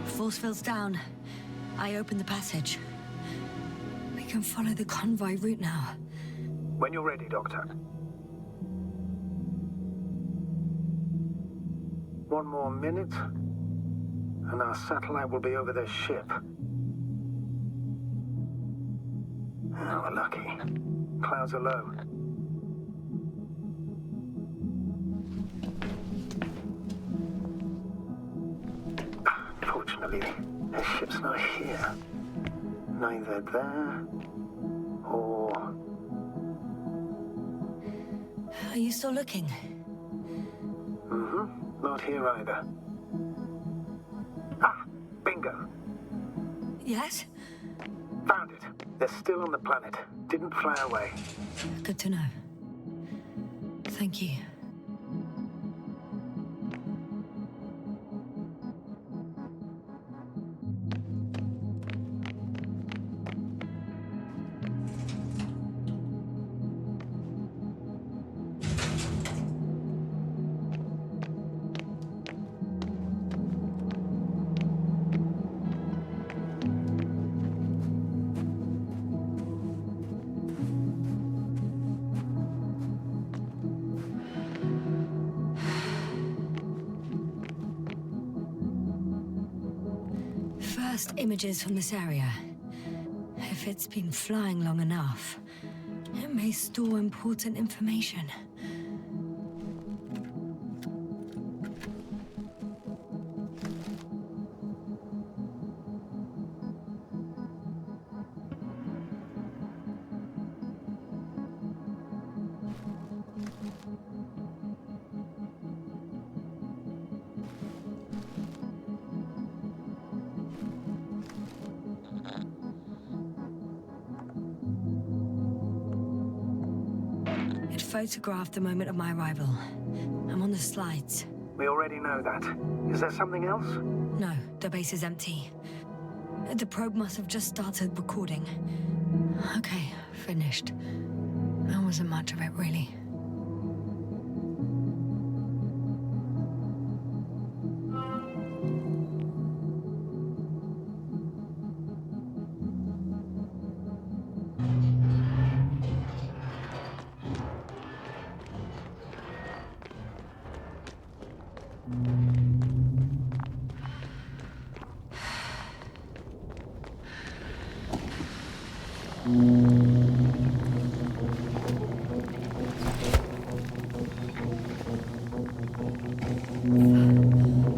Force field's down. I opened the passage. We can follow the convoy route now. When you're ready, Doctor. One more minute, and our satellite will be over their ship. Oh, we're lucky. Clouds are low. Fortunately, their ship's not here. Neither there, or... Are you still looking? Mm-hmm. Not here either. Ah! Bingo! Yes? Found it. They're still on the planet. Didn't fly away. Good to know. Thank you. First images from this area. If it's been flying long enough, it may store important information. Photographed the moment of my arrival. I'm on the slides. We already know that. Is there something else? No, the base is empty. The probe must have just started recording. Okay, finished. There wasn't much of it, really.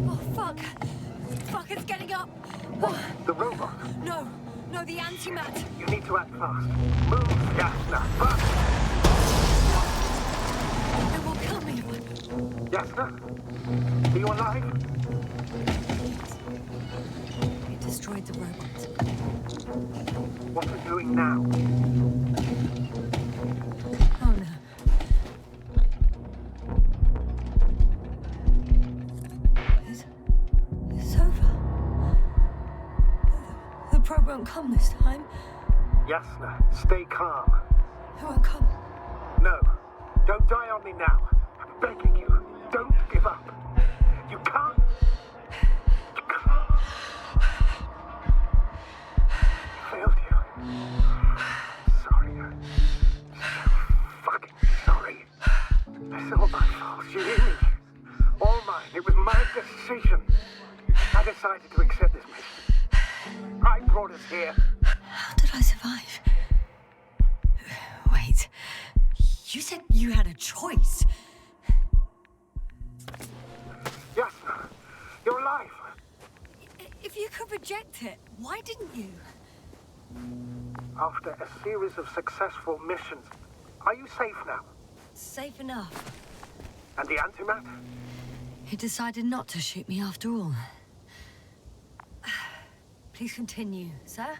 Oh, fuck! Fuck, it's getting up! What? The robot? No, the antimat! You need to act fast. Move, Yasna, fast! It will kill me. Yasna? Are you alive? It destroyed the robot. What are we doing now? Oh no. It's over. The probe won't come this time. Yasna, stay calm. It won't come. No, don't die on me now. I'm begging you, don't give up. You can't. You can't. I failed you. Sorry. I'm so fucking sorry. It's all my fault. You hear me? All mine. It was my decision. I decided to accept this mission. I brought us here. How did I survive? Wait. You said you had a choice. Yasna, you're alive. If you could reject it, why didn't you? After a series of successful missions, are you safe now? Safe enough. And the antimat? He decided not to shoot me after all. Please continue, sir.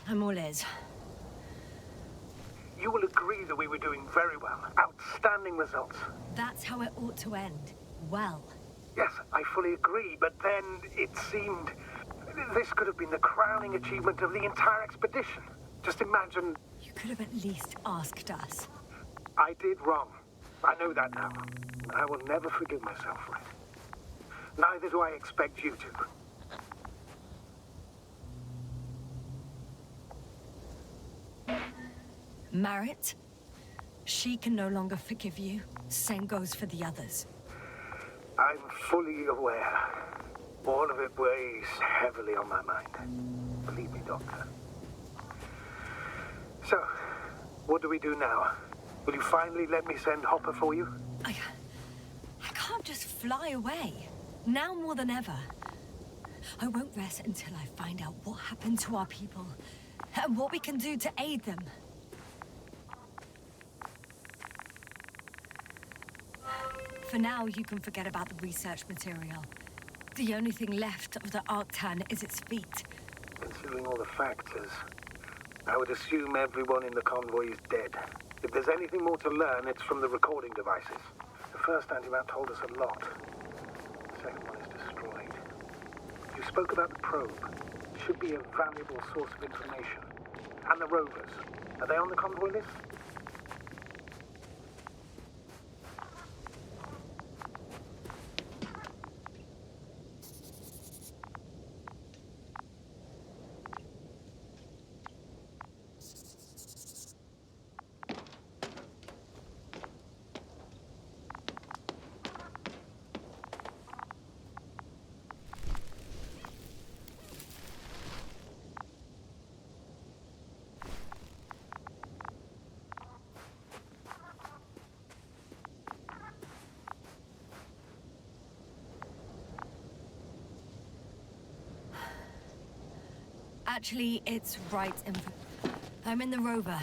I'm all ears. You will agree that we were doing very well. Outstanding results. That's how it ought to end. Well. Yes, I fully agree, but then it seemed this could have been the crowning achievement of the entire expedition. Just imagine. You could have at least asked us. I did wrong. I know that now. I will never forgive myself for it. Neither do I expect you to. Marit, she can no longer forgive you. Same goes for the others. I'm fully aware. All of it weighs heavily on my mind. Believe me, Doctor. So, what do we do now? Will you finally let me send Hopper for you? I can't just fly away. Now more than ever. I won't rest until I find out what happened to our people and what we can do to aid them. For now, you can forget about the research material. The only thing left of the Arctan is its feet. Considering all the factors, I would assume everyone in the convoy is dead. If there's anything more to learn, it's from the recording devices. The first antimat told us a lot. The second one is destroyed. You spoke about the probe. It should be a valuable source of information. And the rovers. Are they on the convoy list? Actually, it's right in... I'm in the rover.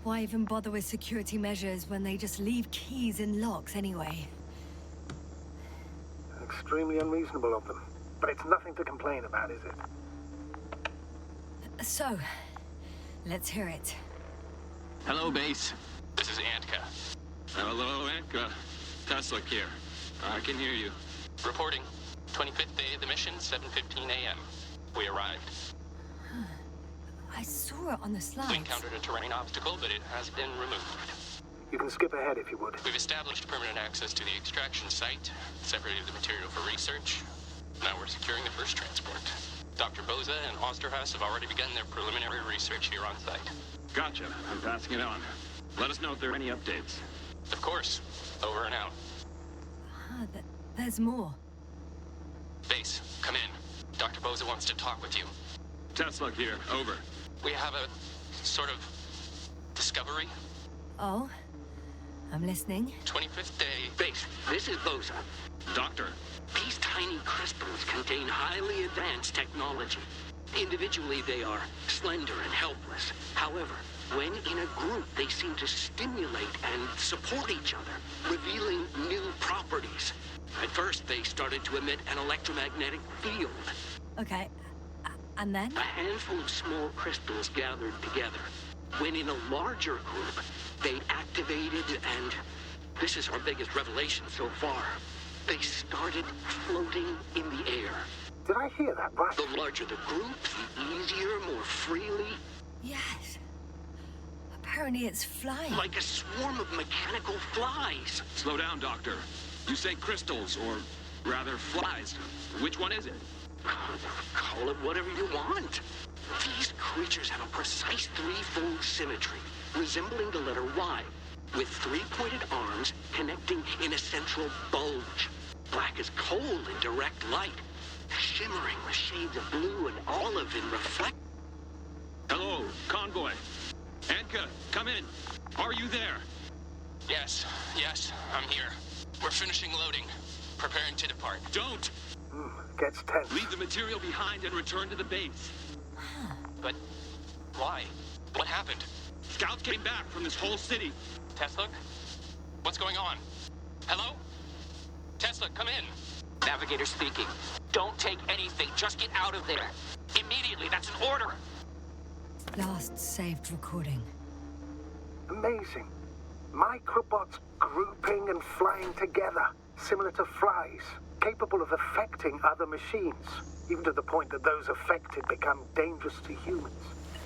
Why even bother with security measures when they just leave keys in locks anyway? Extremely unreasonable of them. But it's nothing to complain about, is it? So, let's hear it. Hello, base. This is Antka. Hello, Antka. Tesla here. I can hear you. Reporting. 25th day of the mission, 7:15 a.m. We arrived. I saw it on the slides. We encountered a terrain obstacle, but it has been removed. You can skip ahead if you would. We've established permanent access to the extraction site, separated the material for research. Now we're securing the first transport. Dr. Boza and Osterhaus have already begun their preliminary research here on site. Gotcha. I'm passing it on. Let us know if there are any updates. Of course. Over and out. There's more. Base, come in. Dr. Boza wants to talk with you. Tesla here. Over. We have a sort of discovery. Oh? I'm listening. 25th day. Base, this is Boza. Doctor. These tiny crystals contain highly advanced technology. Individually, they are slender and helpless. However, when in a group, they seem to stimulate and support each other, revealing new properties. At first, they started to emit an electromagnetic field. Okay. And then? A handful of small crystals gathered together. When in a larger group, they activated and... this is our biggest revelation so far. They started floating in the air. Did I hear that right? The larger the group, the easier, more freely. Yes. Apparently it's flying. Like a swarm of mechanical flies. Slow down, Doctor. You say crystals, or rather flies. Which one is it? Call it whatever you want. These creatures have a precise threefold symmetry, resembling the letter Y, with three-pointed arms connecting in a central bulge. Black as coal in direct light, shimmering with shades of blue and olive in reflect. Hello, convoy. Antka, come in. Are you there? Yes, I'm here. We're finishing loading. Preparing to depart. Don't! Gets tense. Leave the material behind and return to the base. But why? What happened? Scouts came back from this whole city. Tesla? What's going on? Hello? Tesla, come in. Navigator speaking. Don't take anything. Just get out of there. Immediately. That's an order. Last saved recording. Amazing. Microbots grouping and flying together, similar to flies, capable of affecting other machines, even to the point that those affected become dangerous to humans.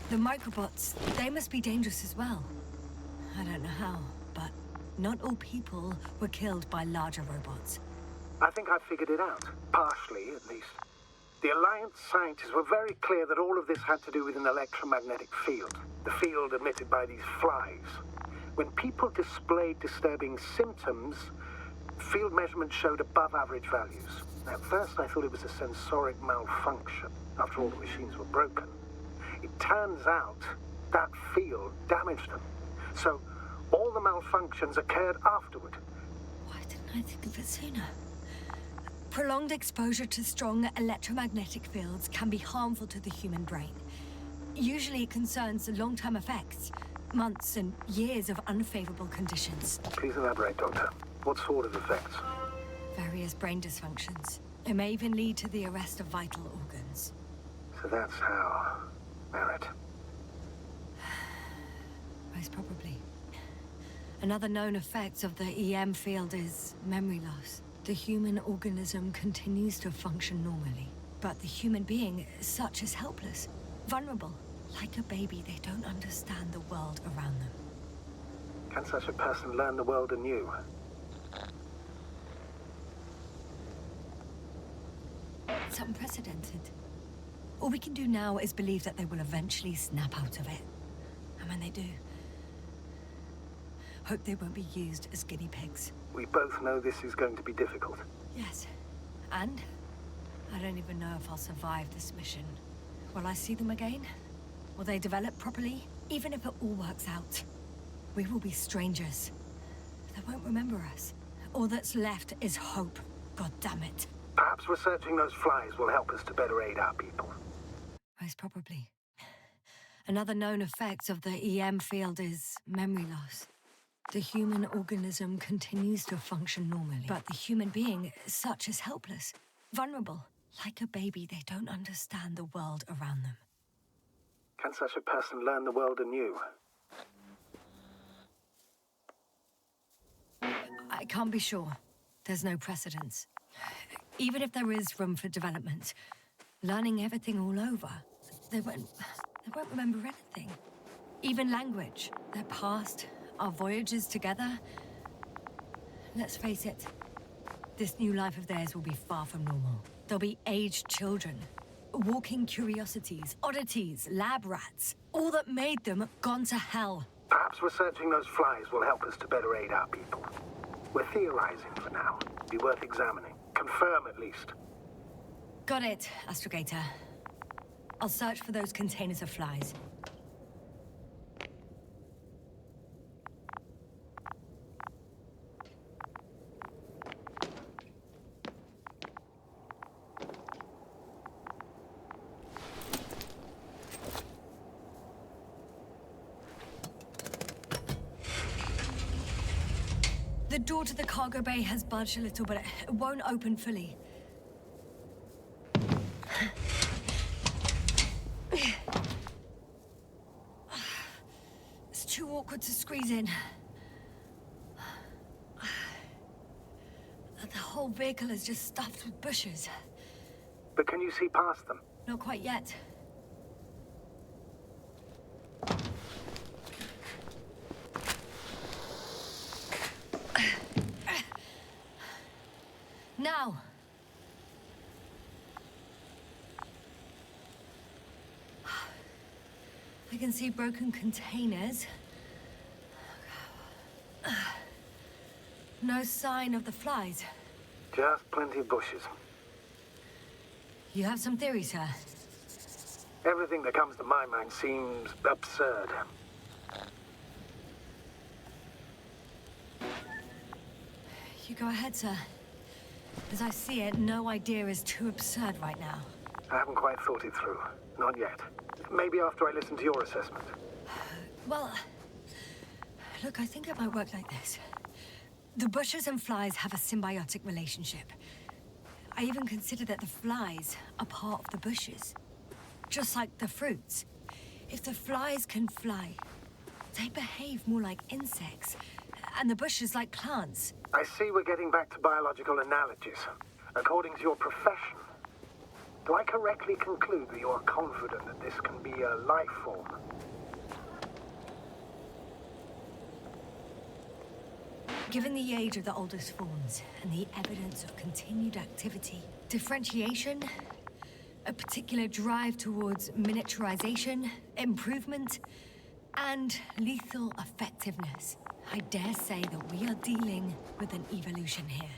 The microbots, they must be dangerous as well. I don't know how, but not all people were killed by larger robots. I think I figured it out, partially at least. The Alliance scientists were very clear that all of this had to do with an electromagnetic field, the field emitted by these flies. When people displayed disturbing symptoms, field measurements showed above average values. At first I thought it was a sensoric malfunction, after all the machines were broken. It turns out that field damaged them. So all the malfunctions occurred afterward. Why didn't I think of it sooner? Prolonged exposure to strong electromagnetic fields can be harmful to the human brain. Usually it concerns the long-term effects, months and years of unfavorable conditions. Please elaborate, Doctor. What sort of effects? Various brain dysfunctions. It may even lead to the arrest of vital organs. So that's how... Merit. Most probably. Another known effect of the EM field is memory loss. The human organism continues to function normally, but the human being as such is helpless, vulnerable. Like a baby, they don't understand the world around them. Can such a person learn the world anew? It's unprecedented. All we can do now is believe that they will eventually snap out of it. And when they do, hope they won't be used as guinea pigs. We both know this is going to be difficult. Yes. And I don't even know if I'll survive this mission. Will I see them again? Will they develop properly? Even if it all works out, we will be strangers. They won't remember us. All that's left is hope. God damn it. Perhaps researching those flies will help us to better aid our people. Most probably. Another known effect of the EM field is memory loss. The human organism continues to function normally, but the human being as such is helpless, vulnerable. Like a baby, they don't understand the world around them. Can such a person learn the world anew? I can't be sure. There's no precedence. Even if there is room for development, learning everything all over, they won't remember anything. Even language, their past, our voyages together. Let's face it, this new life of theirs will be far from normal. They'll be aged children, walking curiosities, oddities, lab rats. All that made them gone to hell. Perhaps researching those flies will help us to better aid our people. We're theorizing for now. Be worth examining. Confirm at least. Got it, Astrogator. I'll search for those containers of flies. The door to the cargo bay has budged a little, but it won't open fully. It's too awkward to squeeze in. The whole vehicle is just stuffed with bushes. But can you see past them? Not quite yet. Now. I can see broken containers. No sign of the flies. Just plenty of bushes. You have some theories, sir? Everything that comes to my mind seems absurd. You go ahead, sir. As I see it, no idea is too absurd right now. I haven't quite thought it through. Not yet. Maybe after I listen to your assessment. Well, look, I think it might work like this. The bushes and flies have a symbiotic relationship. I even consider that the flies are part of the bushes. Just like the fruits. If the flies can fly, they behave more like insects, and the bushes like plants. I see we're getting back to biological analogies. According to your profession, do I correctly conclude that you are confident that this can be a life form? Given the age of the oldest forms and the evidence of continued activity, differentiation, a particular drive towards miniaturization, improvement, and lethal effectiveness, I dare say that we are dealing with an evolution here.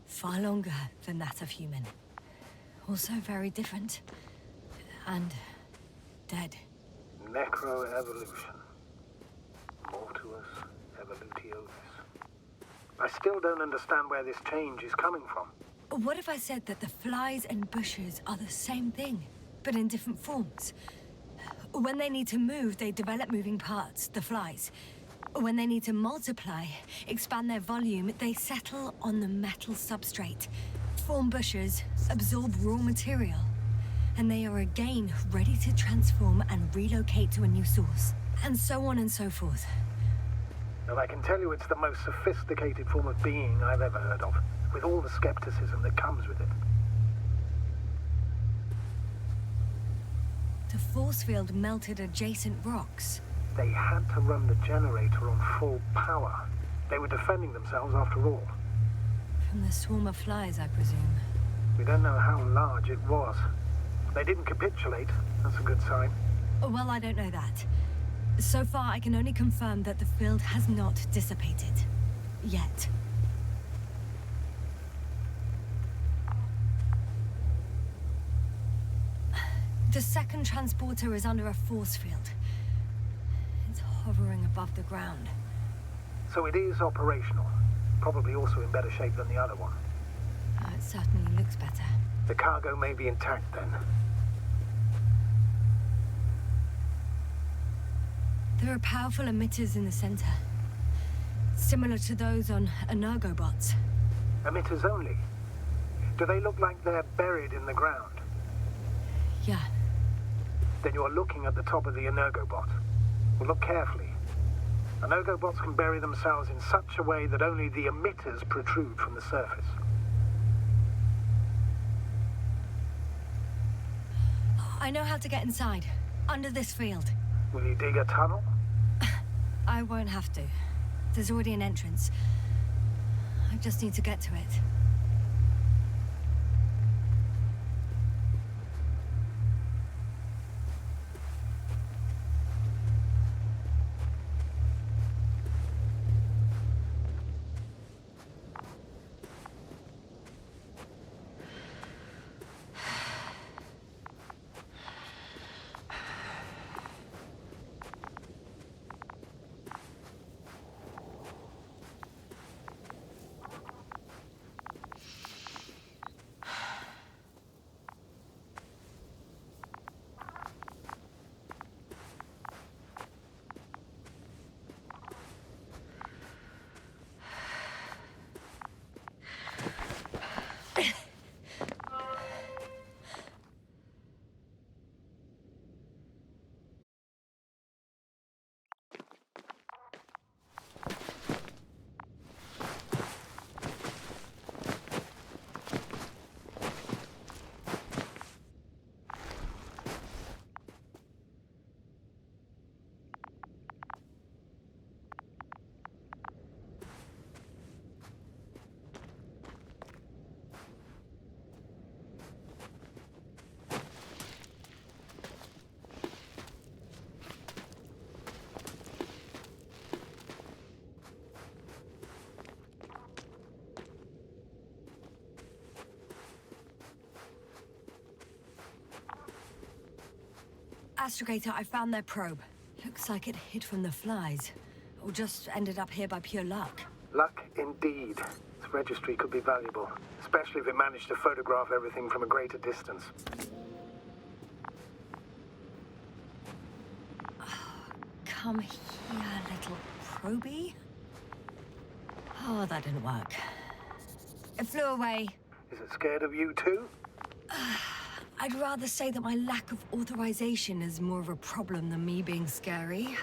Far longer than that of human. Also very different. And dead. Necroevolution. Mortuus evolutionis. I still don't understand where this change is coming from. What if I said that the flies and bushes are the same thing, but in different forms? When they need to move, they develop moving parts, the flies. When they need to multiply, expand their volume, they settle on the metal substrate, form bushes, absorb raw material, and they are again ready to transform and relocate to a new source, and so on and so forth. And I can tell you it's the most sophisticated form of being I've ever heard of, with all the skepticism that comes with it. The force field melted adjacent rocks. They had to run the generator on full power. They were defending themselves after all. From the swarm of flies, I presume. We don't know how large it was. They didn't capitulate. That's a good sign. Well, I don't know that. So far, I can only confirm that the field has not dissipated. Yet. The second transporter is under a force field. It's hovering above the ground. So it is operational. Probably also in better shape than the other one. It certainly looks better. The cargo may be intact then. There are powerful emitters in the center. Similar to those on energobots. Emitters only? Do they look like they're buried in the ground? Yeah. Then you're looking at the top of the energobot. Well, look carefully. Energobots can bury themselves in such a way that only the emitters protrude from the surface. I know how to get inside. Under this field. Will you dig a tunnel? I won't have to. There's already an entrance. I just need to get to it. Astrogator, I found their probe. Looks like it hid from the flies. Or just ended up here by pure luck. Luck indeed. This registry could be valuable, especially if it managed to photograph everything from a greater distance. Come here, little probie. Oh, that didn't work. It flew away. Is it scared of you too? I'd rather say that my lack of authorization is more of a problem than me being scary.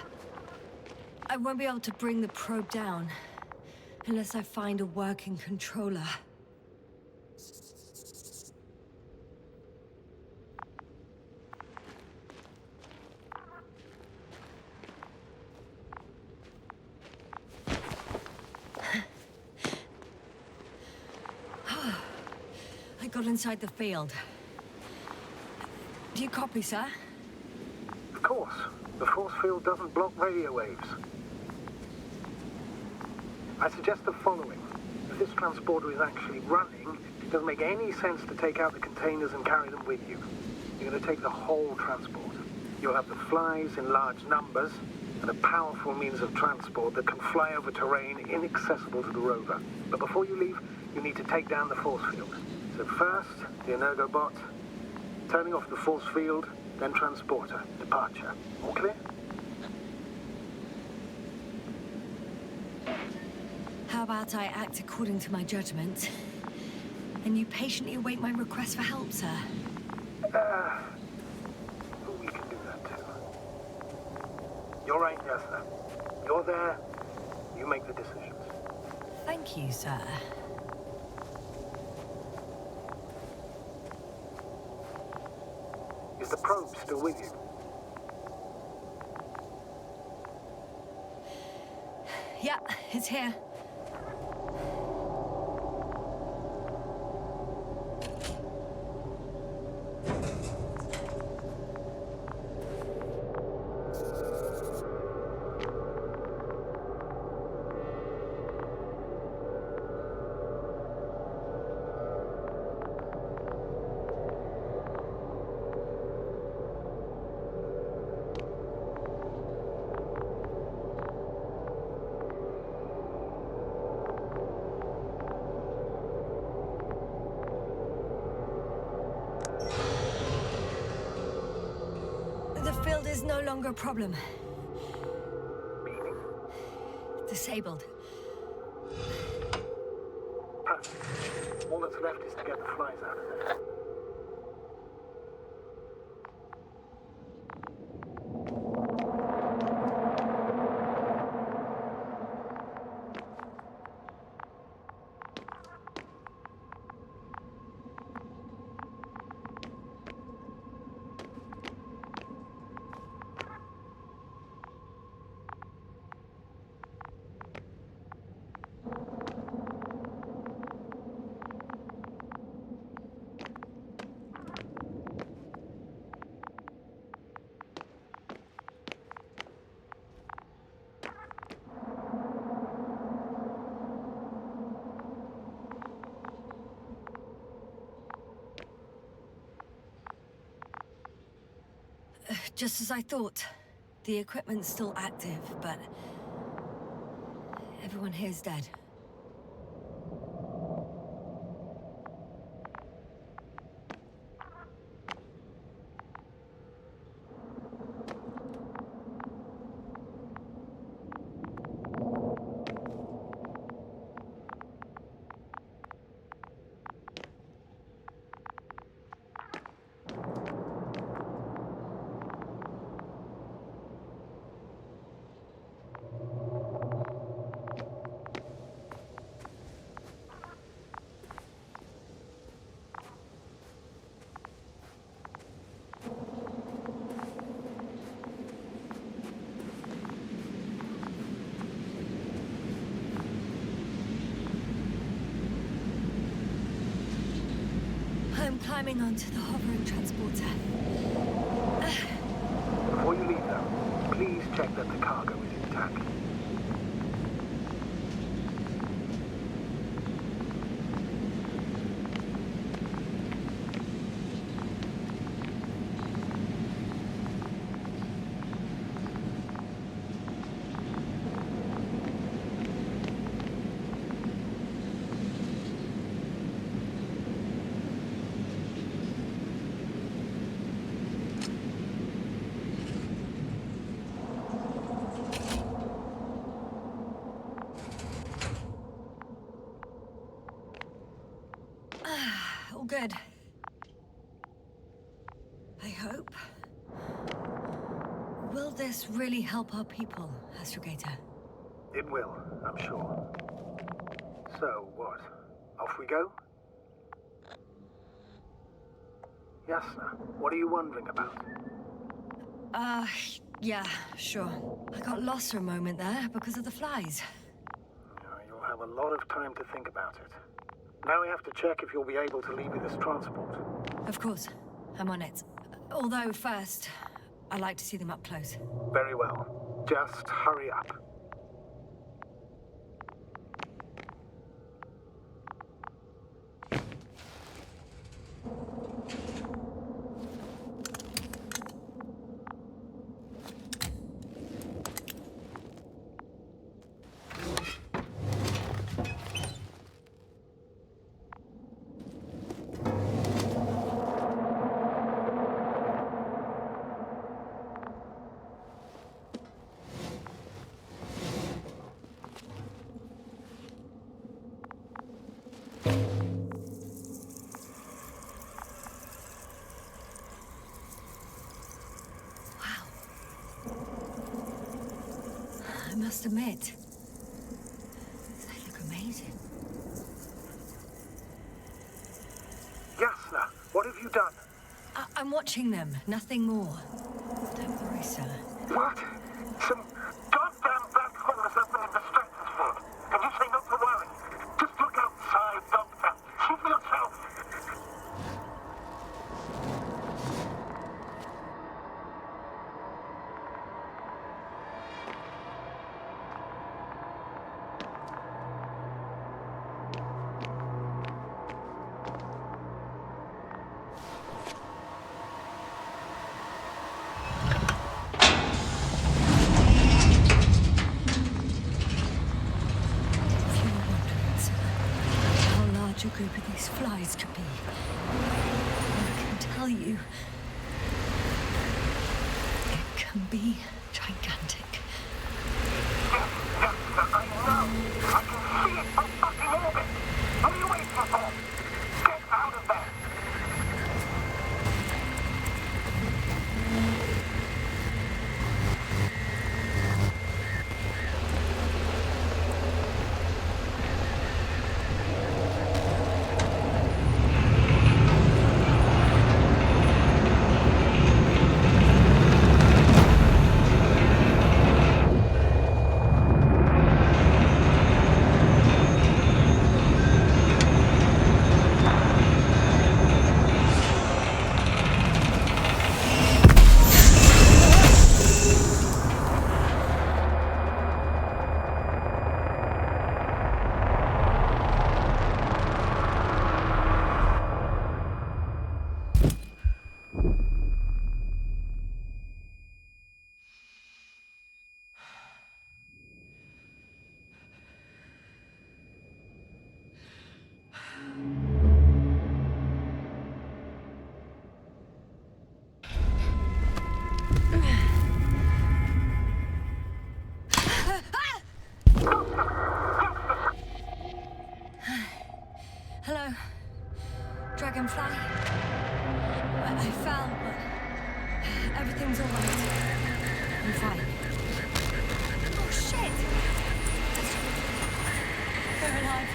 I won't be able to bring the probe down unless I find a working controller. I got inside the field. Do you copy, sir? Of course. The force field doesn't block radio waves. I suggest the following. If this transporter is actually running, it doesn't make any sense to take out the containers and carry them with you. You're going to take the whole transport. You'll have the flies in large numbers, and a powerful means of transport that can fly over terrain inaccessible to the rover. But before you leave, you need to take down the force field. So first, the energobot, turning off the force field, then transporter, departure. All clear? How about I act according to my judgment, and you patiently await my request for help, sir? We can do that too. You're right, Yasna. You're there, you make the decisions. Thank you, sir. Is the probe still with you? Yeah, it's here. The field is no longer a problem. disabled. Perfect. All that's left is to get the flies out of there. Just as I thought. The equipment's still active, but everyone here's dead. I'm climbing onto the hovering transporter. Before you leave, though, please check that the cargo is intact. All good. I hope. Will this really help our people, Astrogator? It will, I'm sure. So, what? Off we go? Yasna, what are you wondering about? Yeah, sure. I got lost for a moment there because of the flies. You'll have a lot of time to think about it. Now we have to check if you'll be able to leave with this transport. Of course. I'm on it. Although, first, I'd like to see them up close. Very well. Just hurry up. I must admit, they look amazing. Yasna, what have you done? I'm watching them, nothing more. Don't worry, sir. What? Some goddamn black hole is opening the stratosphere. And you say not to worry. Just look outside, Doctor. See for yourself. A group of these flies could be. I can tell you, it can be gigantic. Yes, I alive.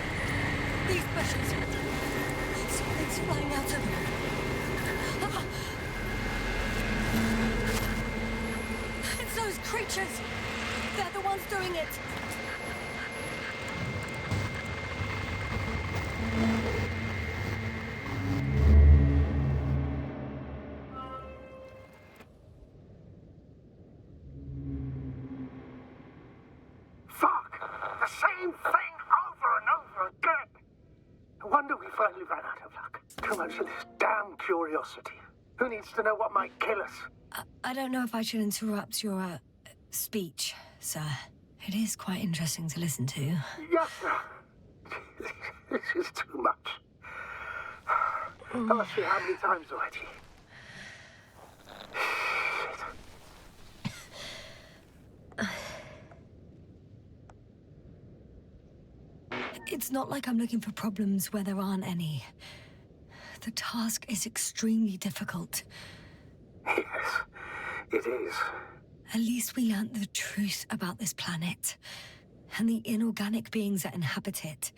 These bushes. Something's flying out of them. Ah! It's those creatures. They're the ones doing it. Fuck! The same thing over and over again! No wonder we finally ran out of luck. Too much of this damn curiosity. Who needs to know what might kill us? I don't know if I should interrupt your speech, sir. It is quite interesting to listen to. Yes, sir. This is too much. I've asked you how many times already? It's not like I'm looking for problems where there aren't any. The task is extremely difficult. Yes, it is. At least we learnt the truth about this planet and the inorganic beings that inhabit it.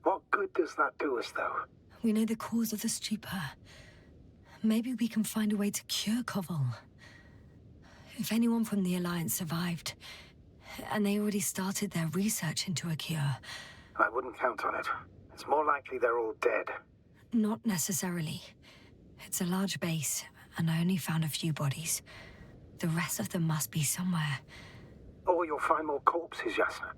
What good does that do us, though? We know the cause of the stupor. Maybe we can find a way to cure Koval. If anyone from the Alliance survived, and they already started their research into a cure. I wouldn't count on it. It's more likely they're all dead. Not necessarily. It's a large base, and I only found a few bodies. The rest of them must be somewhere. Or you'll find more corpses, Yasna.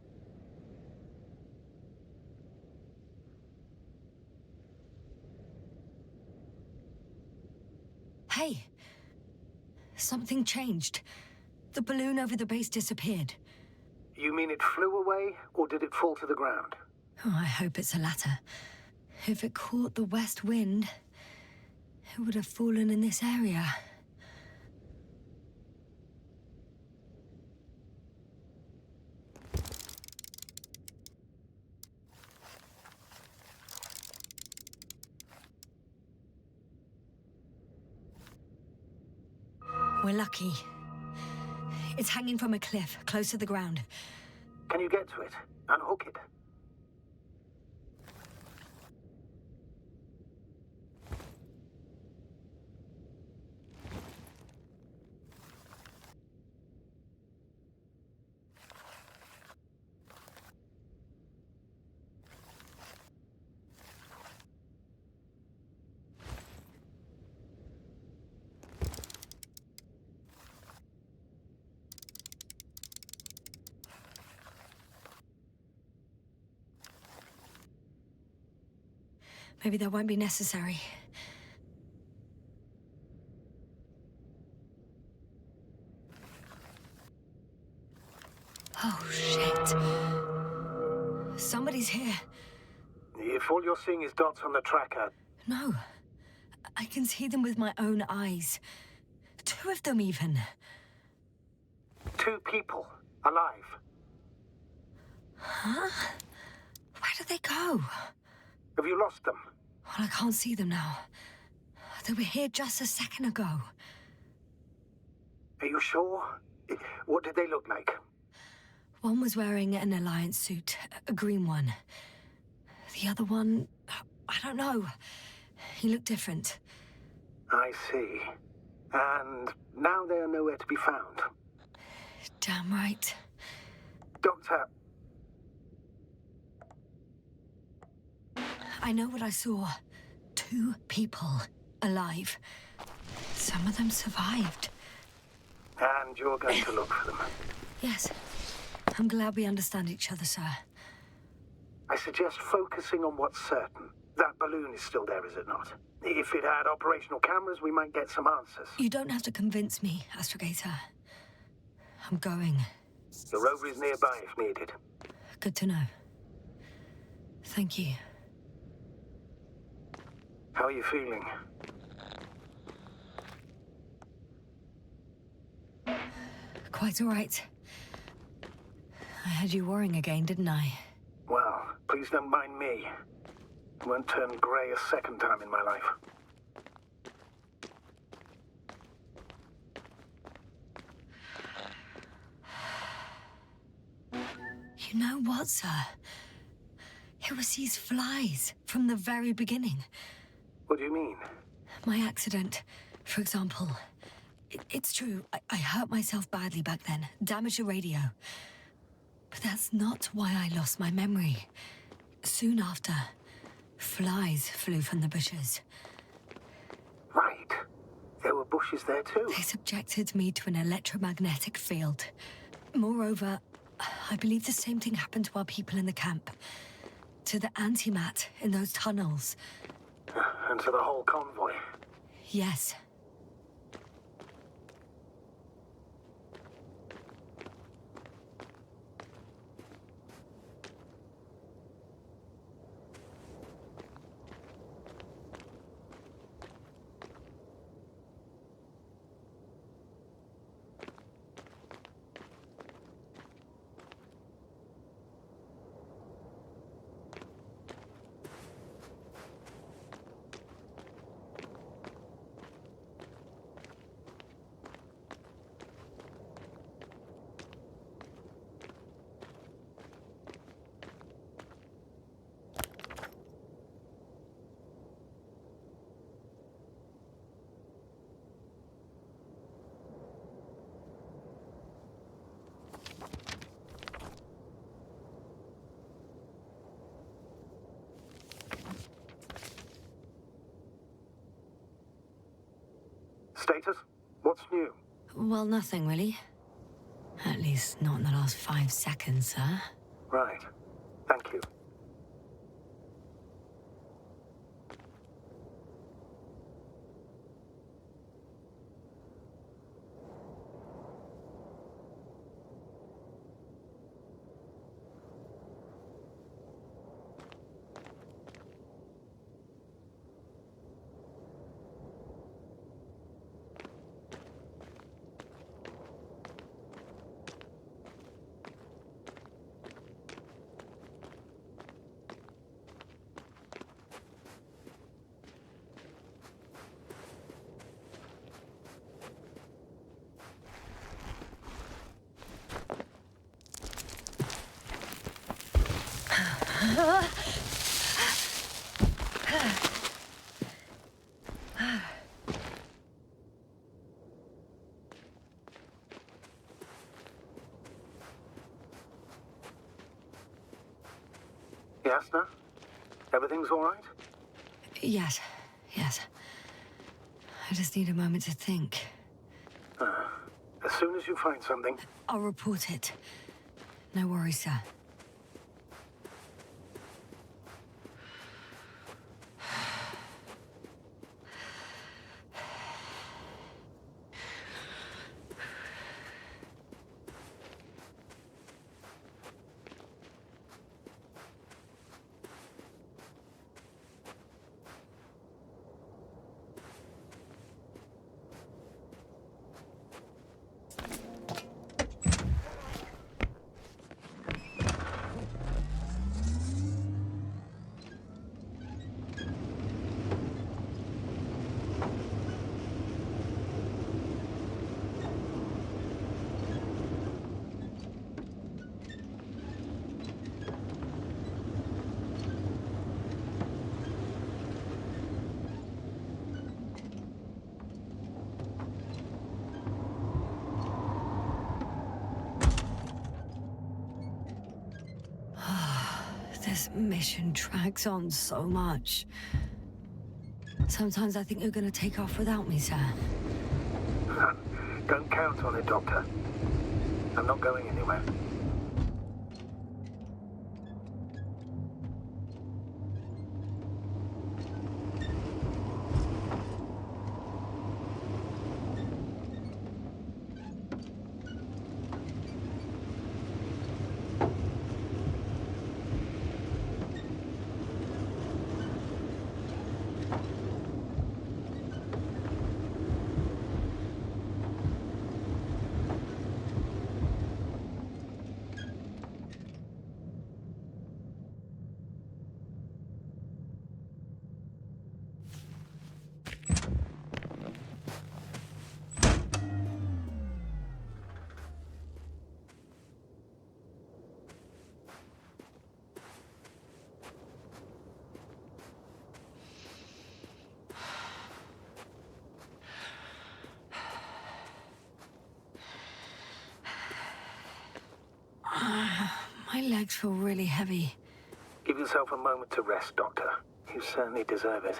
Hey! Something changed. The balloon over the base disappeared. You mean it flew away, or did it fall to the ground? Oh, I hope it's the latter. If it caught the west wind, it would have fallen in this area. We're lucky. It's hanging from a cliff, close to the ground. Can you get to it? Unhook it? Maybe that won't be necessary. Oh, shit. Somebody's here. If all you're seeing is dots on the tracker... No. I can see them with my own eyes. 2 of them, even. 2 people. Alive. Huh? Where did they go? Have you lost them? Well, I can't see them now. They were here just a second ago. Are you sure? What did they look like? One was wearing an Alliance suit, a green one. The other one, I don't know. He looked different. I see. And now they are nowhere to be found. Damn right. Doctor... I know what I saw. 2 people alive. Some of them survived. And you're going to look for them? Yes. I'm glad we understand each other, sir. I suggest focusing on what's certain. That balloon is still there, is it not? If it had operational cameras, we might get some answers. You don't have to convince me, Astrogator. I'm going. The rover is nearby if needed. Good to know. Thank you. How are you feeling? Quite all right. I had you worrying again, didn't I? Well, please don't mind me. I won't turn grey a second time in my life. You know what, sir? It was these flies from the very beginning. What do you mean? My accident, for example. It's true, I hurt myself badly back then, damaged the radio. But that's not why I lost my memory. Soon after, flies flew from the bushes. Right. There were bushes there too. They subjected me to an electromagnetic field. Moreover, I believe the same thing happened to our people in the camp. To the antimat in those tunnels. And to the whole convoy. Yes. Status? What's new? Well, nothing really. At least not in the last 5 seconds, sir. Right. Thank you. Yasna? Everything's all right? Yes. I just need a moment to think. As soon as you find something... I'll report it. No worries, sir. This mission drags on so much. Sometimes I think you're gonna take off without me, sir. Don't count on it, Doctor. I'm not going anywhere. My legs feel really heavy. Give yourself a moment to rest, Doctor. You certainly deserve it.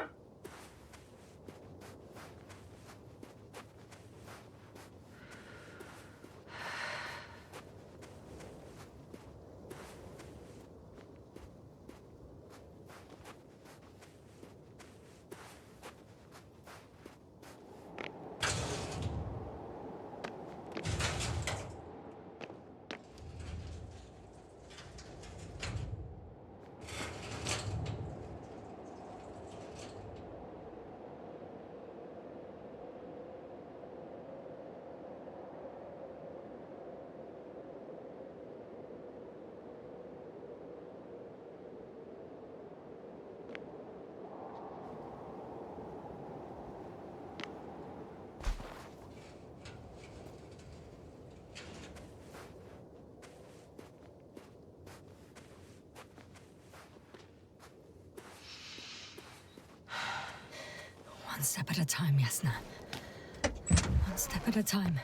One step at a time, Yasna. One step at a time.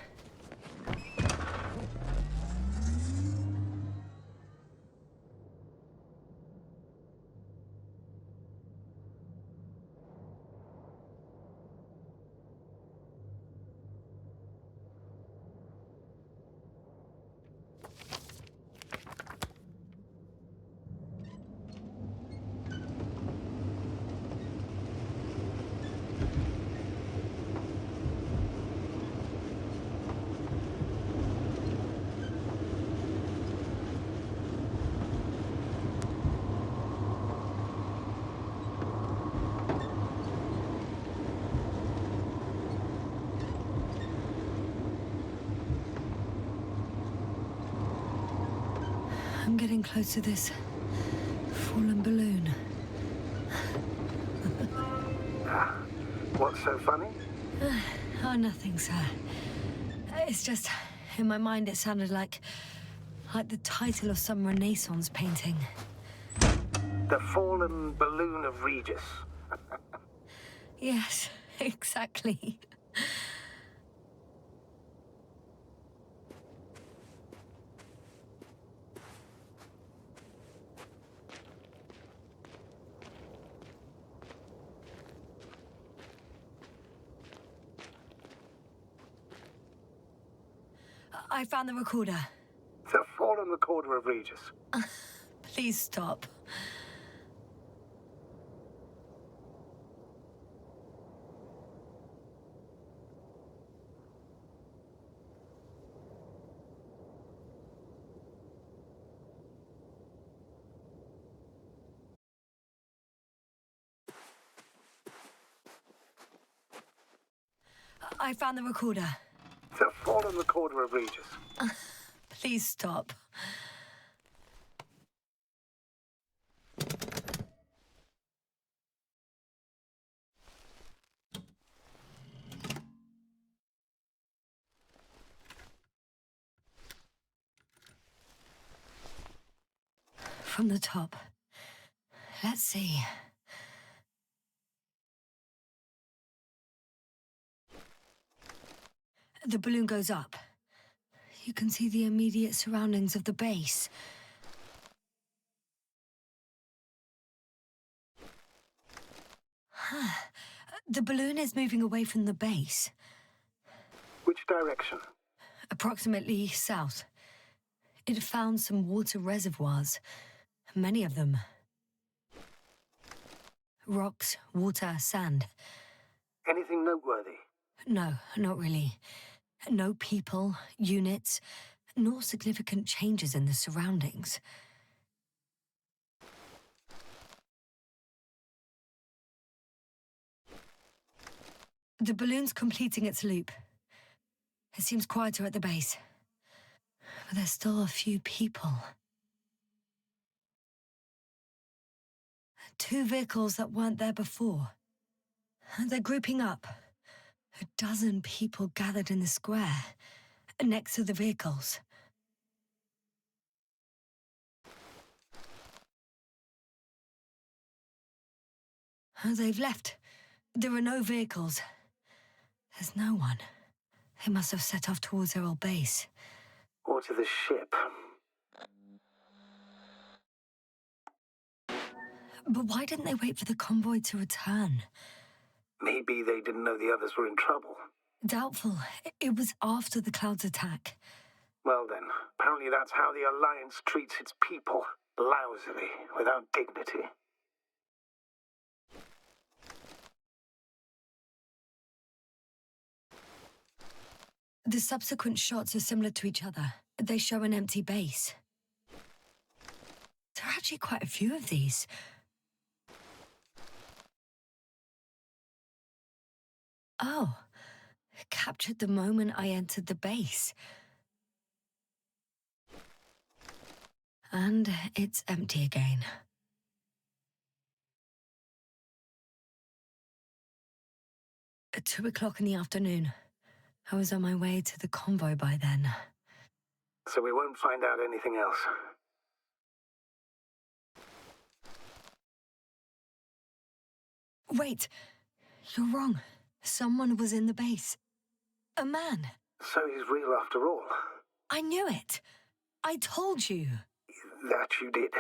I'm getting close to this fallen balloon. What's so funny? Oh, nothing, sir. It's just, in my mind it sounded like the title of some Renaissance painting. The Fallen Balloon of Regis. Yes, exactly. I found the recorder. The Fallen Recorder of Regis. Please stop. I found the recorder. The Fallen Recorder of Regis. Please stop. From the top. Let's see. The balloon goes up. You can see the immediate surroundings of the base. The balloon is moving away from the base. Which direction? Approximately south. It found some water reservoirs. Many of them. Rocks, water, sand. Anything noteworthy? No, not really. No people, units, nor significant changes in the surroundings. The balloon's completing its loop. It seems quieter at the base. But there's still a few people. 2 vehicles that weren't there before. They're grouping up. A dozen people gathered in the square, next to the vehicles. They've left. There are no vehicles. There's no one. They must have set off towards their old base. Or to the ship. But why didn't they wait for the convoy to return? Maybe they didn't know the others were in trouble. Doubtful. It was after the Cloud's attack. Well then, apparently that's how the Alliance treats its people. Lousily, without dignity. The subsequent shots are similar to each other. They show an empty base. There are actually quite a few of these. Oh, captured the moment I entered the base. And it's empty again. At 2 o'clock in the afternoon. I was on my way to the convoy by then. So we won't find out anything else. Wait, you're wrong. Someone was in the base. A man. So he's real after all. I knew it. I told you. That you did.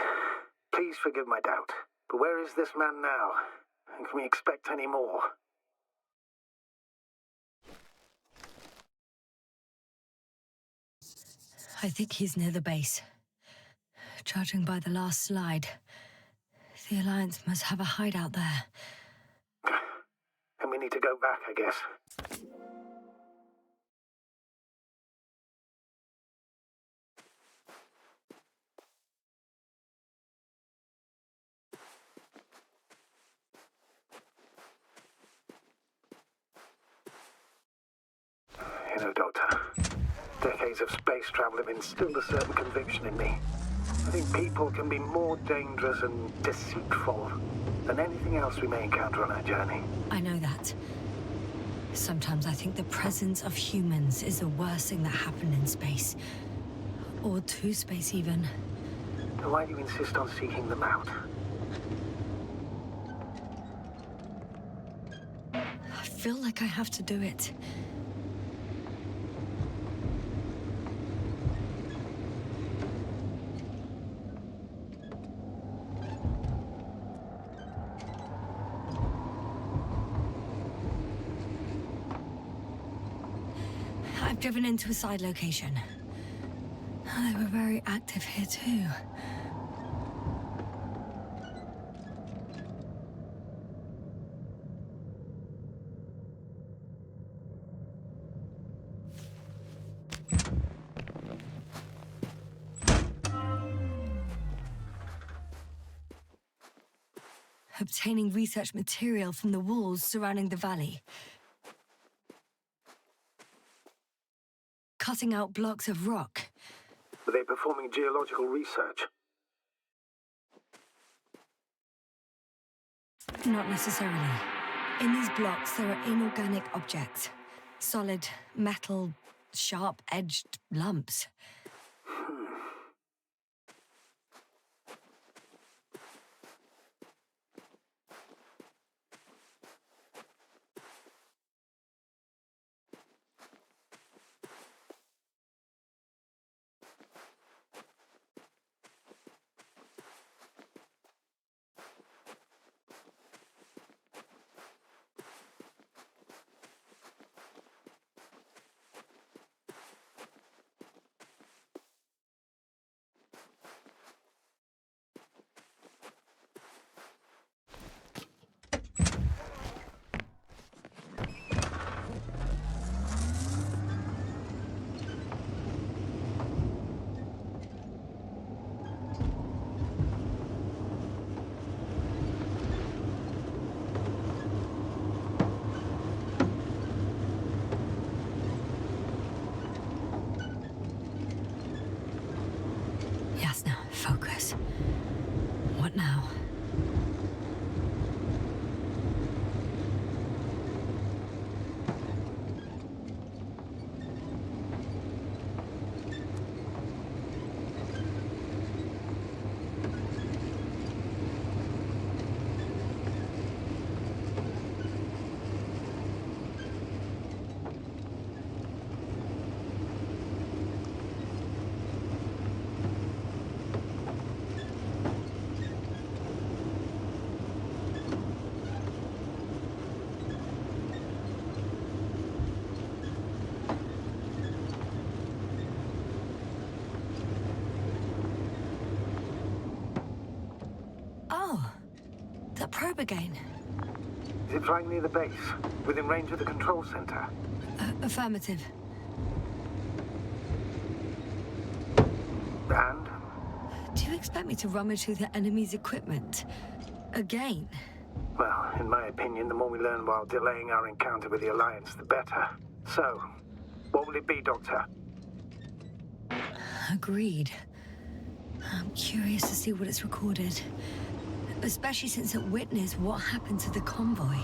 Please forgive my doubt. But where is this man now? And can we expect any more? I think he's near the base. Judging by the last slide, the Alliance must have a hideout there. And we need to go back, I guess. You know, Doctor, decades of space travel have instilled a certain conviction in me. I think people can be more dangerous and deceitful than anything else we may encounter on our journey. I know that. Sometimes I think the presence of humans is the worst thing that happened in space. Or to space, even. Then why do you insist on seeking them out? I feel like I have to do it. I've driven into a side location. They were very active here too. Obtaining research material from the walls surrounding the valley. Cutting out blocks of rock. Were they performing geological research? Not necessarily. In these blocks, there are inorganic objects. Solid, metal, sharp-edged lumps. that probe again? Is it flying near the base, within range of the control center? Affirmative. And? Do you expect me to rummage through the enemy's equipment? Again? Well, in my opinion, the more we learn while delaying our encounter with the Alliance, the better. So, what will it be, Doctor? Agreed. I'm curious to see what it's recorded. Especially since it witnessed what happened to the convoy.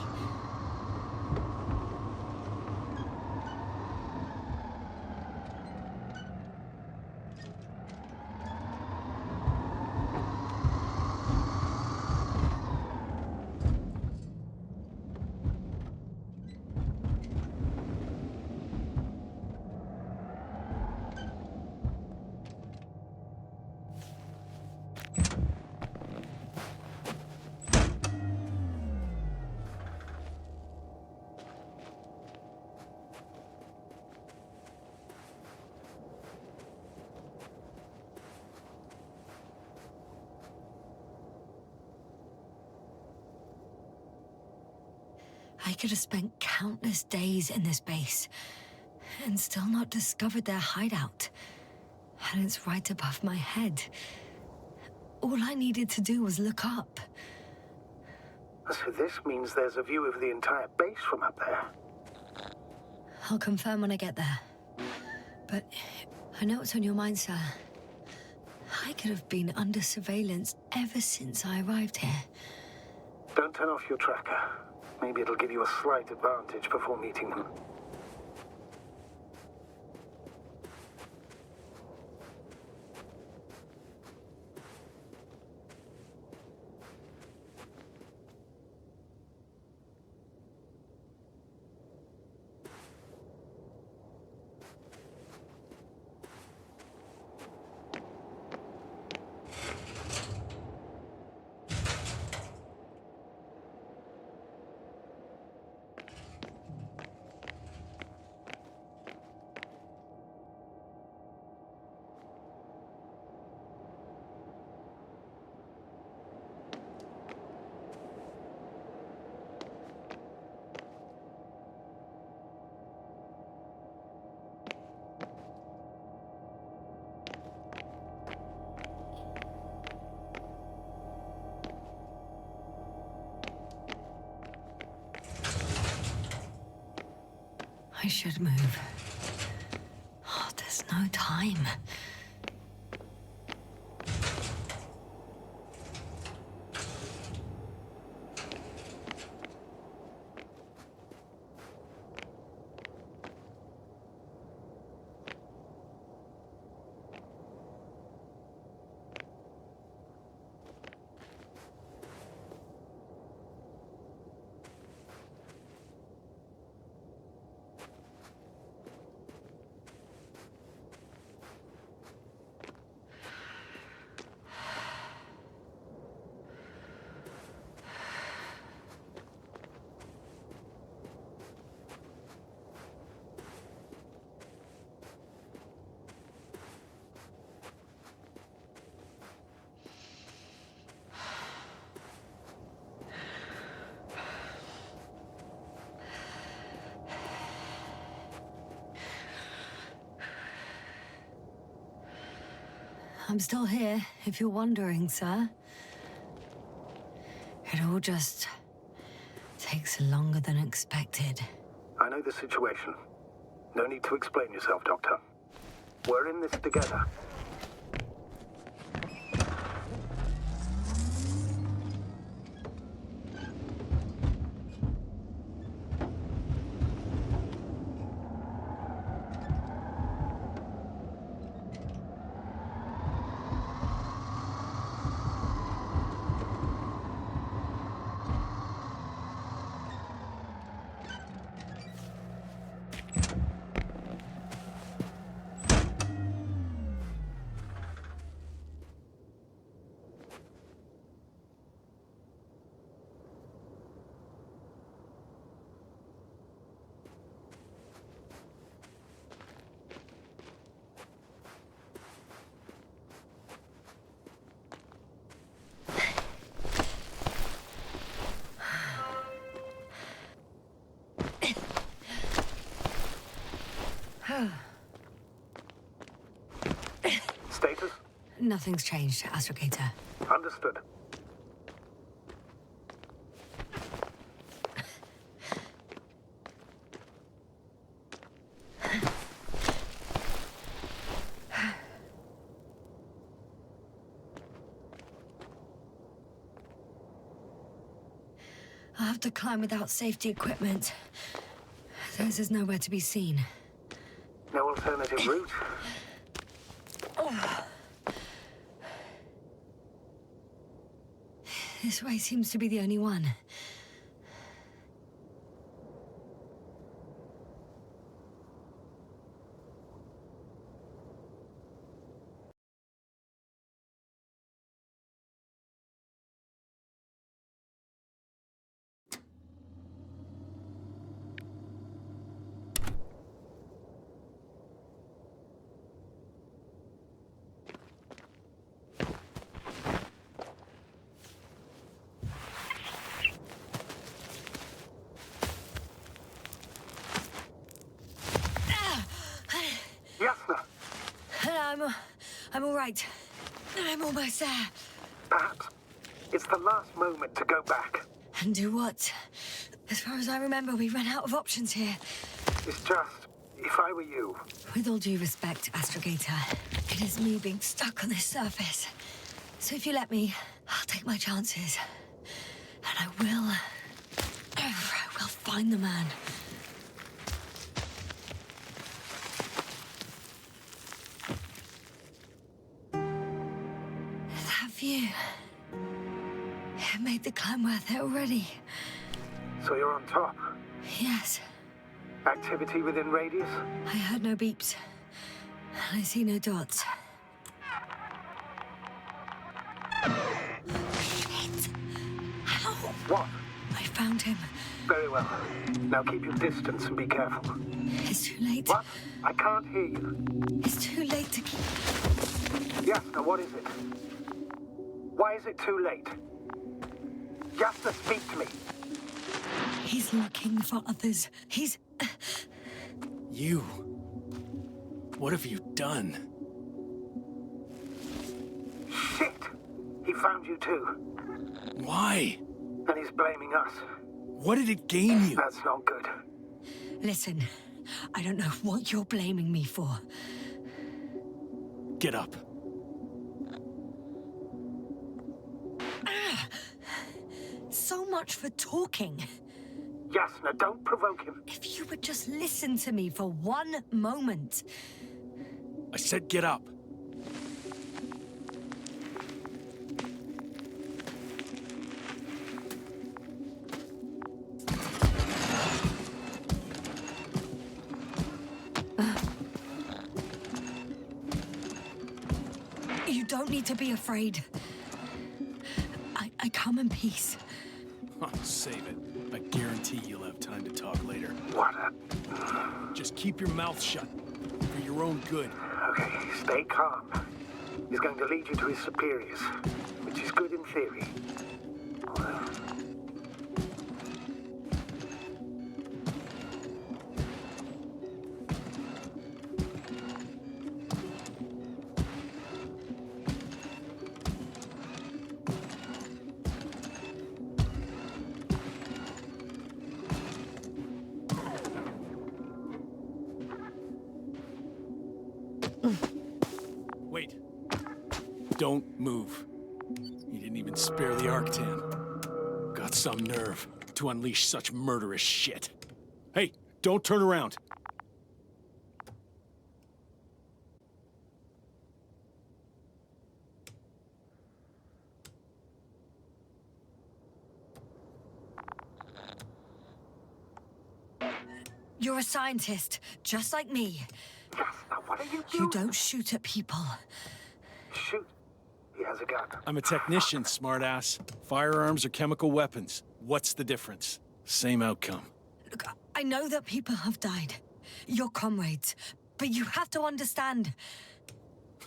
I could have spent countless days in this base and still not discovered their hideout. And it's right above my head. All I needed to do was look up. So this means there's a view of the entire base from up there. I'll confirm when I get there. But I know what's on your mind, sir. I could have been under surveillance ever since I arrived here. Don't turn off your tracker. Maybe it'll give you a slight advantage before meeting them. I should move. Oh, there's no time. I'm still here, if you're wondering, sir. It all just takes longer than expected. I know the situation. No need to explain yourself, Doctor. We're in this together. Nothing's changed, Astrogator. Understood. I'll have to climb without safety equipment. There's nowhere to be seen. No alternative route? This way seems to be the only one. I'm all right. I'm almost there. Perhaps it's the last moment to go back. And do what? As far as I remember, we ran out of options here. It's just, if I were you... With all due respect, Astrogator, it is me being stuck on this surface. So if you let me, I'll take my chances. And I will find the man. View. It made the climb worth it already. So you're on top? Yes. Activity within radius? I heard no beeps. I see no dots. Shit! How? What? I found him. Very well. Now keep your distance and be careful. It's too late. What? I can't hear you. It's too late to keep... Yes, now what is it? Why is it too late? Yasna, speak to me. He's looking for others. He's... You... What have you done? Shit! He found you too. Why? And he's blaming us. What did it gain you? That's not good. Listen, I don't know what you're blaming me for. Get up. So much for talking. Yasna, don't provoke him. If you would just listen to me for one moment. I said get up. You don't need to be afraid. I come in peace. Oh, save it. I guarantee you'll have time to talk later. What? Just keep your mouth shut. For your own good. Okay, stay calm. He's going to lead you to his superiors, which is good in theory. Wait. Don't move. You didn't even spare the Arctan. Got some nerve to unleash such murderous shit. Hey, don't turn around. You're a scientist, just like me. Yasna, what are you doing? You don't shoot at people. Shoot. He has a gun. I'm a technician, smartass. Firearms or chemical weapons. What's the difference? Same outcome. Look, I know that people have died. Your comrades. But you have to understand.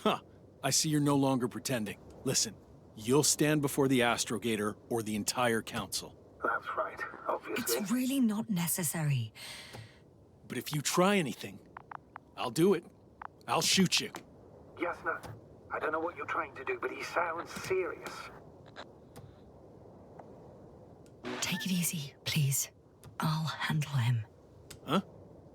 Huh. I see you're no longer pretending. Listen, you'll stand before the Astrogator or the entire council. That's right, obviously. It's really not necessary. But if you try anything, I'll do it. I'll shoot you. Yasna, I don't know what you're trying to do, but he sounds serious. Take it easy, please. I'll handle him. Huh?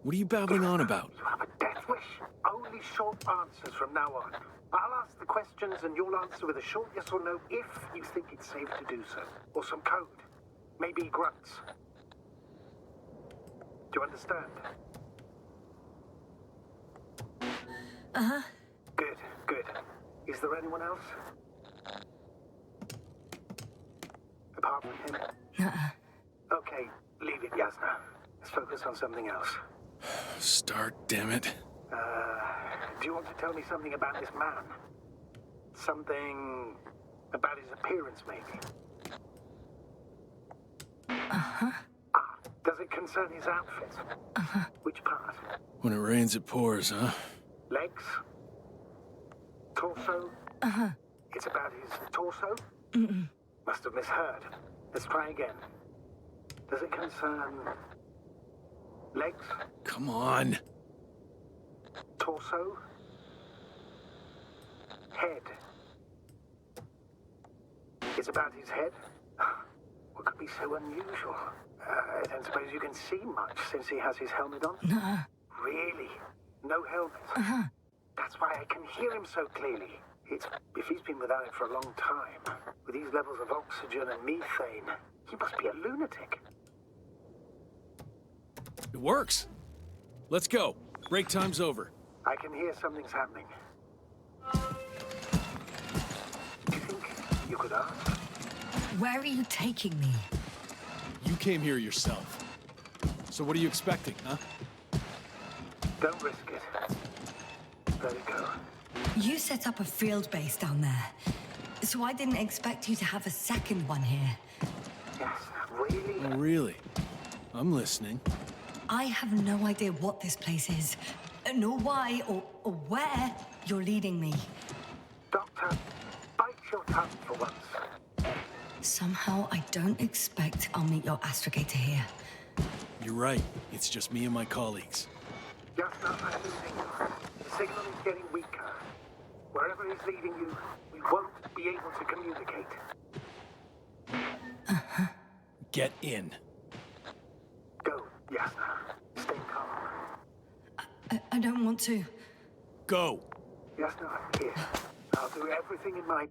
What are you babbling on about? You have a death wish? Only short answers from now on. I'll ask the questions and you'll answer with a short yes or no if you think it's safe to do so. Or some code. Maybe grunts. Do you understand? Uh-huh. Good, good. Is there anyone else? Apart from him? Uh-uh. Okay, leave it, Yasna. Let's focus on something else. Start, damn it. Do you want to tell me something about this man? Something about his appearance, maybe? Uh-huh. Ah, does it concern his outfit? Uh-huh. Which part? When it rains, it pours, huh? Legs? Torso? Uh-huh. It's about his torso? Mm-mm. Must have misheard. Let's try again. Does it concern legs? Come on. Torso? Head? It's about his head? What could be so unusual? I don't suppose you can see much since he has his helmet on? No. Really? No helmet? Uh-huh. That's why I can hear him so clearly. If he's been without it for a long time, with these levels of oxygen and methane, he must be a lunatic. It works. Let's go. Break time's over. I can hear something's happening. Do you think you could ask? Where are you taking me? You came here yourself. So what are you expecting, huh? Don't risk it. Let it go. You set up a field base down there, so I didn't expect you to have a second one here. Yes, really? Oh, really? I'm listening. I have no idea what this place is, nor why or where you're leading me. Doctor, bite your tongue for once. Somehow I don't expect I'll meet your astrogator here. You're right. It's just me and my colleagues. Just not I'm losing you. The signal is getting weaker. Wherever he's leading you, we won't be able to communicate. Uh-huh. Get in. Go, Yasna. Stay calm. I don't want to. Go. Yasna, here. I'll do everything in my...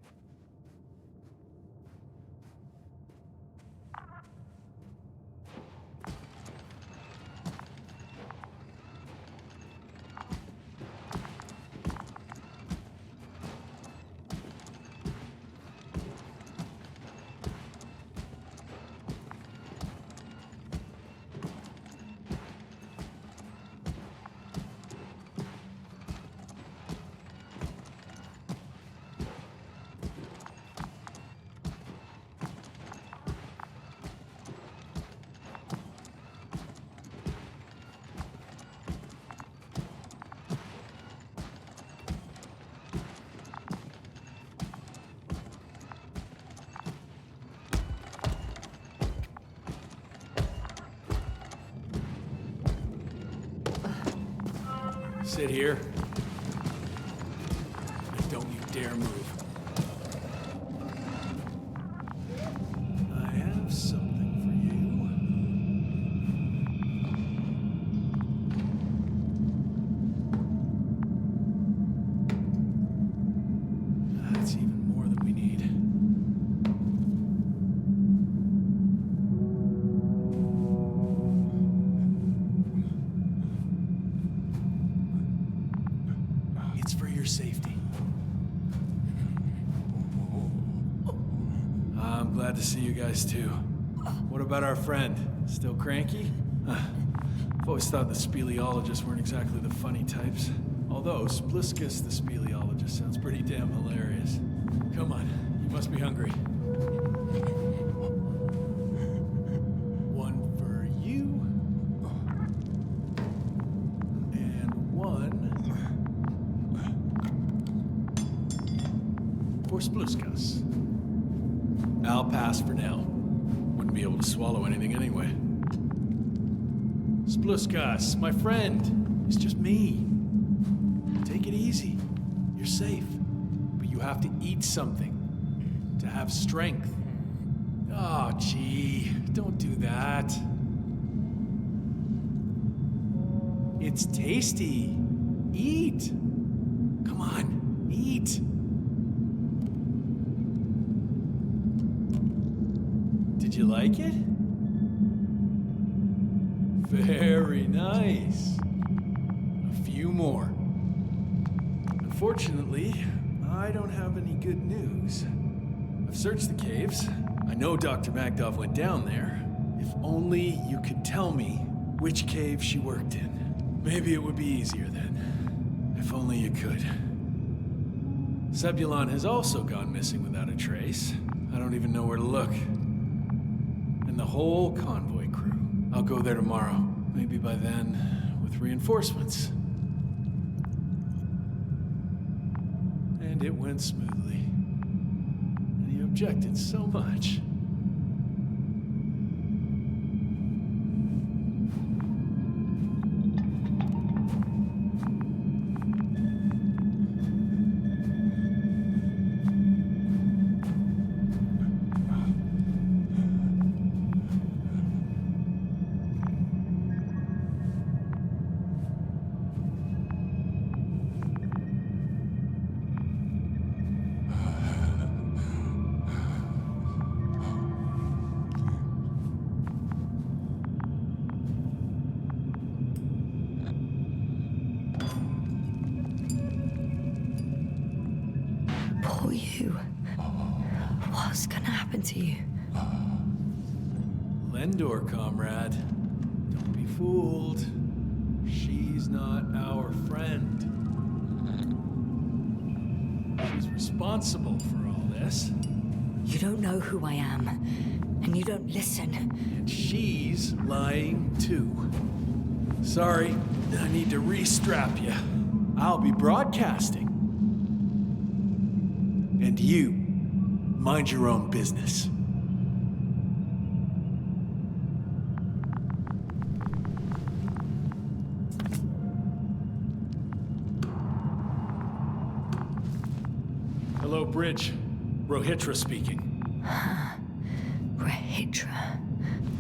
Sit here. And don't you dare move. I have something for you. That's even more than we need. It's for your safety. I'm glad to see you guys too. What about our friend? Still cranky? I've always thought the speleologists weren't exactly the funny types. Although Spliskus the speleologist sounds pretty damn hilarious. Come on, you must be hungry. One for you. And one for Spluskas. I'll pass for now. Wouldn't be able to swallow anything anyway. Spluskas, my friend. It's just me. Take it easy. You're safe. But You have to eat something to have strength. Oh, gee, don't do that. It's tasty. Eat. Come on, eat. Did you like it? Very nice. A few more. Unfortunately, I don't have any good news. I've searched the caves. I know Dr. Magdov went down there. If only you could tell me which cave she worked in. Maybe it would be easier then. If only you could. Zebulon has also gone missing without a trace. I don't even know where to look. And the whole convoy crew. I'll go there tomorrow. Maybe by then, with reinforcements. And it went smoothly. And he objected so much. Poor you. What's gonna happen to you? Lendor, comrade. Don't be fooled. She's not our friend. She's responsible for all this. You don't know who I am, and you don't listen. And she's lying too. Sorry, I need to re-strap you. I'll be broadcasting. And you, mind your own business. Hello, Bridge. Rohitra speaking. Rohitra.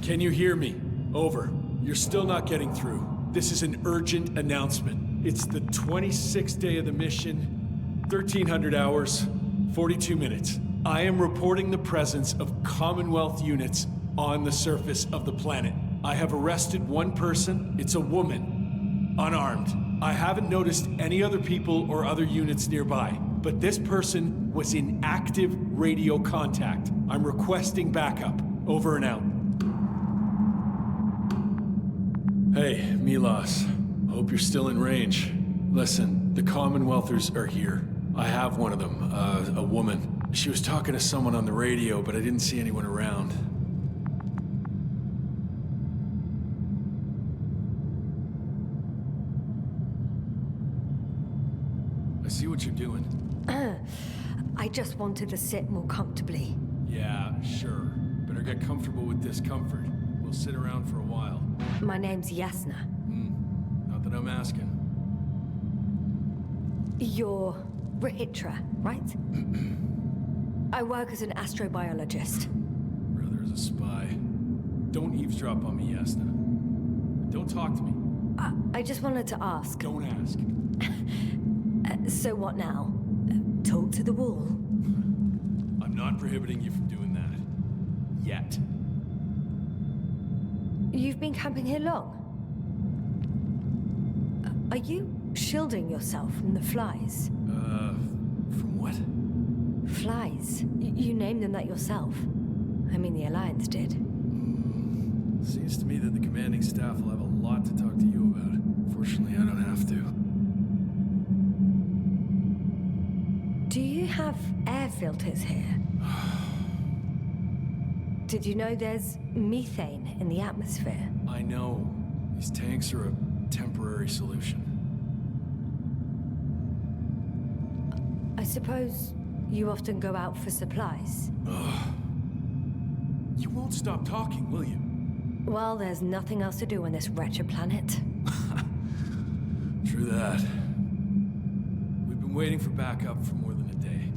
Can you hear me? Over. You're still not getting through. This is an urgent announcement. It's the 26th day of the mission, 1300 hours, 42 minutes. I am reporting the presence of Commonwealth units on the surface of the planet. I have arrested one person. It's a woman, unarmed. I haven't noticed any other people or other units nearby, but this person was in active radio contact. I'm requesting backup. Over and out. Hey, Milos. Hope you're still in range. Listen, the Commonwealthers are here. I have one of them, a woman. She was talking to someone on the radio, but I didn't see anyone around. I see what you're doing. I just wanted to sit more comfortably. Yeah, sure. Better get comfortable with discomfort. We'll sit around for a while. My name's Yasna. Not that I'm asking. You're Rohitra, right? I work as an astrobiologist. Brother is a spy. Don't eavesdrop on me, Yasna. Don't talk to me. I just wanted to ask. Don't ask. So what now? Talk to the wall? I'm not prohibiting you from doing that. Yet. You've been camping here long? Are you shielding yourself from the flies? From what? Flies. You named them that yourself. I mean, the Alliance did. Seems to me that the commanding staff will have a lot to talk to you about. Fortunately, I don't have to. Do you have air filters here? Did you know there's methane in the atmosphere? I know. These tanks are a temporary solution. I suppose you often go out for supplies. You won't stop talking, will you? Well, there's nothing else to do on this wretched planet. True that. We've been waiting for backup for more than a day.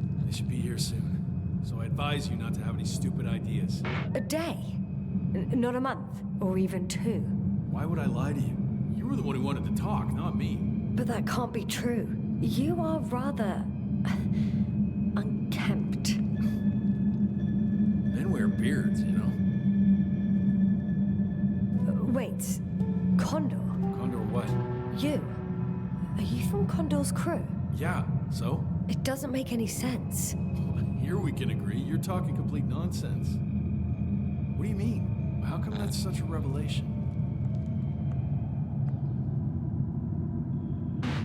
soon, so I advise you not to have any stupid ideas. A day? Not a month, or even 2. Why would I lie to you? You were the one who wanted to talk, not me. But that can't be true. You are rather... unkempt. Men wear beards, you know? Wait, Condor? Condor what? You? Are you from Condor's crew? Yeah, so? It doesn't make any sense. Here we can agree. You're talking complete nonsense. What do you mean? How come that's such a revelation?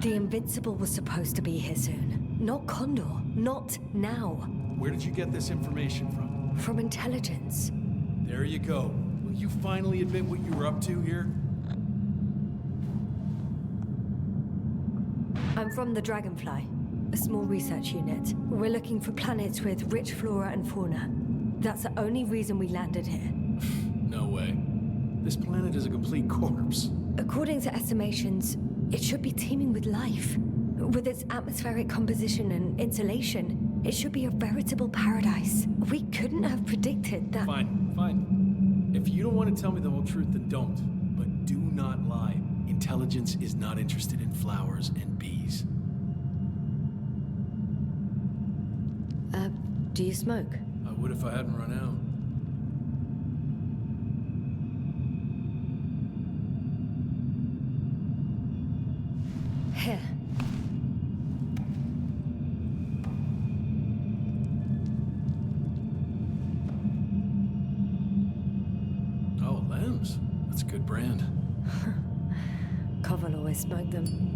The Invincible was supposed to be here soon. Not Condor. Not now. Where did you get this information from? From intelligence. There you go. Will you finally admit what you were up to here? I'm from the Dragonfly, a small research unit. We're looking for planets with rich flora and fauna. That's the only reason we landed here. No way. This planet is a complete corpse. According to estimations, it should be teeming with life. With its atmospheric composition and insulation, it should be a veritable paradise. We couldn't have predicted that. Fine. If you don't want to tell me the whole truth, then don't. But do not lie. Intelligence is not interested in flowers and bees. Do you smoke? I would if I hadn't run out. Here. Oh, Lambs. That's a good brand. Koval always smoked them.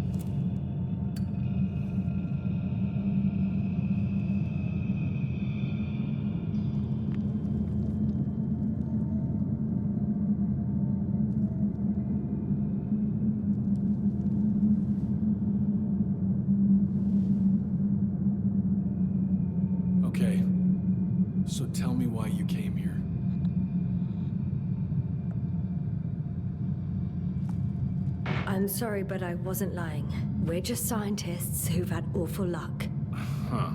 Okay. So tell me why you came here. I'm sorry, but I wasn't lying. We're just scientists who've had awful luck. Huh.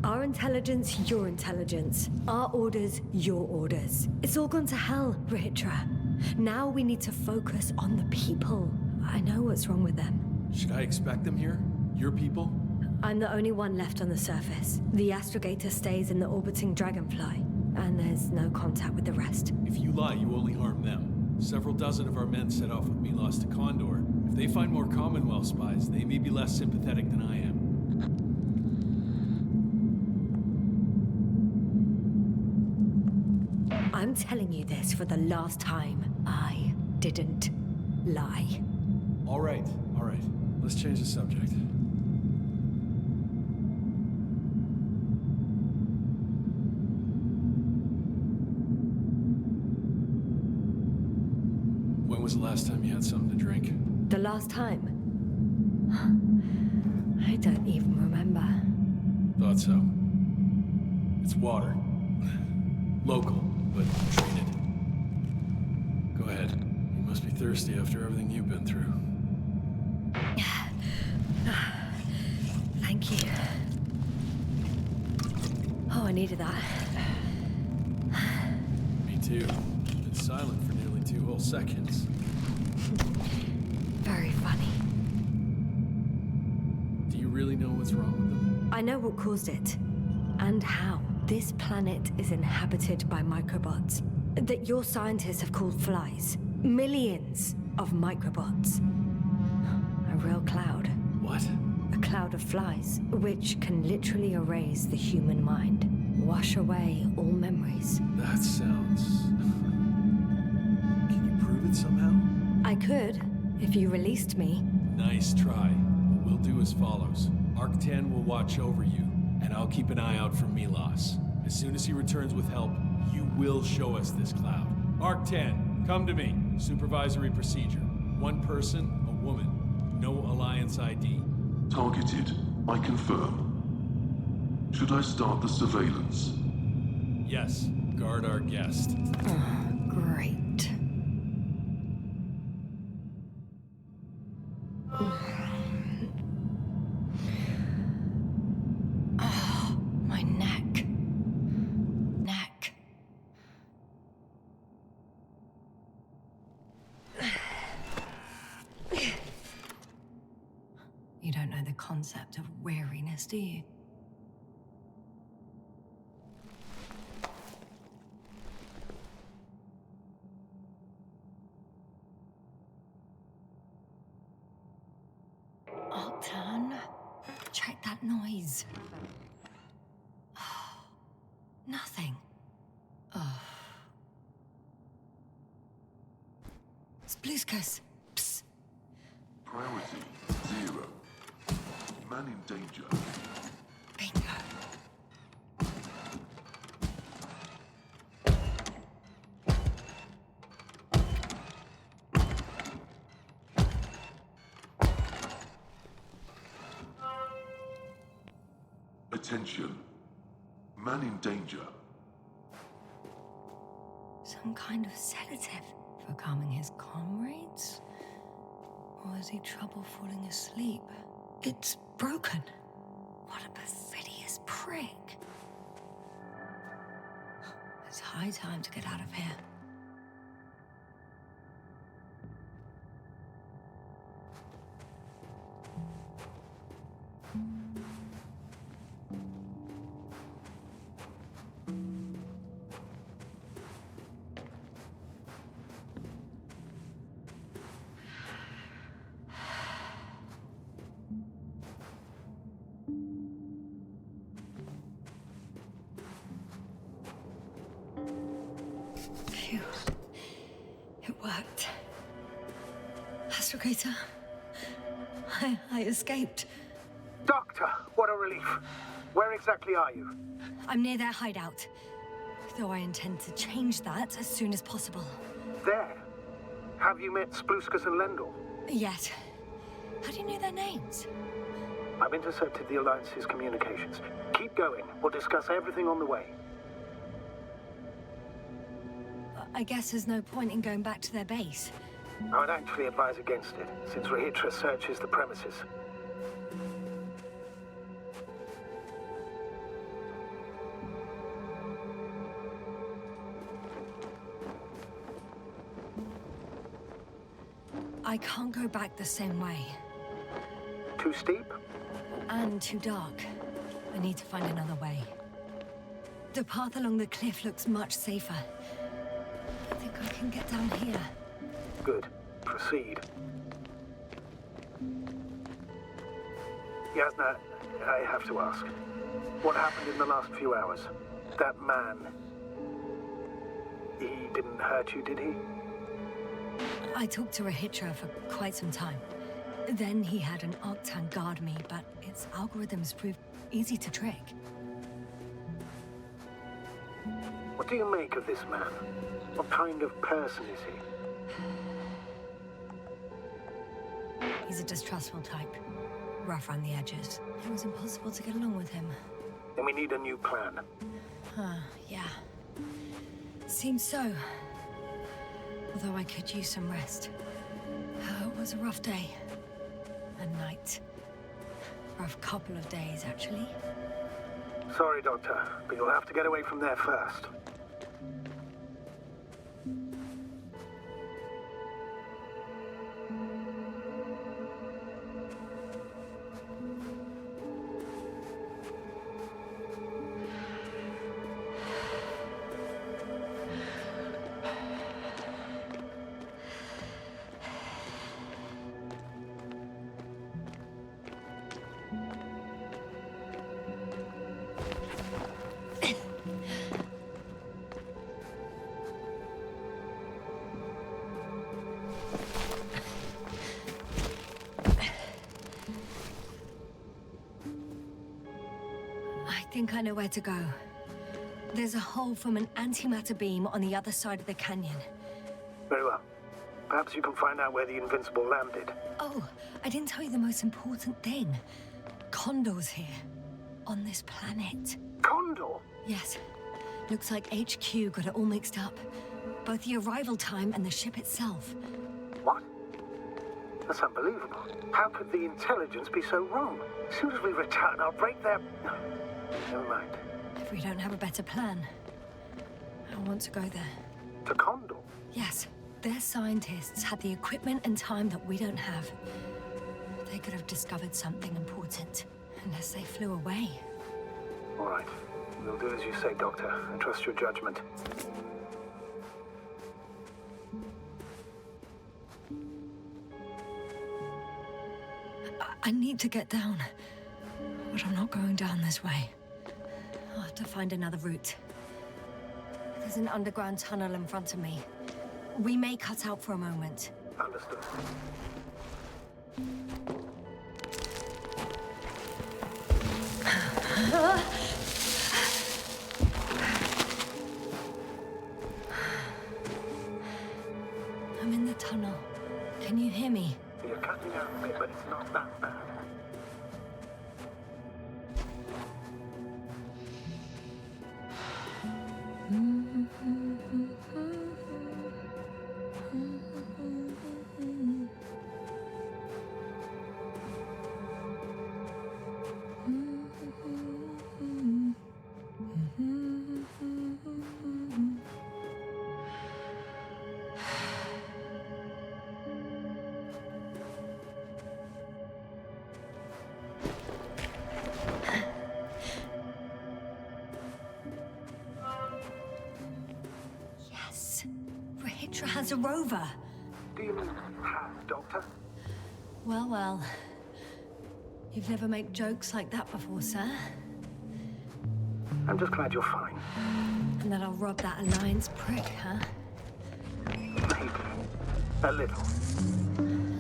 Our intelligence, your intelligence. Our orders, your orders. It's all gone to hell, Rahitra. Now we need to focus on the people. I know what's wrong with them. Should I expect them here? Your people? I'm the only one left on the surface. The astrogator stays in the orbiting Dragonfly, and there's no contact with the rest. If you lie, you only harm them. Several dozen of our men set off with Milos to Condor. If they find more Commonwealth spies, they may be less sympathetic than I am. I'm telling you this for the last time. I didn't lie. All right. Let's change the subject. When was the last time you had something to drink? The last time? I don't even remember. Thought so. It's water. Local, but treated. Go ahead. You must be thirsty after everything you've been through. Thank you. Oh, I needed that. Me too. Been silent for nearly 2 whole seconds. Very funny. Do you really know what's wrong with them? I know what caused it. And how. This planet is inhabited by microbots that your scientists have called flies. Millions of microbots. A real cloud. What? A cloud of flies, which can literally erase the human mind. Wash away all memories. That sounds... Can you prove it somehow? I could, if you released me. Nice try. But we'll do as follows. Arc 10 will watch over you, and I'll keep an eye out for Milos. As soon as he returns with help, you will show us this cloud. Arc 10, come to me. Supervisory procedure. 1 person, a woman. No Alliance ID. Targeted. I confirm. Should I start the surveillance? Yes. Guard our guest. Great. concept of weariness, do you? Octane, check that noise. Oh, nothing. Oh. Spluskus. Psst. Priority 0. Man in danger. Bingo. Attention. Man in danger. Some kind of sedative for calming his comrades? Or has he trouble falling asleep? It's broken. What a perfidious prick. It's high time to get out of here. Phew. It worked. Astrogator. I escaped. Doctor, what a relief. Where exactly are you? I'm near their hideout. Though I intend to change that as soon as possible. There. Have you met Spluskus and Lendl? Yet. How do you know their names? I've intercepted the Alliance's communications. Keep going. We'll discuss everything on the way. I guess there's no point in going back to their base. I would actually advise against it, since Rahitra searches the premises. I can't go back the same way. Too steep? And too dark. I need to find another way. The path along the cliff looks much safer. I think I can get down here. Good. Proceed. Yasna, I have to ask. What happened in the last few hours? That man... He didn't hurt you, did he? I talked to Rahitra for quite some time. Then he had an Octane guard me, but its algorithms proved easy to trick. What do you make of this man? What kind of person is he? He's a distrustful type. Rough around the edges. It was impossible to get along with him. Then we need a new plan. Yeah. Seems so. Although I could use some rest. It was a rough day. A night. Rough couple of days, actually. Sorry, Doctor, but you'll have to get away from there first. I think I know where to go. There's a hole from an antimatter beam on the other side of the canyon. Very well. Perhaps you can find out where the Invincible landed. Oh, I didn't tell you the most important thing. Condor's here. On this planet. Condor? Yes. Looks like HQ got it all mixed up. Both the arrival time and the ship itself. What? That's unbelievable. How could the intelligence be so wrong? As soon as we return, I'll break their... No, never mind. If we don't have a better plan, I want to go there. To Condor? Yes. Their scientists had the equipment and time that we don't have. They could have discovered something important, unless they flew away. All right. We'll do as you say, Doctor. I trust your judgment. I need to get down, but I'm not going down this way. I'll have to find another route. There's an underground tunnel in front of me. We may cut out for a moment. Understood. I'm in the tunnel. Can you hear me? You're cutting out a bit, but it's not that bad. Has a rover. Do you mean have, Doctor? Well, well. You've never made jokes like that before, sir. I'm just glad you're fine. And that I'll rob that Alliance prick, huh? Maybe. A little.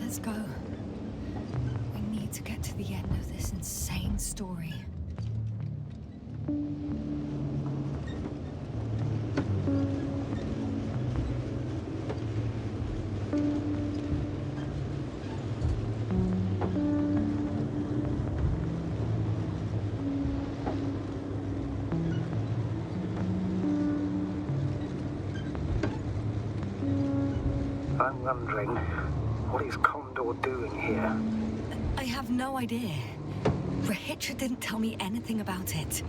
Let's go. We need to get to the end of this insane story. I'm wondering, what is Condor doing here? I have no idea. Rahitra didn't tell me anything about it.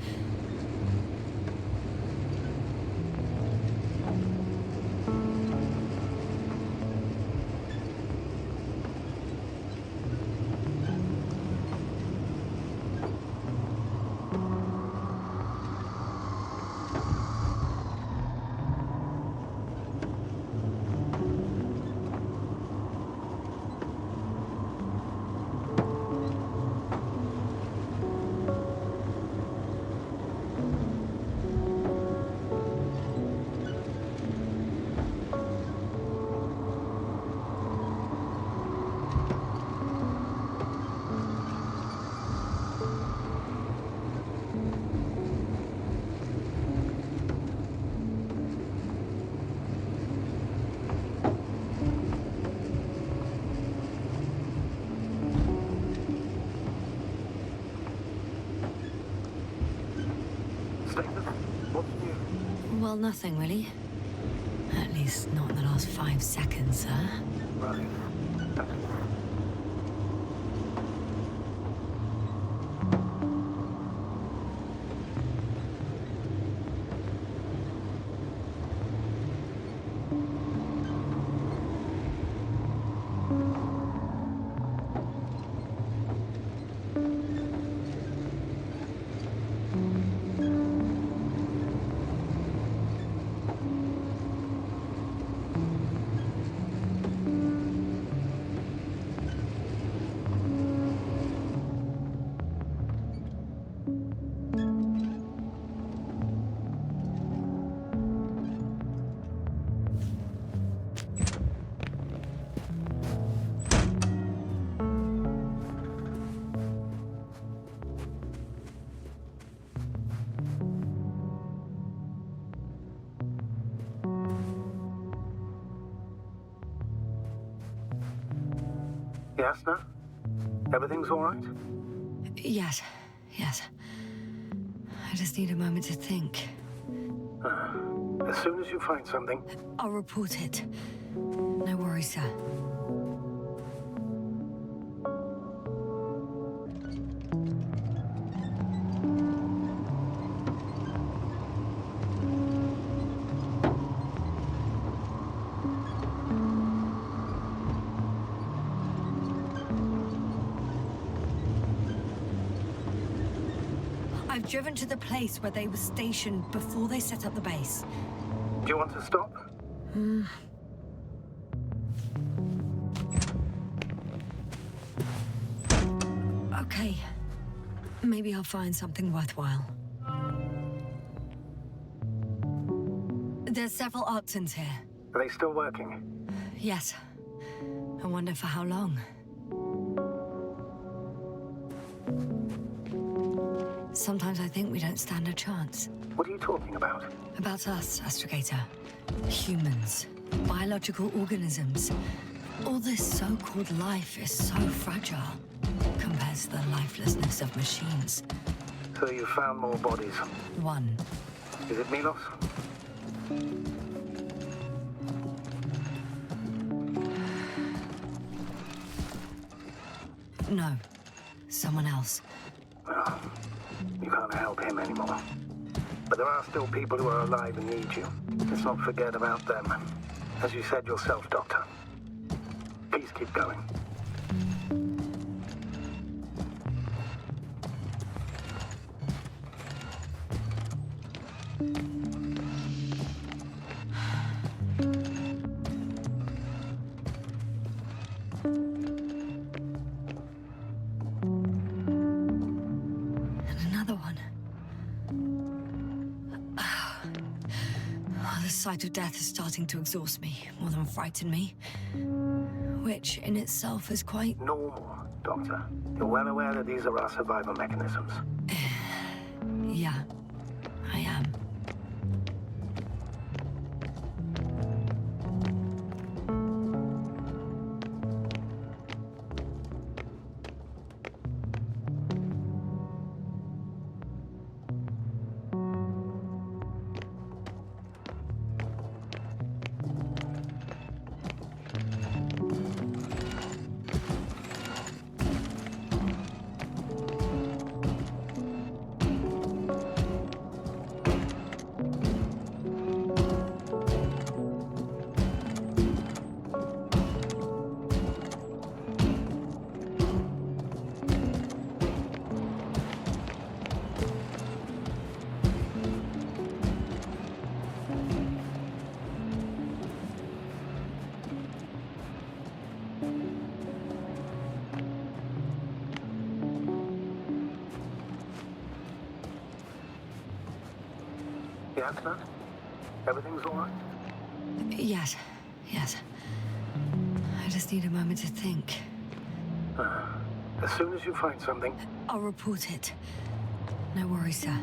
Well, nothing really. At least not in the last 5 seconds, sir. Right. Yes, no? Everything's all right? Yes, yes. I just need a moment to think. As soon as you find something... I'll report it. No worries, sir. I've driven to the place where they were stationed before they set up the base. Do you want to stop? Okay. Maybe I'll find something worthwhile. There's several Arctons here. Are they still working? Yes. I wonder for how long. Sometimes I think we don't stand a chance. What are you talking about? About us, Astrogator. Humans. Biological organisms. All this so-called life is so fragile compared to the lifelessness of machines. So you found more bodies. One. Is it Milos? No. Someone else. Well, you can't help him anymore. But there are still people who are alive and need you. Let's not forget about them. As you said yourself, Doctor. Please keep going. The sight of death is starting to exhaust me more than frighten me. Which, in itself, is quite... normal, Doctor. You're well aware that these are our survival mechanisms. Yeah, I am. Yes, sir? Everything's all right? Yes, yes. I just need a moment to think. As soon as you find something... I'll report it. No worries, sir.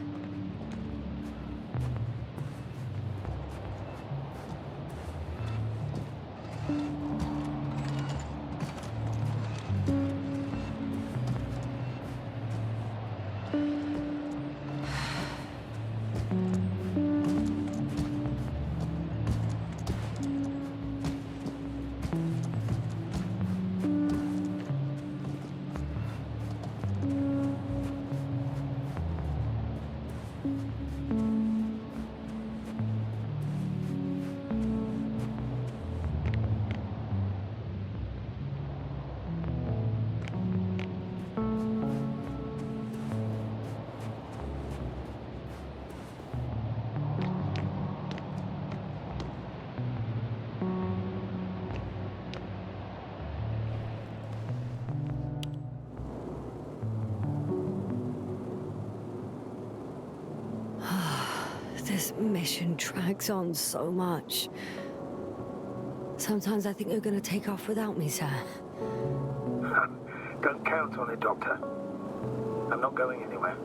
This mission drags on so much. Sometimes I think you're going to take off without me, sir. Don't count on it, Doctor. I'm not going anywhere.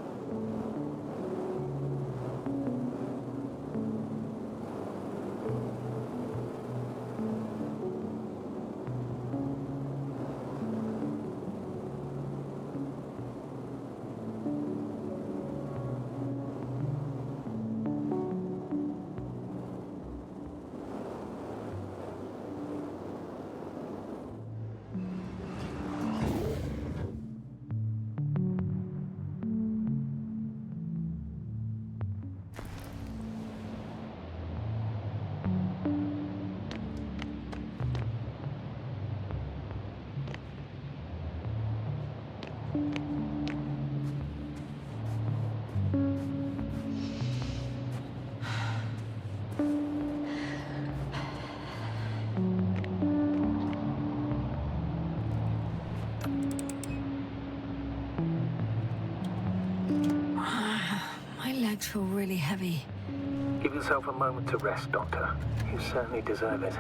feel really heavy. Give yourself a moment to rest, Doctor. You certainly deserve it.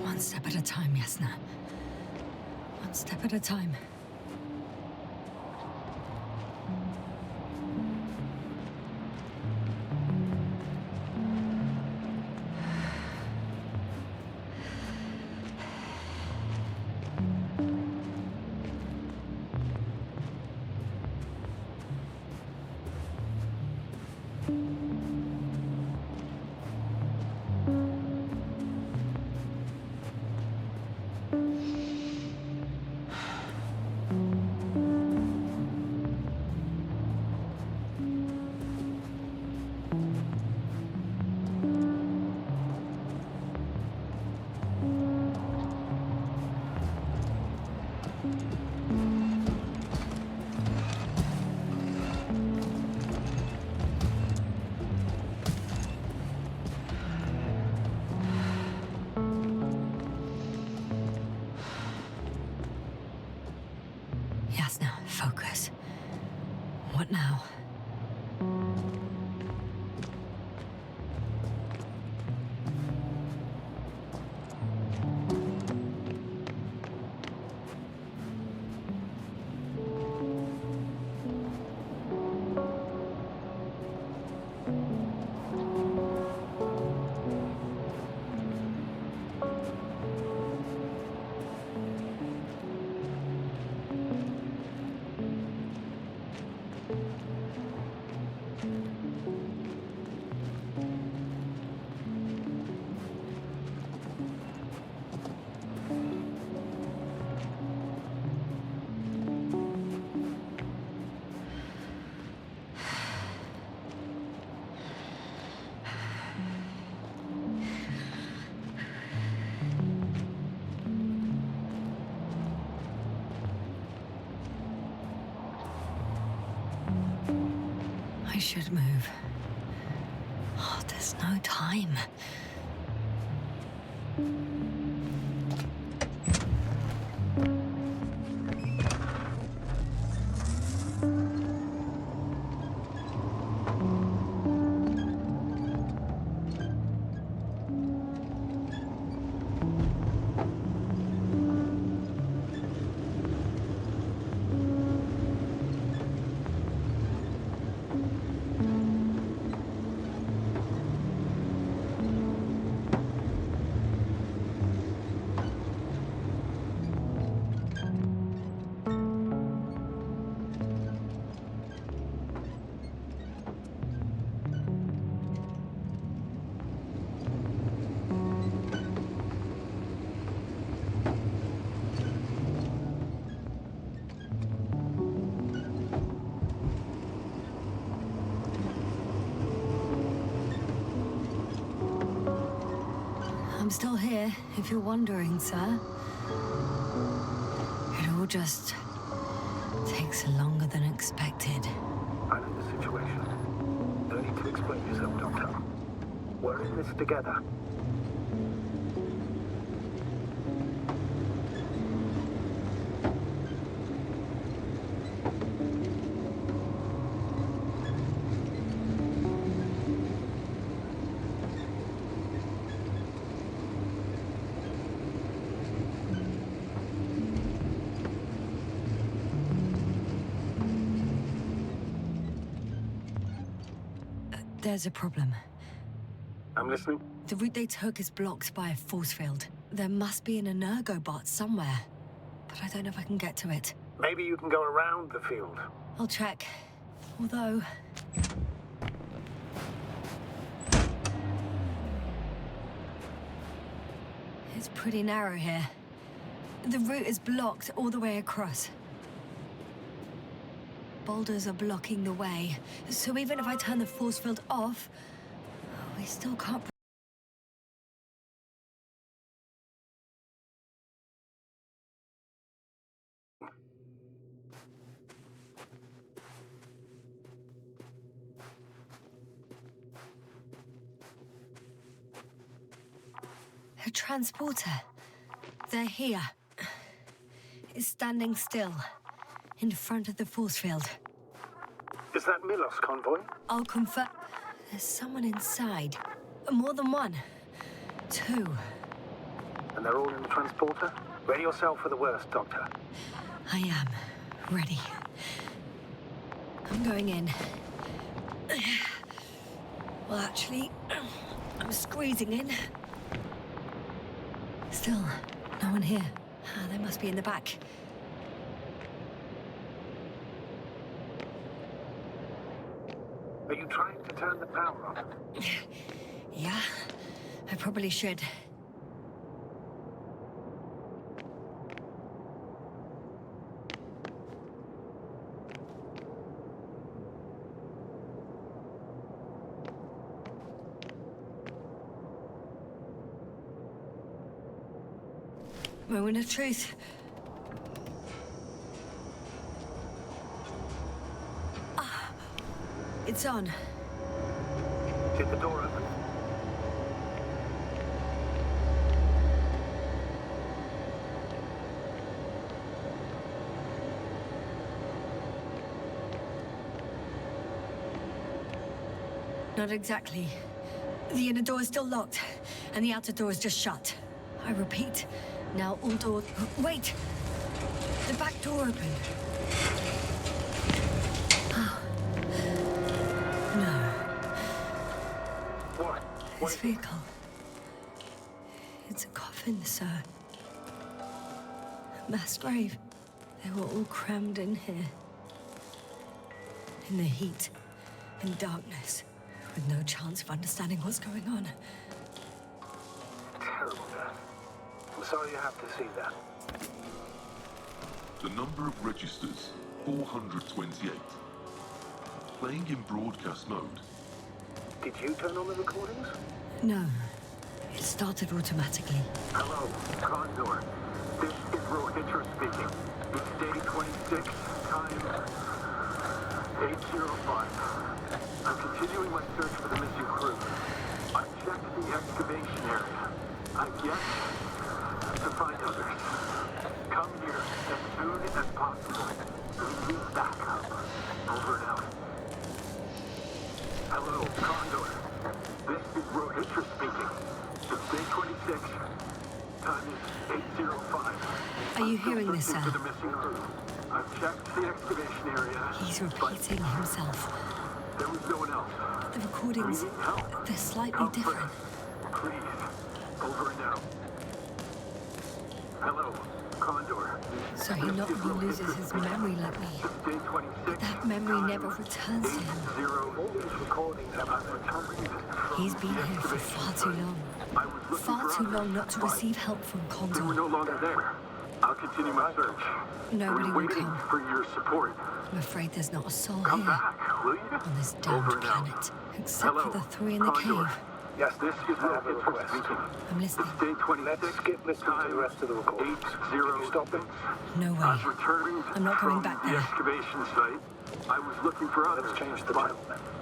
One step at a time, Yasna. One step at a time. Yasna, focus. What now? I should move. Oh, there's no time. I'm still here, if you're wondering, sir. It all just takes longer than expected. I know the situation. No need to explain yourself, Doctor. We're in this together. There's a problem. I'm listening. The route they took is blocked by a force field. There must be an energobot somewhere, but I don't know if I can get to it. Maybe you can go around the field. I'll check. Although... it's pretty narrow here. The route is blocked all the way across. Boulders are blocking the way, so even if I turn the force field off, we still can't... A transporter. They're here. It's standing still, in front of the force field. Is that Milos convoy? I'll confirm. There's someone inside. More than one. Two. And they're all in the transporter? Ready yourself for the worst, Doctor. I am. Ready. I'm going in. Well, actually, I'm squeezing in. Still, no one here. They must be in the back. Are you trying to turn the power on? Yeah, I probably should. Moment of truth. Ah, it's on. Did the door open? Not exactly. The inner door is still locked, and the outer door is just shut. I repeat, now all doors... Wait! The back door opened. Oh. No. What? This vehicle. It's a coffin, sir. A mass grave. They were all crammed in here. In the heat and darkness, with no chance of understanding what's going on. Terrible death. I'm sorry you have to see that. The number of registers, 428. Playing in broadcast mode. Did you turn on the recordings? No. It started automatically. Hello, Condor. This is Rohitra speaking. It's day 26, time 8:05. I'm continuing my search for the missing crew. I've checked the excavation area. I've yet to find others. Come here as soon as possible. We need backup. Over and out. Hello, Condor. This is Rohitra speaking. It's day 26. Time is 8:05. Are you hearing this, sir? For the missing crew. I've checked the excavation area. He's repeating himself. There was no one else. The recordings, We need help. they're slightly Come different. Please. Over and out. Hello, Condor. So he not only loses his memory like me, Day 26. but that memory never returns to him. 80. All these recordings have returned. He's been here for far too long. Far too long not to receive help from They were Condor. no longer there. I'll continue my search. Nobody We're will waiting come. for your support. I'm afraid there's not a soul Come here back, will you? on this damned Over and out. planet, except for the three in the Condor. cave. Yes, this is Rohitra speaking. I'm listening. It's day 26. Let's skip listening to the rest of the recording. 80. Stop it. No way. I've returned I'm not from going back the there. excavation site. I was looking for others. Let's change the channel.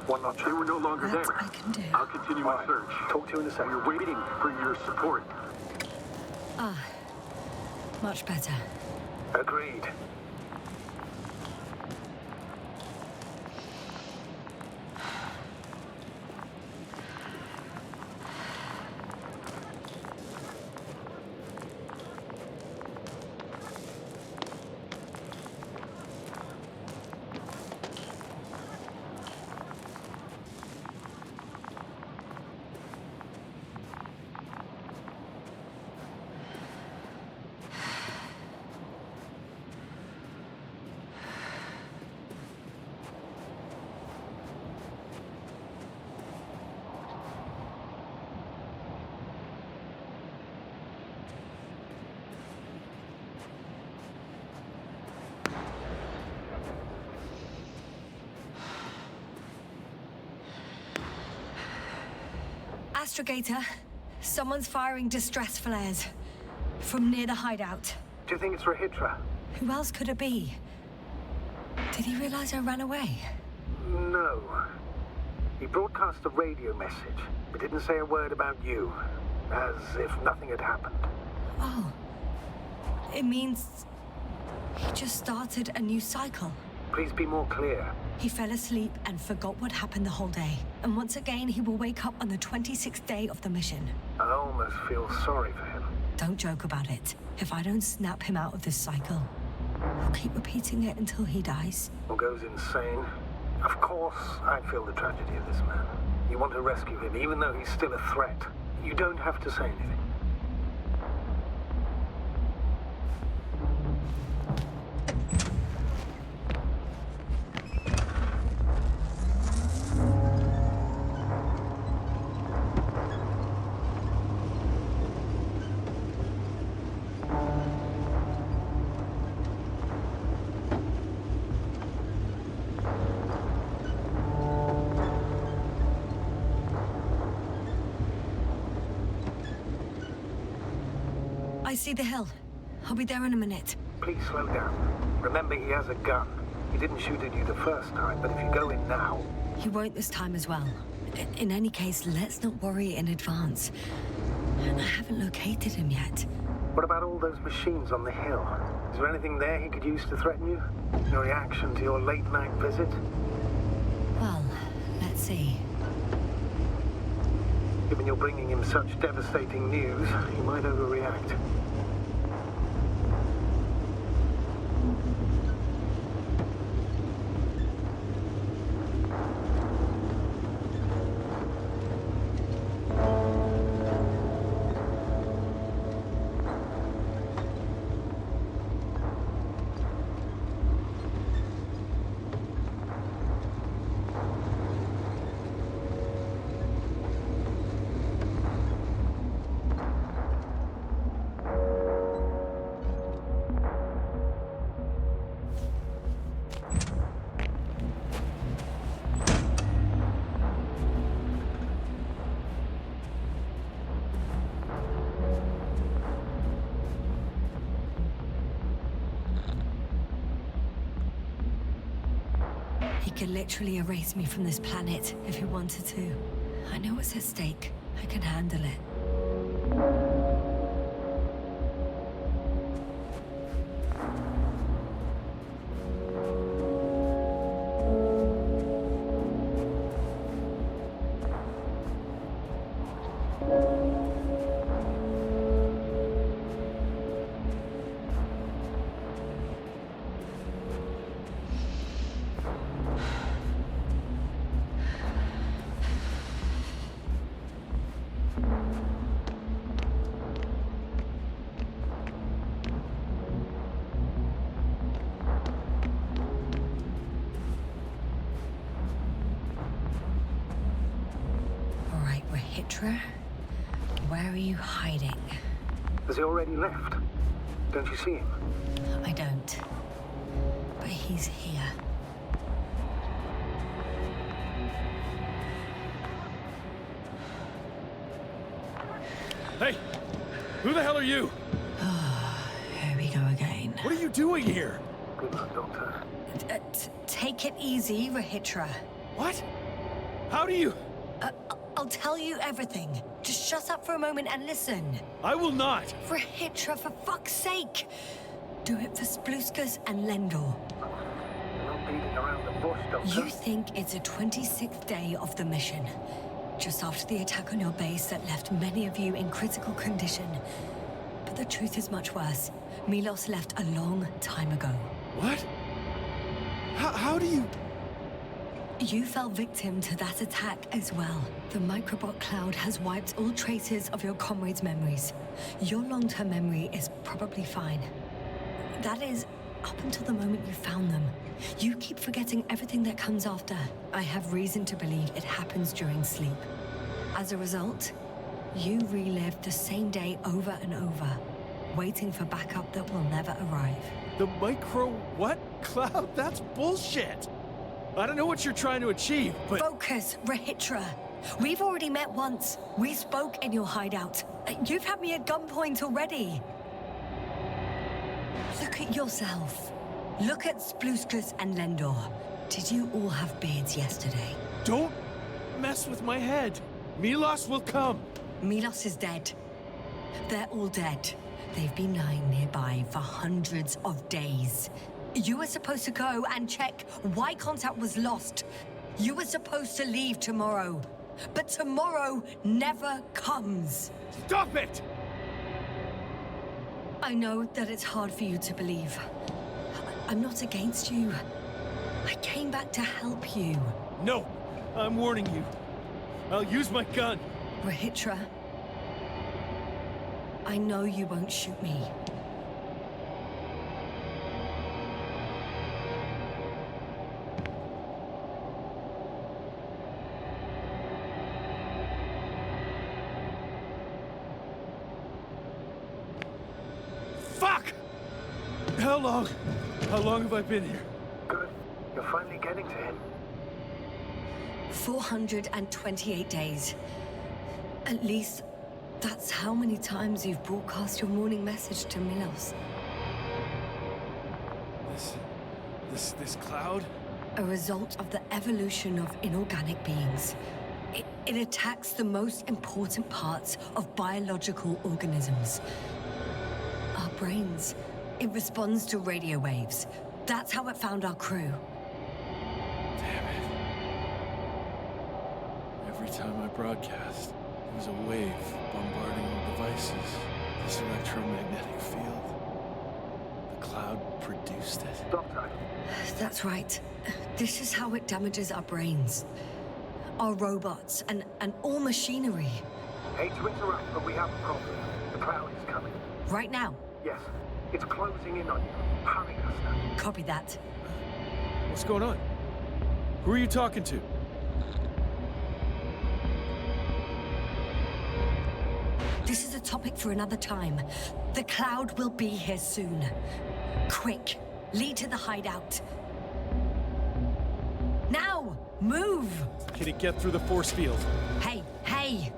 One notch. They were no longer That there. I can do. I'll continue my search. Talk to you in a second. We're waiting for your support. Ah, much better. Agreed. Astrogator, someone's firing distress flares from near the hideout. Do you think it's Rahitra? Who else could it be? Did he realize I ran away? No. He broadcast a radio message, but didn't say a word about you, as if nothing had happened. Oh. It means he just started a new cycle. Please be more clear. He fell asleep and forgot what happened the whole day. And once again, he will wake up on the 26th day of the mission. I almost feel sorry for him. Don't joke about it. If I don't snap him out of this cycle, I'll keep repeating it until he dies. Or goes insane. Of course, I feel the tragedy of this man. You want to rescue him, even though he's still a threat. You don't have to say anything. I see the hill. I'll be there in a minute. Please slow down. Remember, he has a gun. He didn't shoot at you the first time, but if you go in now... He won't this time as well. In any case, let's not worry in advance. I haven't located him yet. What about all those machines on the hill? Is there anything there he could use to threaten you? Your reaction to your late-night visit? Well, let's see. Given you're bringing him such devastating news, he might overreact. He could literally erase me from this planet if he wanted to. I know what's at stake. I can handle it. Where are you hiding? Has he already left? Don't you see him? I don't. But he's here. Hey! Who the hell are you? Here we go again. What are you doing here? Good luck, Doctor. Take it easy, Rahitra. What? How do you... I'll tell you everything. Just shut up for a moment and listen. I will not. Rahitra, for fuck's sake. Do it for Spluskas and Lendor. You're not beating around the bush, Doctor. You think it's the 26th day of the mission. Just after the attack on your base that left many of you in critical condition. But the truth is much worse. Milos left a long time ago. What? How do you... You fell victim to that attack as well. The microbot cloud has wiped all traces of your comrades' memories. Your long-term memory is probably fine. That is, up until the moment you found them. You keep forgetting everything that comes after. I have reason to believe it happens during sleep. As a result, you relive the same day over and over, waiting for backup that will never arrive. The micro... what? Cloud? That's bullshit! I don't know what you're trying to achieve, but... Focus, Rahitra. We've already met once. We spoke in your hideout. You've had me at gunpoint already. Look at yourself. Look at Spluskus and Lendor. Did you all have beards yesterday? Don't mess with my head. Milos will come. Milos is dead. They're all dead. They've been lying nearby for hundreds of days. You were supposed to go and check why contact was lost. You were supposed to leave tomorrow. But tomorrow never comes. Stop it! I know that it's hard for you to believe. I'm not against you. I came back to help you. No, I'm warning you. I'll use my gun. Rahitra, I know you won't shoot me. Fuck! How long have I been here? Good. You're finally getting to him. 428 days. At least, that's how many times you've broadcast your morning message to Milos. This cloud? A result of the evolution of inorganic beings. It attacks the most important parts of biological organisms. Our brains. It responds to radio waves. That's how it found our crew. Damn it. Every time I broadcast, there was a wave bombarding all devices. This electromagnetic field. The cloud produced it. Doctor. That's right. This is how it damages our brains. Our robots and all machinery. Hate to interrupt, but we have a problem. The cloud is coming. Right now. Yes. It's closing in on you. Hurry, Asta. Copy that. What's going on? Who are you talking to? This is a topic for another time. The cloud will be here soon. Quick, lead to the hideout. Now, move! Can it get through the force field? Hey!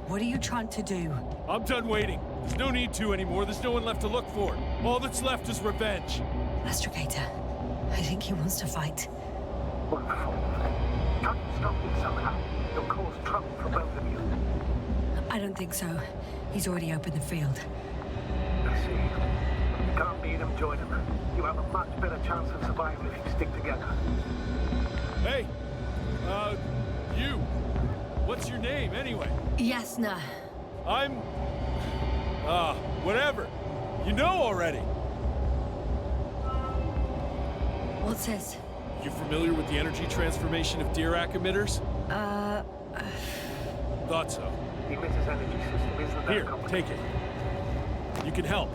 What are you trying to do? I'm done waiting. There's no need to anymore. There's no one left to look for. All that's left is revenge. Astrogator, I think he wants to fight. Wonderful. Can't you stop him somehow? He'll cause trouble for both of you. I don't think so. He's already opened the field. I see. You can't beat him, join him. You have a much better chance of survival if you stick together. Hey! You! What's your name, anyway? Yasna. I'm... whatever. You know already. What's this? You familiar with the energy transformation of Dirac emitters? Thought so. The emitter's energy system isn't that Here, complicated. take it. You can help.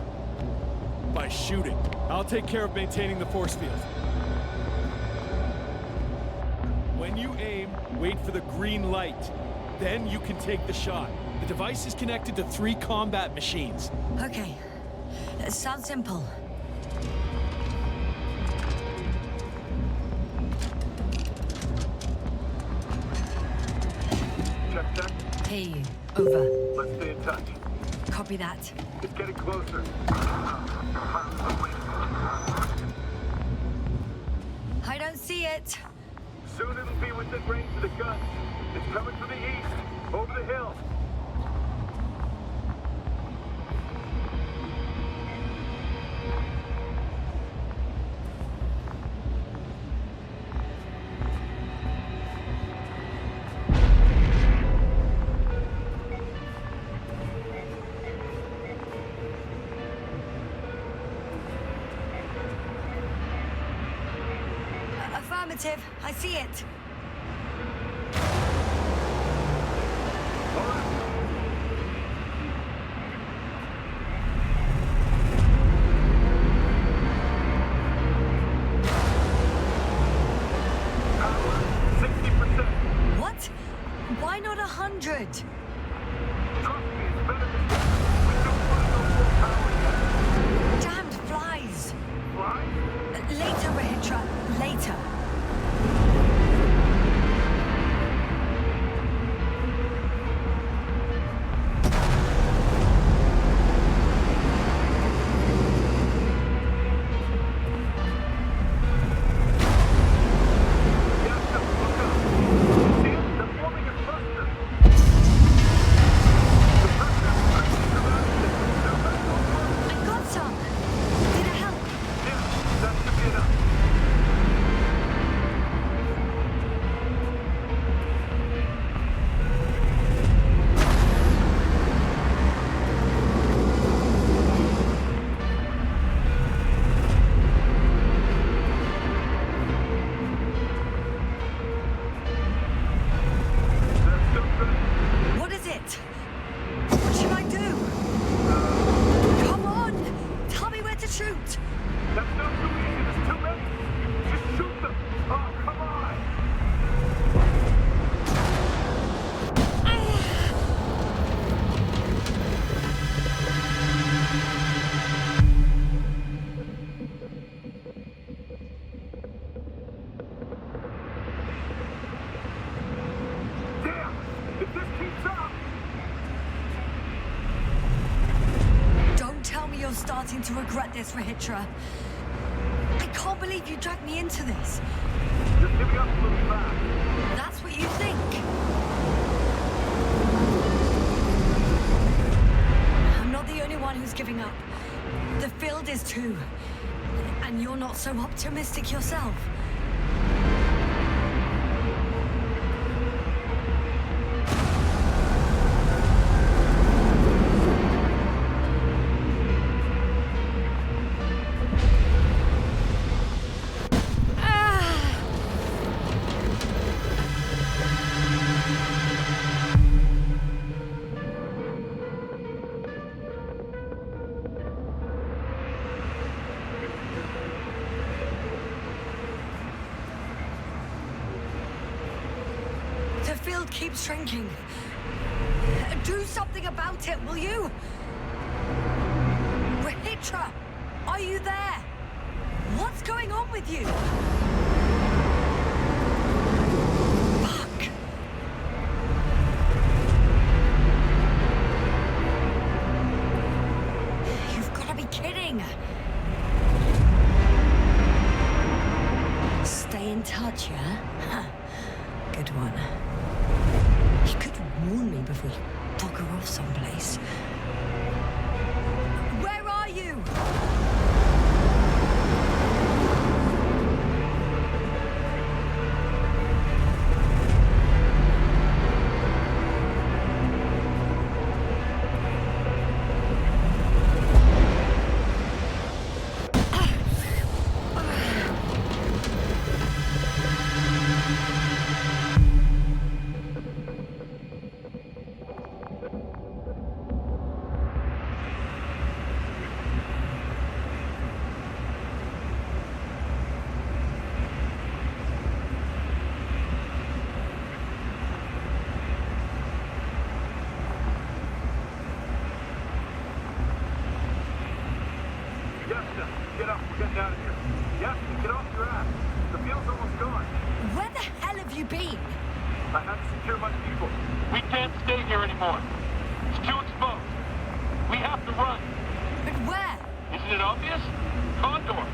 By shooting. I'll take care of maintaining the force field. When you aim, wait for the green light. Then you can take the shot. The device is connected to 3 combat machines. Okay. Sounds simple. Check. Hey, over. Let's stay in touch. Copy that. It's getting closer. I don't see it. Soon it'll be within range of the gun. It's coming from the east, over the hill. Affirmative. I see it. What? Why not 100? Damned flies. Flies? Later, Rahitra. Later. starting to regret this, Rahitra. I can't believe you dragged me into this. Just give me up a little fast. That's what you think? I'm not the only one who's giving up. The field is too. And you're not so optimistic yourself. The field keeps shrinking. Do something about it, will you? Rahitra, are you there? What's going on with you? Fuck. You've got to be kidding. Stay in touch, yeah? Huh. Good one. You could warn me before you bugger off someplace. Where are you? Yasna, get up. We're getting out of here. Yasna, get off your ass. The field's almost gone. Where the hell have you been? I had to secure my people. We can't stay here anymore. It's too exposed. We have to run. But where? Isn't it obvious? Condor.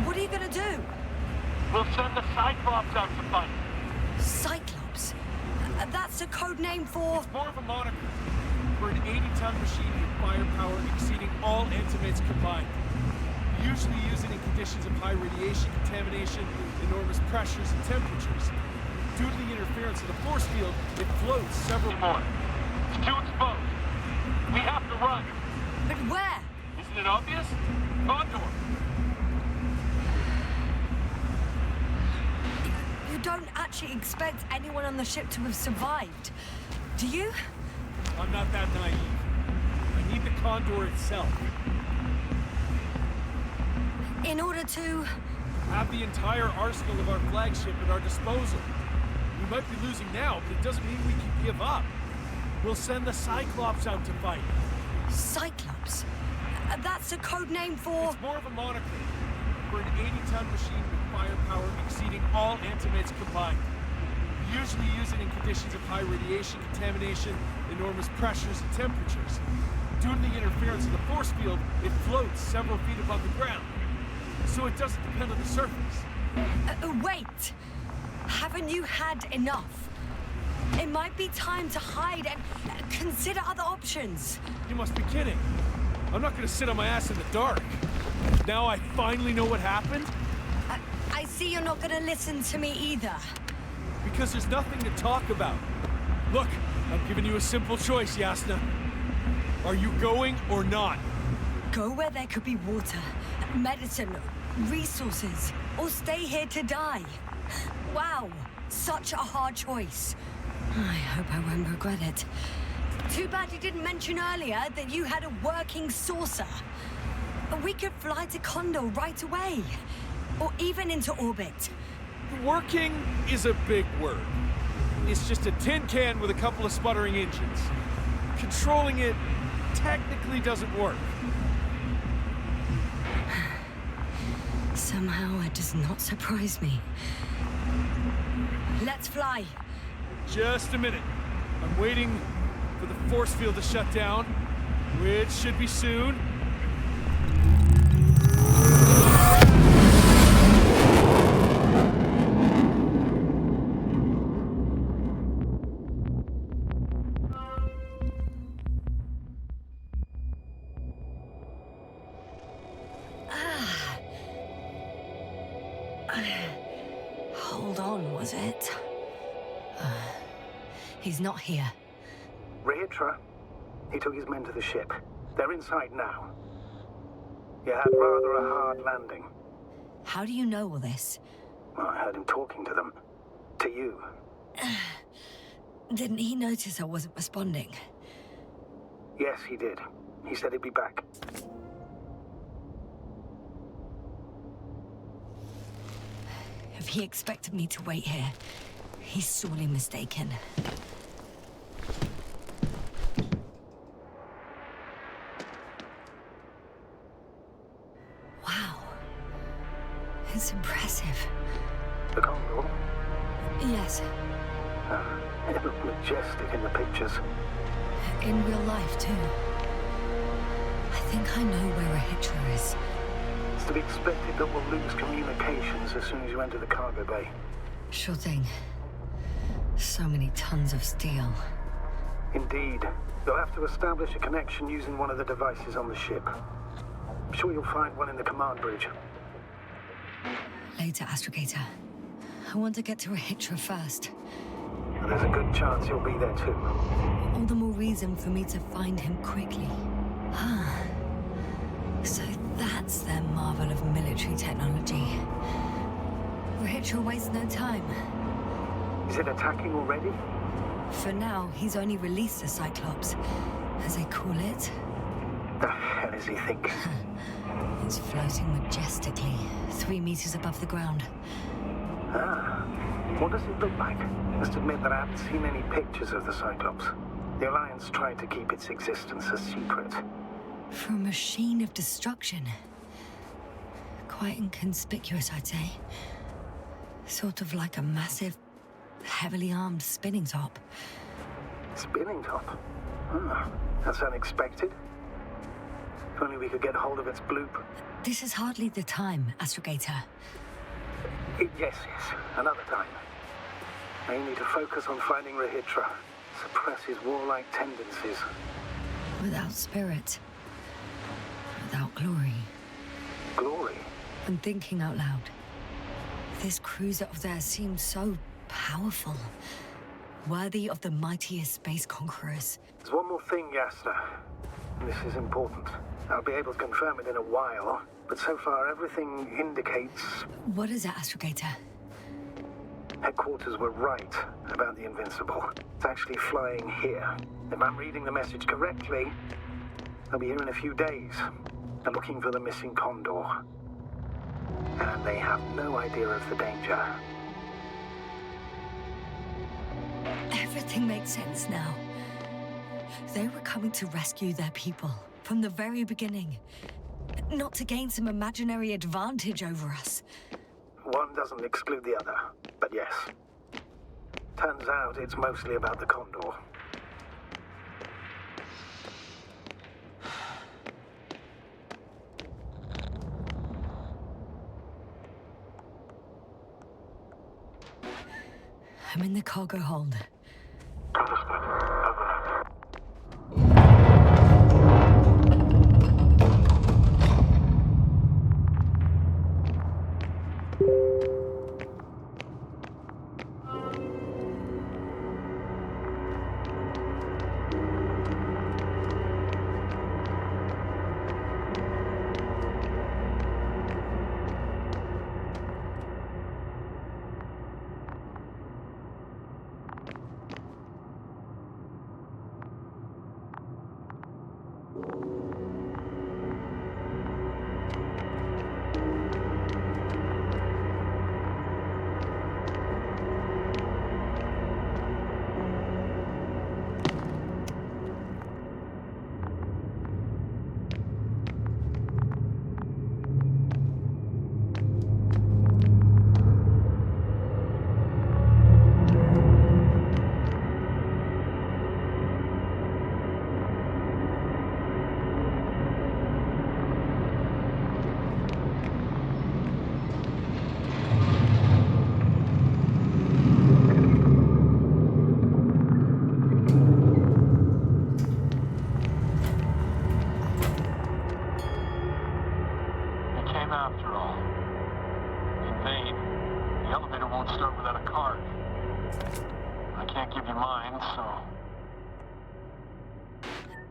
What are you gonna do? We'll send the Cyclops out to fight. Cyclops? That's a code name for... It's more of a moniker. We're an 80-ton machine with firepower exceeding all Antimates combined. We usually use it in conditions of high radiation contamination, enormous pressures and temperatures. Due to the interference of the force field, it floats several More. It's too exposed. We have to run. But where? Isn't it obvious? Condor. You don't actually expect anyone on the ship to have survived, do you? I'm not that naive. I need the Condor itself. In order to... Have the entire arsenal of our flagship at our disposal. We might be losing now, but it doesn't mean we can give up. We'll send the Cyclops out to fight. Cyclops? That's a code name for... It's more of a moniker. We're an 80-ton machine with firepower exceeding all Antimates combined. We usually use it in conditions of high radiation contamination, enormous pressures and temperatures. Due to the interference of the force field, it floats several feet above the ground. So it doesn't depend on the surface. Wait! Haven't you had enough? It might be time to hide and consider other options. You must be kidding. I'm not gonna sit on my ass in the dark. Now I finally know what happened? I see you're not gonna listen to me either. Because there's nothing to talk about. Look, I'm giving you a simple choice, Yasna. Are you going or not? Go where there could be water, medicine, resources, or stay here to die. Wow, such a hard choice. I hope I won't regret it. Too bad you didn't mention earlier that you had a working saucer. We could fly to Condor right away, or even into orbit. Working is a big word. It's just a tin can with a couple of sputtering engines. Controlling it technically doesn't work. Somehow it does not surprise me. Let's fly. Just a minute. I'm waiting for the force field to shut down, which should be soon. Hold on, was it? He's not here. Rehitra, he took his men to the ship. They're inside now. You had rather a hard landing. How do you know all this? Well, I heard him talking to them. To you. Didn't he notice I wasn't responding? Yes, he did. He said he'd be back. If he expected me to wait here, he's sorely mistaken. Wow. It's impressive. The Condor? Yes. It looked majestic in the pictures. In real life, too. I think I know where Rehitra is. It's to be expected that we'll lose communications as soon as you enter the cargo bay. Sure thing. So many tons of steel. Indeed. You'll have to establish a connection using one of the devices on the ship. I'm sure you'll find one in the command bridge. Later, Astrogator. I want to get to Rehitra first. And there's a good chance you'll be there too. All the more reason for me to find him quickly. Ah. So that's their marvel of military technology. Rehitra wastes no time. Is it attacking already? For now, he's only released the Cyclops, as they call it. The hell does he think? It's floating majestically, 3 meters above the ground. Ah. What does it look like? Must admit that I haven't seen any pictures of the Cyclops. The Alliance tried to keep its existence a secret. For a machine of destruction. Quite inconspicuous, I'd say. Sort of like a massive, heavily armed spinning top. Spinning top? Ah, that's unexpected. If only we could get hold of its bloop. This is hardly the time, Astrogator. Yes, another time. Now you need to focus on finding Rehitra. Suppress his warlike tendencies. Without spirit. Without glory. Glory? I'm thinking out loud. This cruiser of theirs seems so powerful. Worthy of the mightiest space conquerors. There's one more thing, Yasta. This is important. I'll be able to confirm it in a while, but so far everything indicates... What is it, Astrogator? Headquarters were right about the Invincible. It's actually flying here. If I'm reading the message correctly, they'll be here in a few days. They're looking for the missing Condor. And they have no idea of the danger. Everything makes sense now. They were coming to rescue their people from the very beginning. Not to gain some imaginary advantage over us. One doesn't exclude the other, but yes. Turns out it's mostly about the Condor. I'm in the cargo hold. Understood. Over. got a card. I can't give you mine, so...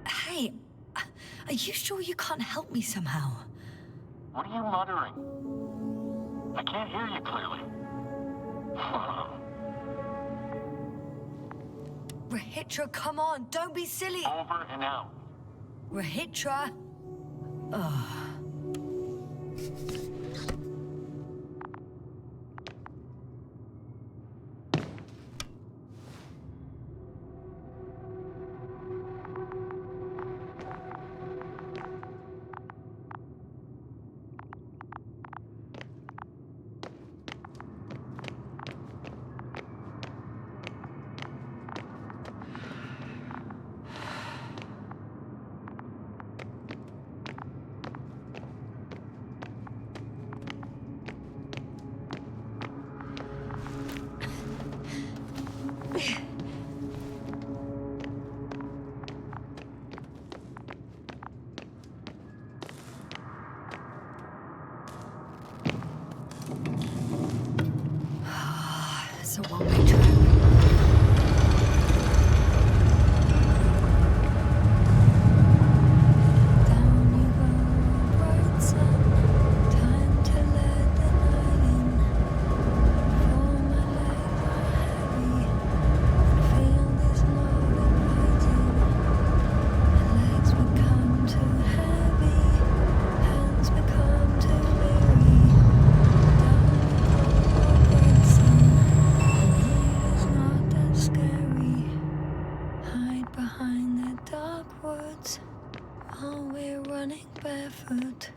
Hey, are you sure you can't help me somehow? What are you muttering? I can't hear you clearly. Rahitra, come on, don't be silly. Over and out. Rahitra. Ugh. It's a one-way trip. Barefoot.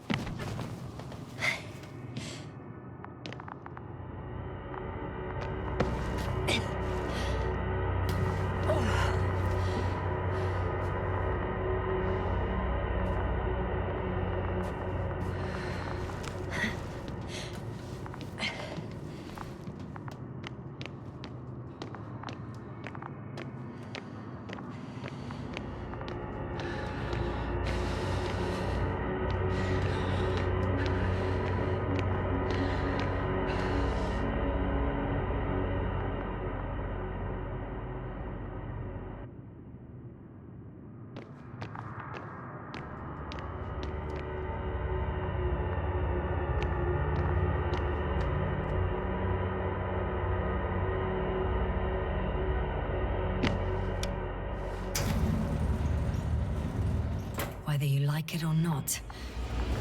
Whether you like it or not,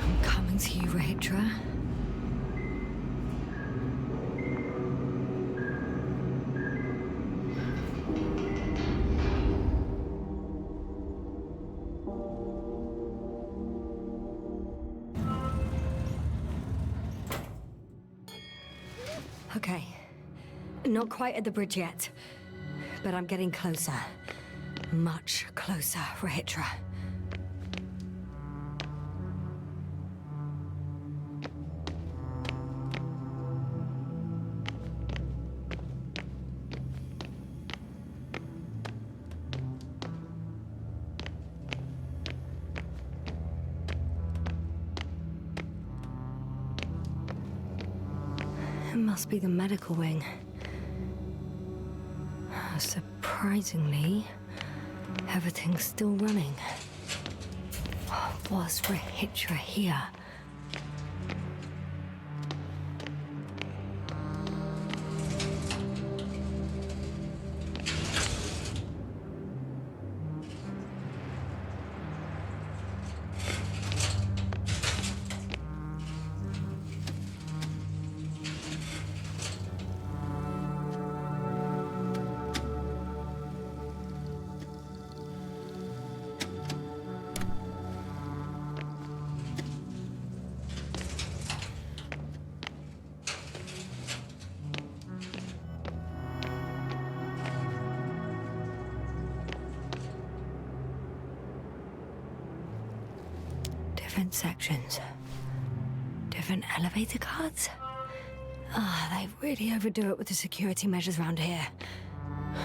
I'm coming to you, Rahitra. Okay. Not quite at the bridge yet, but I'm getting closer. Much closer, Rahitra. It must be the medical wing. Surprisingly, everything's still running. Was Rahitra here? Different sections. Different elevator cards. They really overdo it with the security measures around here.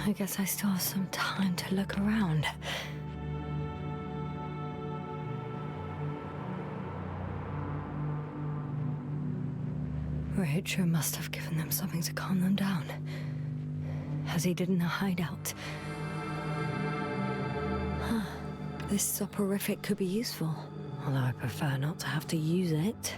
I guess I still have some time to look around. Rahitra must have given them something to calm them down. As he did in the hideout. Huh. This soporific could be useful. Although I prefer not to have to use it.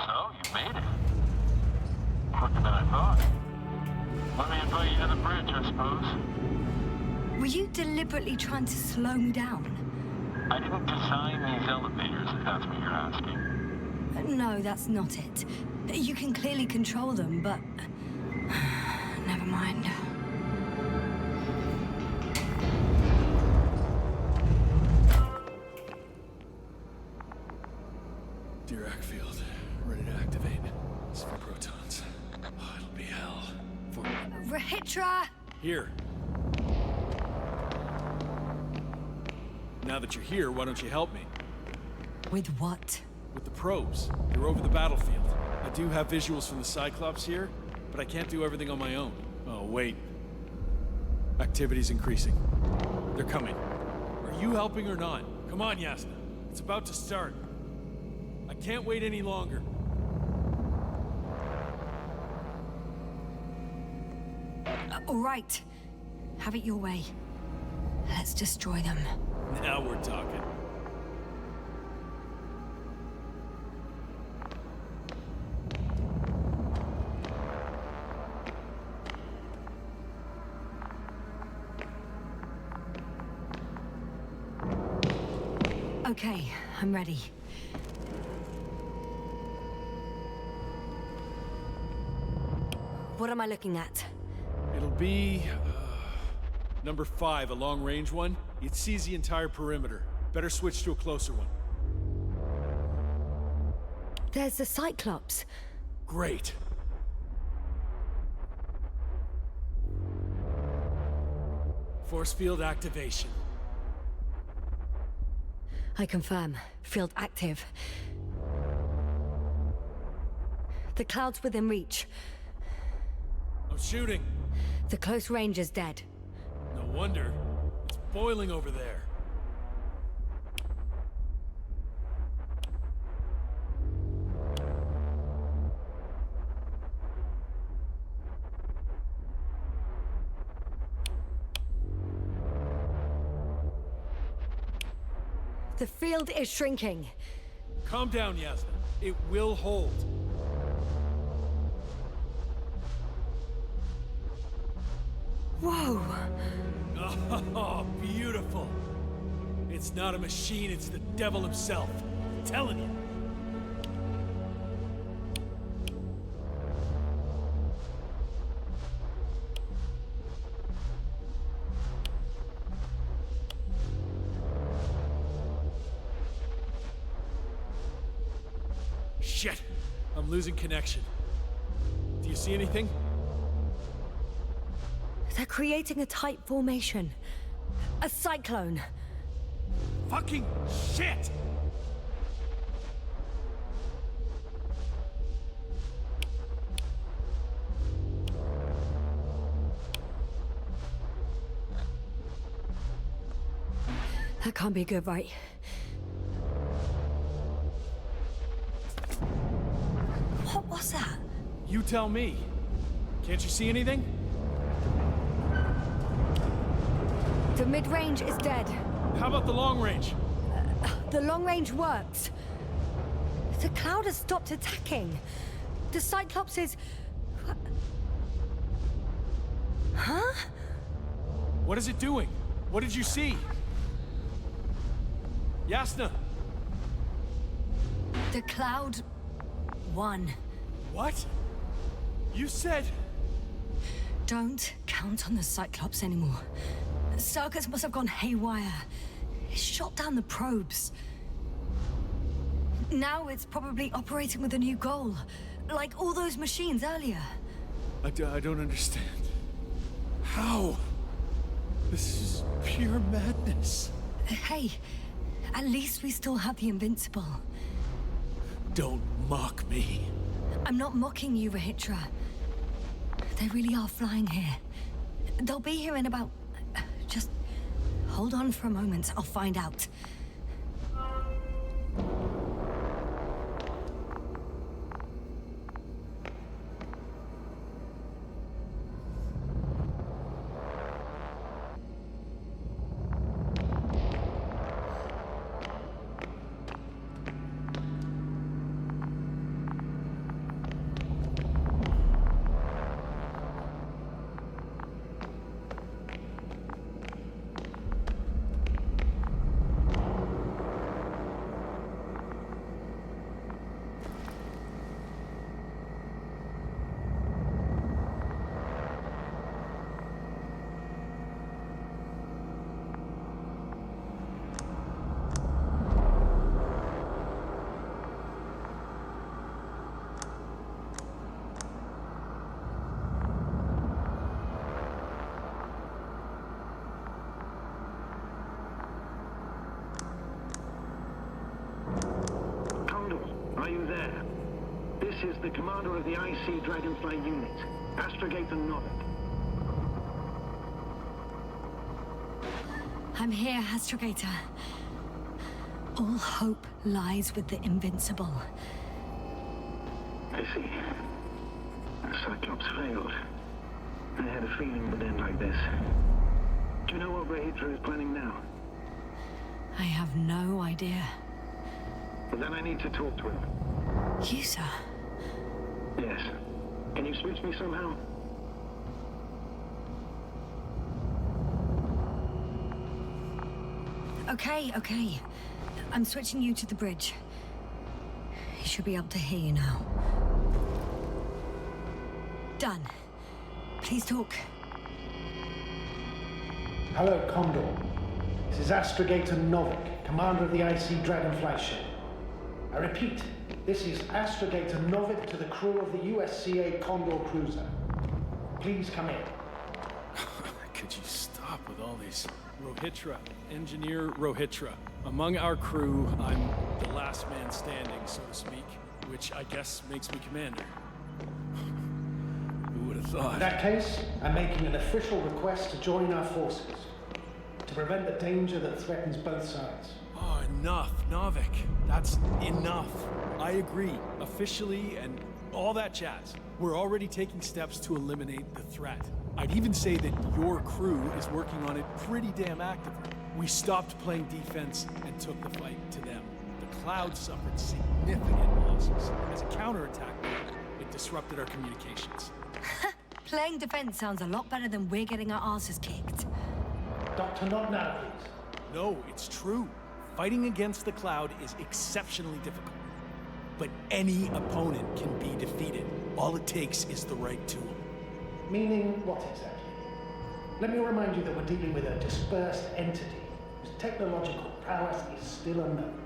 So, you made it. Quicker than I thought. Let me invite you to the bridge, I suppose. Were you deliberately trying to slow me down? I didn't design these elevators, if that's what you're asking. No, that's not it. You can clearly control them, but... Never mind. Dirac field. Ready to activate. It's for protons. Oh, it'll be hell. For... Rahitra! Here. Now that you're here, why don't you help me? With what? With the probes. They're over the battlefield. I do have visuals from the Cyclops here, but I can't do everything on my own. Oh, wait. Activity's increasing. They're coming. Are you helping or not? Come on, Yasna. It's about to start. I can't wait any longer. All right. Have it your way. Let's destroy them. Now we're talking. Okay, I'm ready. What am I looking at? It'll be... number 5, a long-range one. It sees the entire perimeter. Better switch to a closer one. There's the Cyclops. Great. Force field activation. I confirm. Field active. The cloud's within reach. I'm shooting. The close range is dead. No wonder. It's boiling over there. The field is shrinking. Calm down, Yasna. It will hold. Whoa! Oh, beautiful. It's not a machine, it's the devil himself. I'm telling you. Shit! I'm losing connection. Do you see anything? They're creating a tight formation. A cyclone. Fucking shit! That can't be good, right? What was that? You tell me. Can't you see anything? The mid-range is dead. How about the long range? The long range works. The Cloud has stopped attacking. The Cyclops is... Huh? What is it doing? What did you see? Yasna! The Cloud won. What? You said... Don't count on the Cyclops anymore. Circus must have gone haywire. It shot down the probes. Now it's probably operating with a new goal. Like all those machines earlier. I don't understand. How? This is pure madness. Hey, at least we still have the Invincible. Don't mock me. I'm not mocking you, Rahitra. They really are flying here. They'll be here in about... Just hold on for a moment. I'll find out. Are you there? This is the commander of the IC Dragonfly unit, Astrogator Novik. I'm here, Astrogator. All hope lies with the Invincible. I see. The Cyclops failed. I had a feeling it would end like this. Do you know what Rahitra is planning now? I have no idea. Well, then I need to talk to him. You, sir? Yes. Can you switch me somehow? Okay. I'm switching you to the bridge. He should be able to hear you now. Done. Please talk. Hello, Condor. This is Astrogator Novik, commander of the IC Dragonfly ship. I repeat, this is Astrogator Novik to the crew of the USCA Condor cruiser. Please come in. Could you stop with all these? Rahitra, Engineer Rahitra. Among our crew, I'm the last man standing, so to speak, which I guess makes me commander. Who would have thought? In that case, I'm making an official request to join our forces, to prevent the danger that threatens both sides. Oh, enough, Novik. That's enough. I agree, officially, and all that jazz. We're already taking steps to eliminate the threat. I'd even say that your crew is working on it pretty damn actively. We stopped playing defense and took the fight to them. The Cloud suffered significant losses. As a counterattack, it disrupted our communications. Playing defense sounds a lot better than we're getting our asses kicked. Doctor, not now, please. No, it's true. Fighting against the Cloud is exceptionally difficult. But any opponent can be defeated. All it takes is the right tool. Meaning what exactly? Let me remind you that we're dealing with a dispersed entity whose technological prowess is still unknown.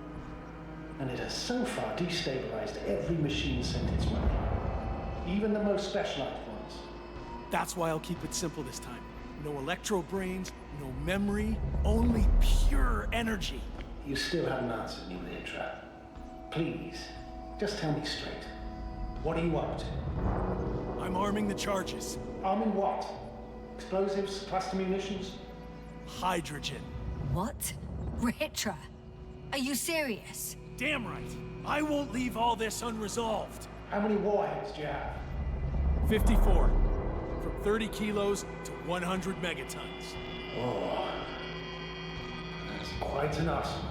And it has so far destabilized every machine sent its way. Even the most specialized ones. That's why I'll keep it simple this time. No electro brains, no memory, only pure energy. You still haven't answered me, Rahitra. Please, just tell me straight. What are you up to? I'm arming the charges. Arming what? Explosives, cluster munitions? Hydrogen. What? Rahitra? Are you serious? Damn right. I won't leave all this unresolved. How many warheads do you have? 54. From 30 kilos to 100 megatons. Oh, that's quite an arsenal.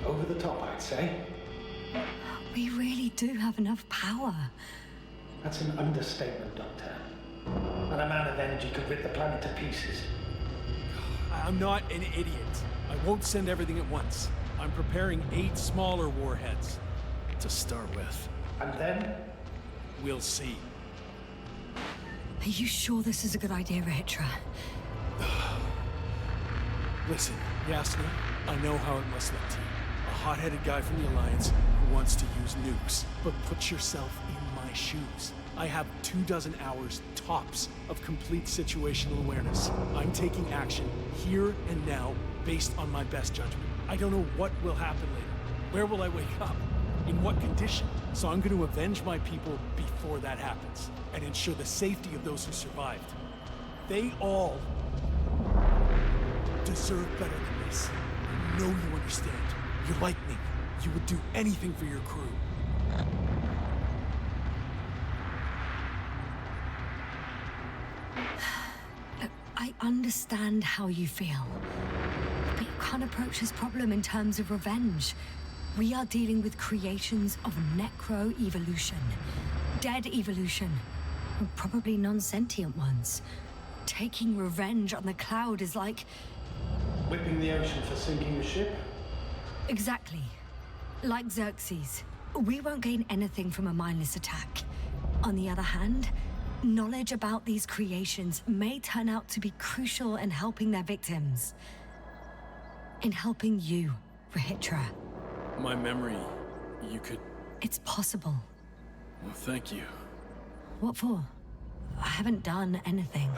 Over the top, I'd say. We really do have enough power. That's an understatement, Doctor. An amount of energy could rip the planet to pieces. I'm not an idiot. I won't send everything at once. I'm preparing 8 smaller warheads to start with. And then? We'll see. Are you sure this is a good idea, Rahitra? Listen, Yasna, I know how it must look to you. A hot-headed guy from the Alliance who wants to use nukes. But put yourself in my shoes. I have 24 hours tops of complete situational awareness. I'm taking action here and now based on my best judgment. I don't know what will happen later. Where will I wake up? In what condition? So I'm going to avenge my people before that happens and ensure the safety of those who survived. They all deserve better than this. I know you understand. You're like me. You would do anything for your crew. Look, I understand how you feel. But you can't approach this problem in terms of revenge. We are dealing with creations of necro-evolution. Dead evolution. Probably non-sentient ones. Taking revenge on the Cloud is like... Whipping the ocean for sinking a ship? Exactly. Like Xerxes. We won't gain anything from a mindless attack. On the other hand, knowledge about these creations may turn out to be crucial in helping their victims. In helping you, Rahitra. My memory, you could... It's possible. Well, thank you. What for? I haven't done anything.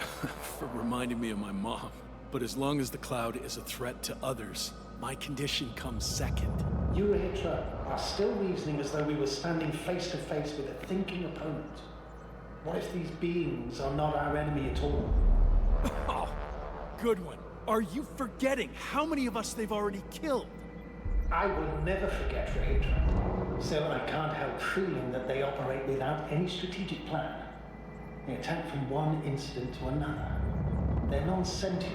For reminding me of my mom. But as long as the Cloud is a threat to others, my condition comes second. You, Rahitra, are still reasoning as though we were standing face to face with a thinking opponent. What if these beings are not our enemy at all? Oh, good one. Are you forgetting how many of us they've already killed? I will never forget, Rahitra. Still, I can't help feeling that they operate without any strategic plan. They attack from one incident to another. They're non-sentient,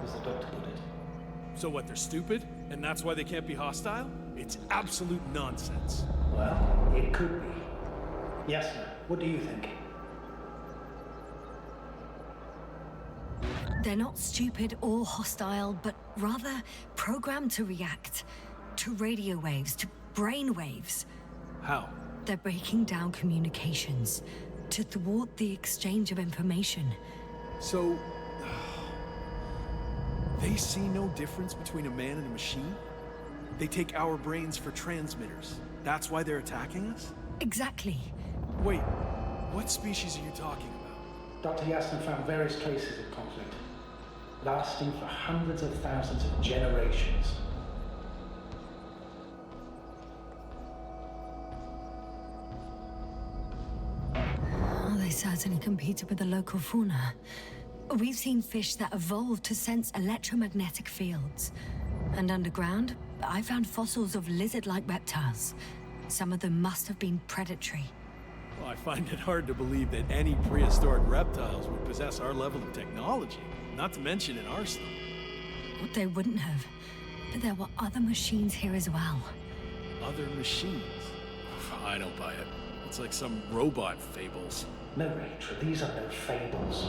as the Doctor put it. So what, they're stupid? And that's why they can't be hostile? It's absolute nonsense. Well, it could be. Yes, sir. What do you think? They're not stupid or hostile, but rather programmed to react. To radio waves, to brain waves. How? They're breaking down communications to thwart the exchange of information. So... they see no difference between a man and a machine? They take our brains for transmitters. That's why they're attacking us? Exactly. Wait, what species are you talking about? Dr. Yasna found various traces of conflict, lasting for hundreds of thousands of generations. Oh, they certainly competed with the local fauna. We've seen fish that evolved to sense electromagnetic fields. And underground, I found fossils of lizard-like reptiles. Some of them must have been predatory. Well, I find it hard to believe that any prehistoric reptiles would possess our level of technology, not to mention an arsenal. What they wouldn't have. But there were other machines here as well. Other machines? I don't buy it. It's like some robot fables. No, Rachel, these are no fables.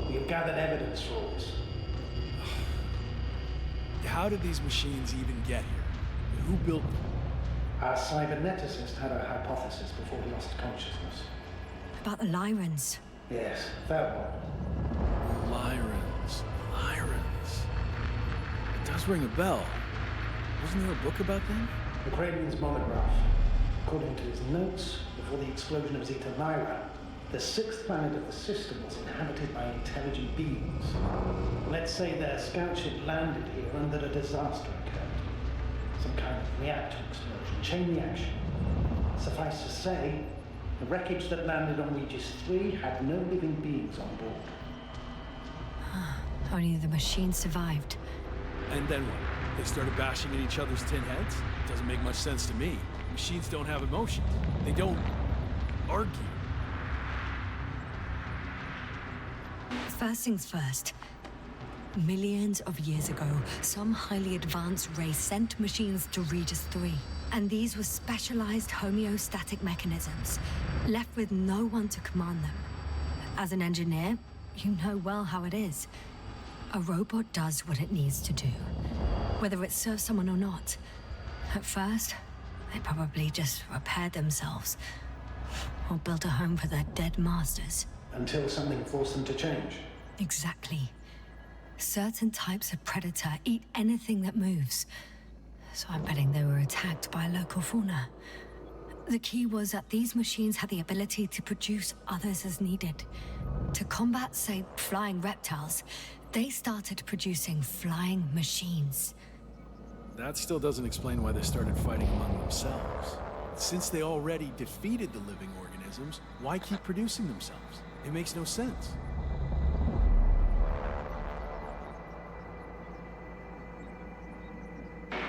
We have gathered evidence for all this. How did these machines even get here? Who built them? Our cyberneticist had a hypothesis before he lost consciousness. About the Lyrans. Yes, that one. Lyrans. It does ring a bell. Wasn't there a book about them? The Cranian's monograph. According to his notes, before the explosion of Zeta Lyra, the 6th planet of the system was inhabited by intelligent beings. Let's say their scout ship landed here and that a disaster occurred. Some kind of reactor explosion, chain reaction. Suffice to say, the wreckage that landed on Regis 3 had no living beings on board. Only the machine survived. And then what? They started bashing at each other's tin heads? Doesn't make much sense to me. Machines don't have emotions. They don't argue. First things first. Millions of years ago, some highly advanced race sent machines to Regis 3. And these were specialized homeostatic mechanisms, left with no one to command them. As an engineer, you know well how it is. A robot does what it needs to do, whether it serves someone or not. At first, they probably just repaired themselves, or built a home for their dead masters. Until something forced them to change. Exactly. Certain types of predator eat anything that moves. So I'm betting they were attacked by local fauna. The key was that these machines had the ability to produce others as needed. To combat, say, flying reptiles, they started producing flying machines. That still doesn't explain why they started fighting among themselves. Since they already defeated the living organisms, why keep producing themselves? It makes no sense.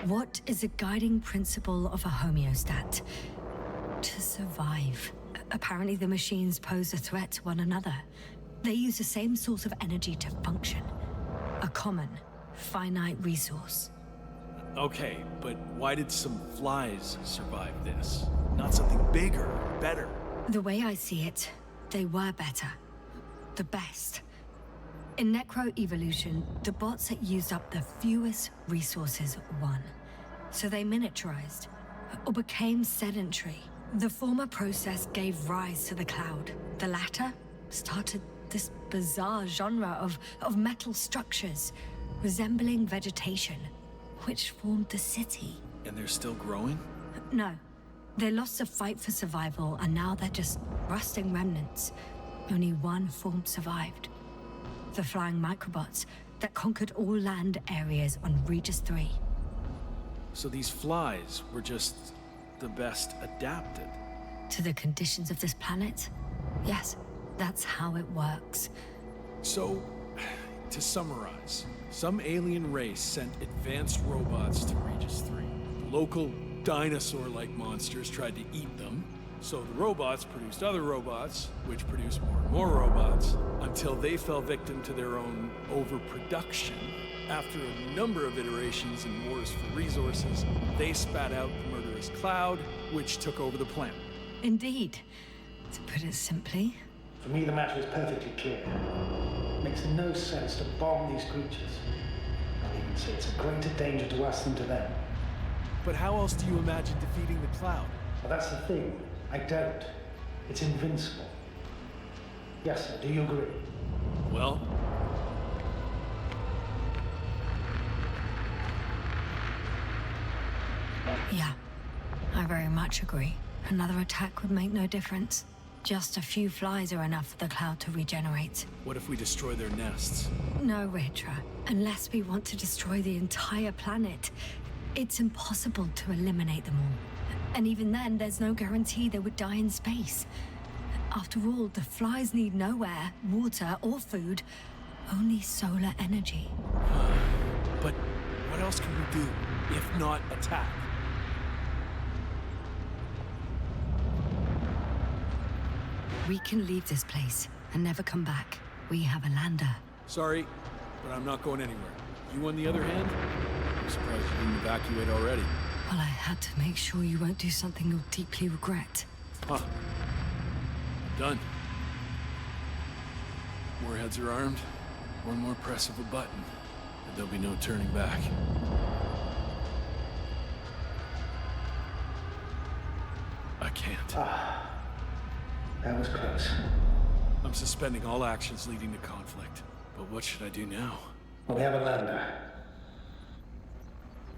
What is a guiding principle of a homeostat? To survive. Apparently the machines pose a threat to one another. They use the same source of energy to function. A common, finite resource. Okay, but why did some flies survive this? Not something bigger, better. The way I see it, they were better. The best. In necroevolution, the bots that used up the fewest resources won. So they miniaturized, or became sedentary. The former process gave rise to the cloud. The latter started this bizarre genre of metal structures, resembling vegetation, which formed the city. And they're still growing? No. They lost the fight for survival, and now they're just rusting remnants. Only one form survived. The flying microbots that conquered all land areas on Regis 3. So these flies were just the best adapted? To the conditions of this planet? Yes, that's how it works. So, to summarize, some alien race sent advanced robots to Regis 3. Local dinosaur-like monsters tried to eat them, so the robots produced other robots, which produced more and more robots, until they fell victim to their own overproduction. After a number of iterations and wars for resources, they spat out the murderous cloud, which took over the planet. Indeed. To put it simply... For me, the matter is perfectly clear. It makes no sense to bomb these creatures. I'll even say it's a greater danger to us than to them. But how else do you imagine defeating the cloud? Well, that's the thing. I don't. It's invincible. Yes, sir. Do you agree? Well... Yeah, I very much agree. Another attack would make no difference. Just a few flies are enough for the cloud to regenerate. What if we destroy their nests? No, Ritra. Unless we want to destroy the entire planet, it's impossible to eliminate them all. And even then, there's no guarantee they would die in space. After all, the flies need no air, water, or food, only solar energy. But what else can we do, if not attack? We can leave this place and never come back. We have a lander. Sorry, but I'm not going anywhere. You on the other hand? I'm surprised you didn't evacuate already. Well, I had to make sure you won't do something you'll deeply regret. Huh. Done. Warheads are armed. One more press of a button, and there'll be no turning back. I can't. That was close. I'm suspending all actions leading to conflict. But what should I do now? Well, we have a lander.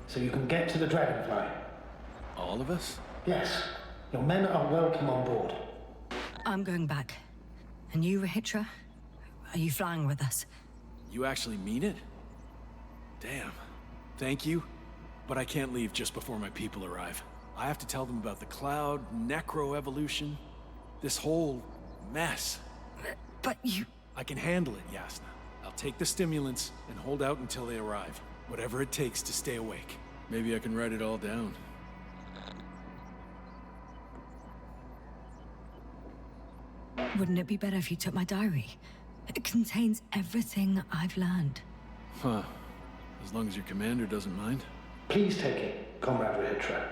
So you can get to the Dragonfly. All of us? Yes. Your men are welcome on board. I'm going back. And you, Rahitra? Are you flying with us? You actually mean it? Damn. Thank you. But I can't leave just before my people arrive. I have to tell them about the cloud, necroevolution, this whole mess. But you... I can handle it, Yasna. I'll take the stimulants and hold out until they arrive. Whatever it takes to stay awake. Maybe I can write it all down. Wouldn't it be better if you took my diary? It contains everything I've learned. Huh. As long as your commander doesn't mind. Please take it, Comrade Rahitra.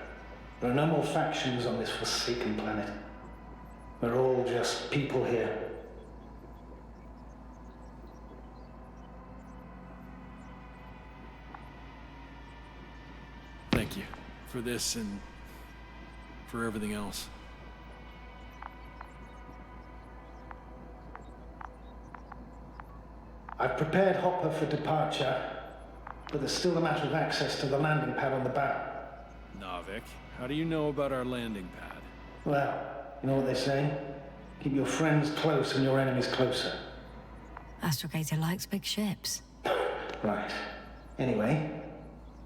There are no more factions on this forsaken planet. We're all just people here. Thank you for this and for everything else. I've prepared Hopper for departure, but there's still a matter of access to the landing pad on the bow. Navik, how do you know about our landing pad? Well, you know what they say? Keep your friends close and your enemies closer. Astrogator likes big ships. Right. Anyway,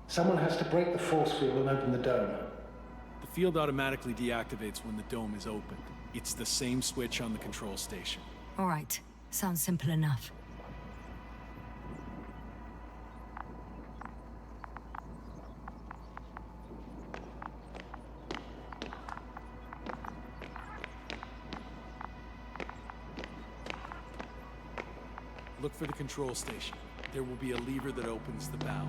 someone has to break the force field and open the dome. The field automatically deactivates when the dome is opened. It's the same switch on the control station. All right. Sounds simple enough. Look for the control station. There will be a lever that opens the bow.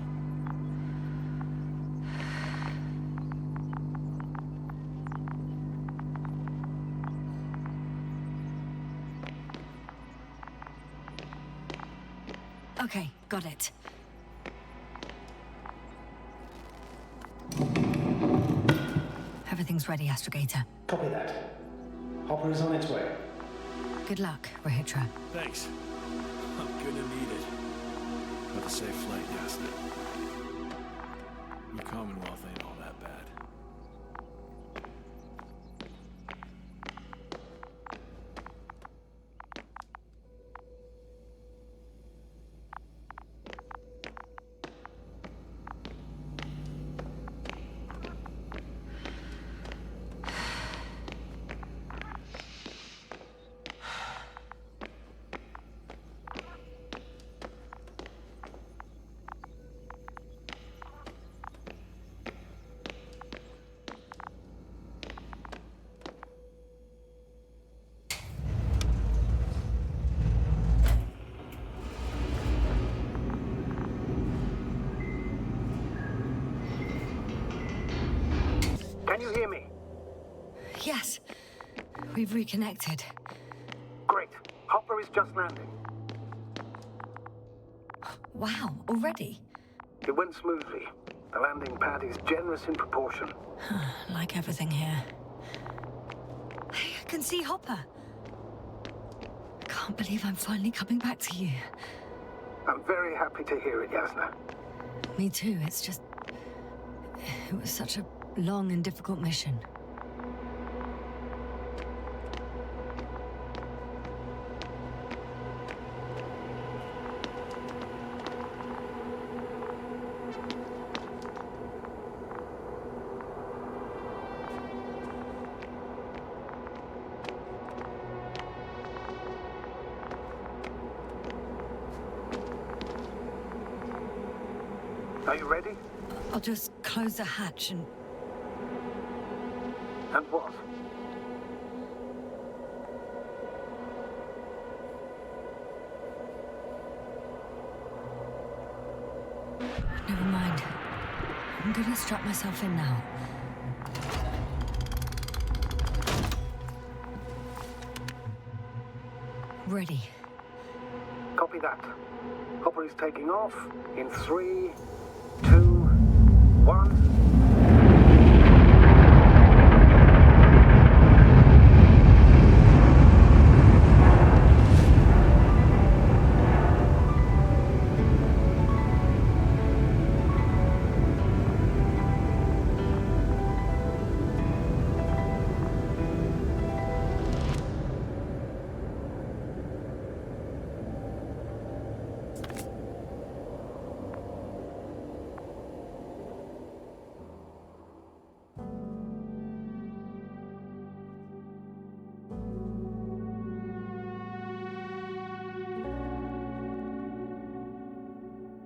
Okay, got it. Everything's ready, Astrogator. Copy that. Hopper is on its way. Good luck, Rahitra. Thanks. I'm gonna need it. Have a safe flight, Yasna. Your Commonwealth ain't all that bad. Can you hear me? Yes. We've reconnected. Great. Hopper is just landing. Wow, already? It went smoothly. The landing pad is generous in proportion. Like everything here. Hey, I can see Hopper. I can't believe I'm finally coming back to you. I'm very happy to hear it, Yasna. Me too, it's just... It was such a long and difficult mission. Are you ready? I'll just close the hatch and... And what? Never mind. I'm gonna strap myself in now. Ready. Copy that. Hopper is taking off in 3, 2, 1...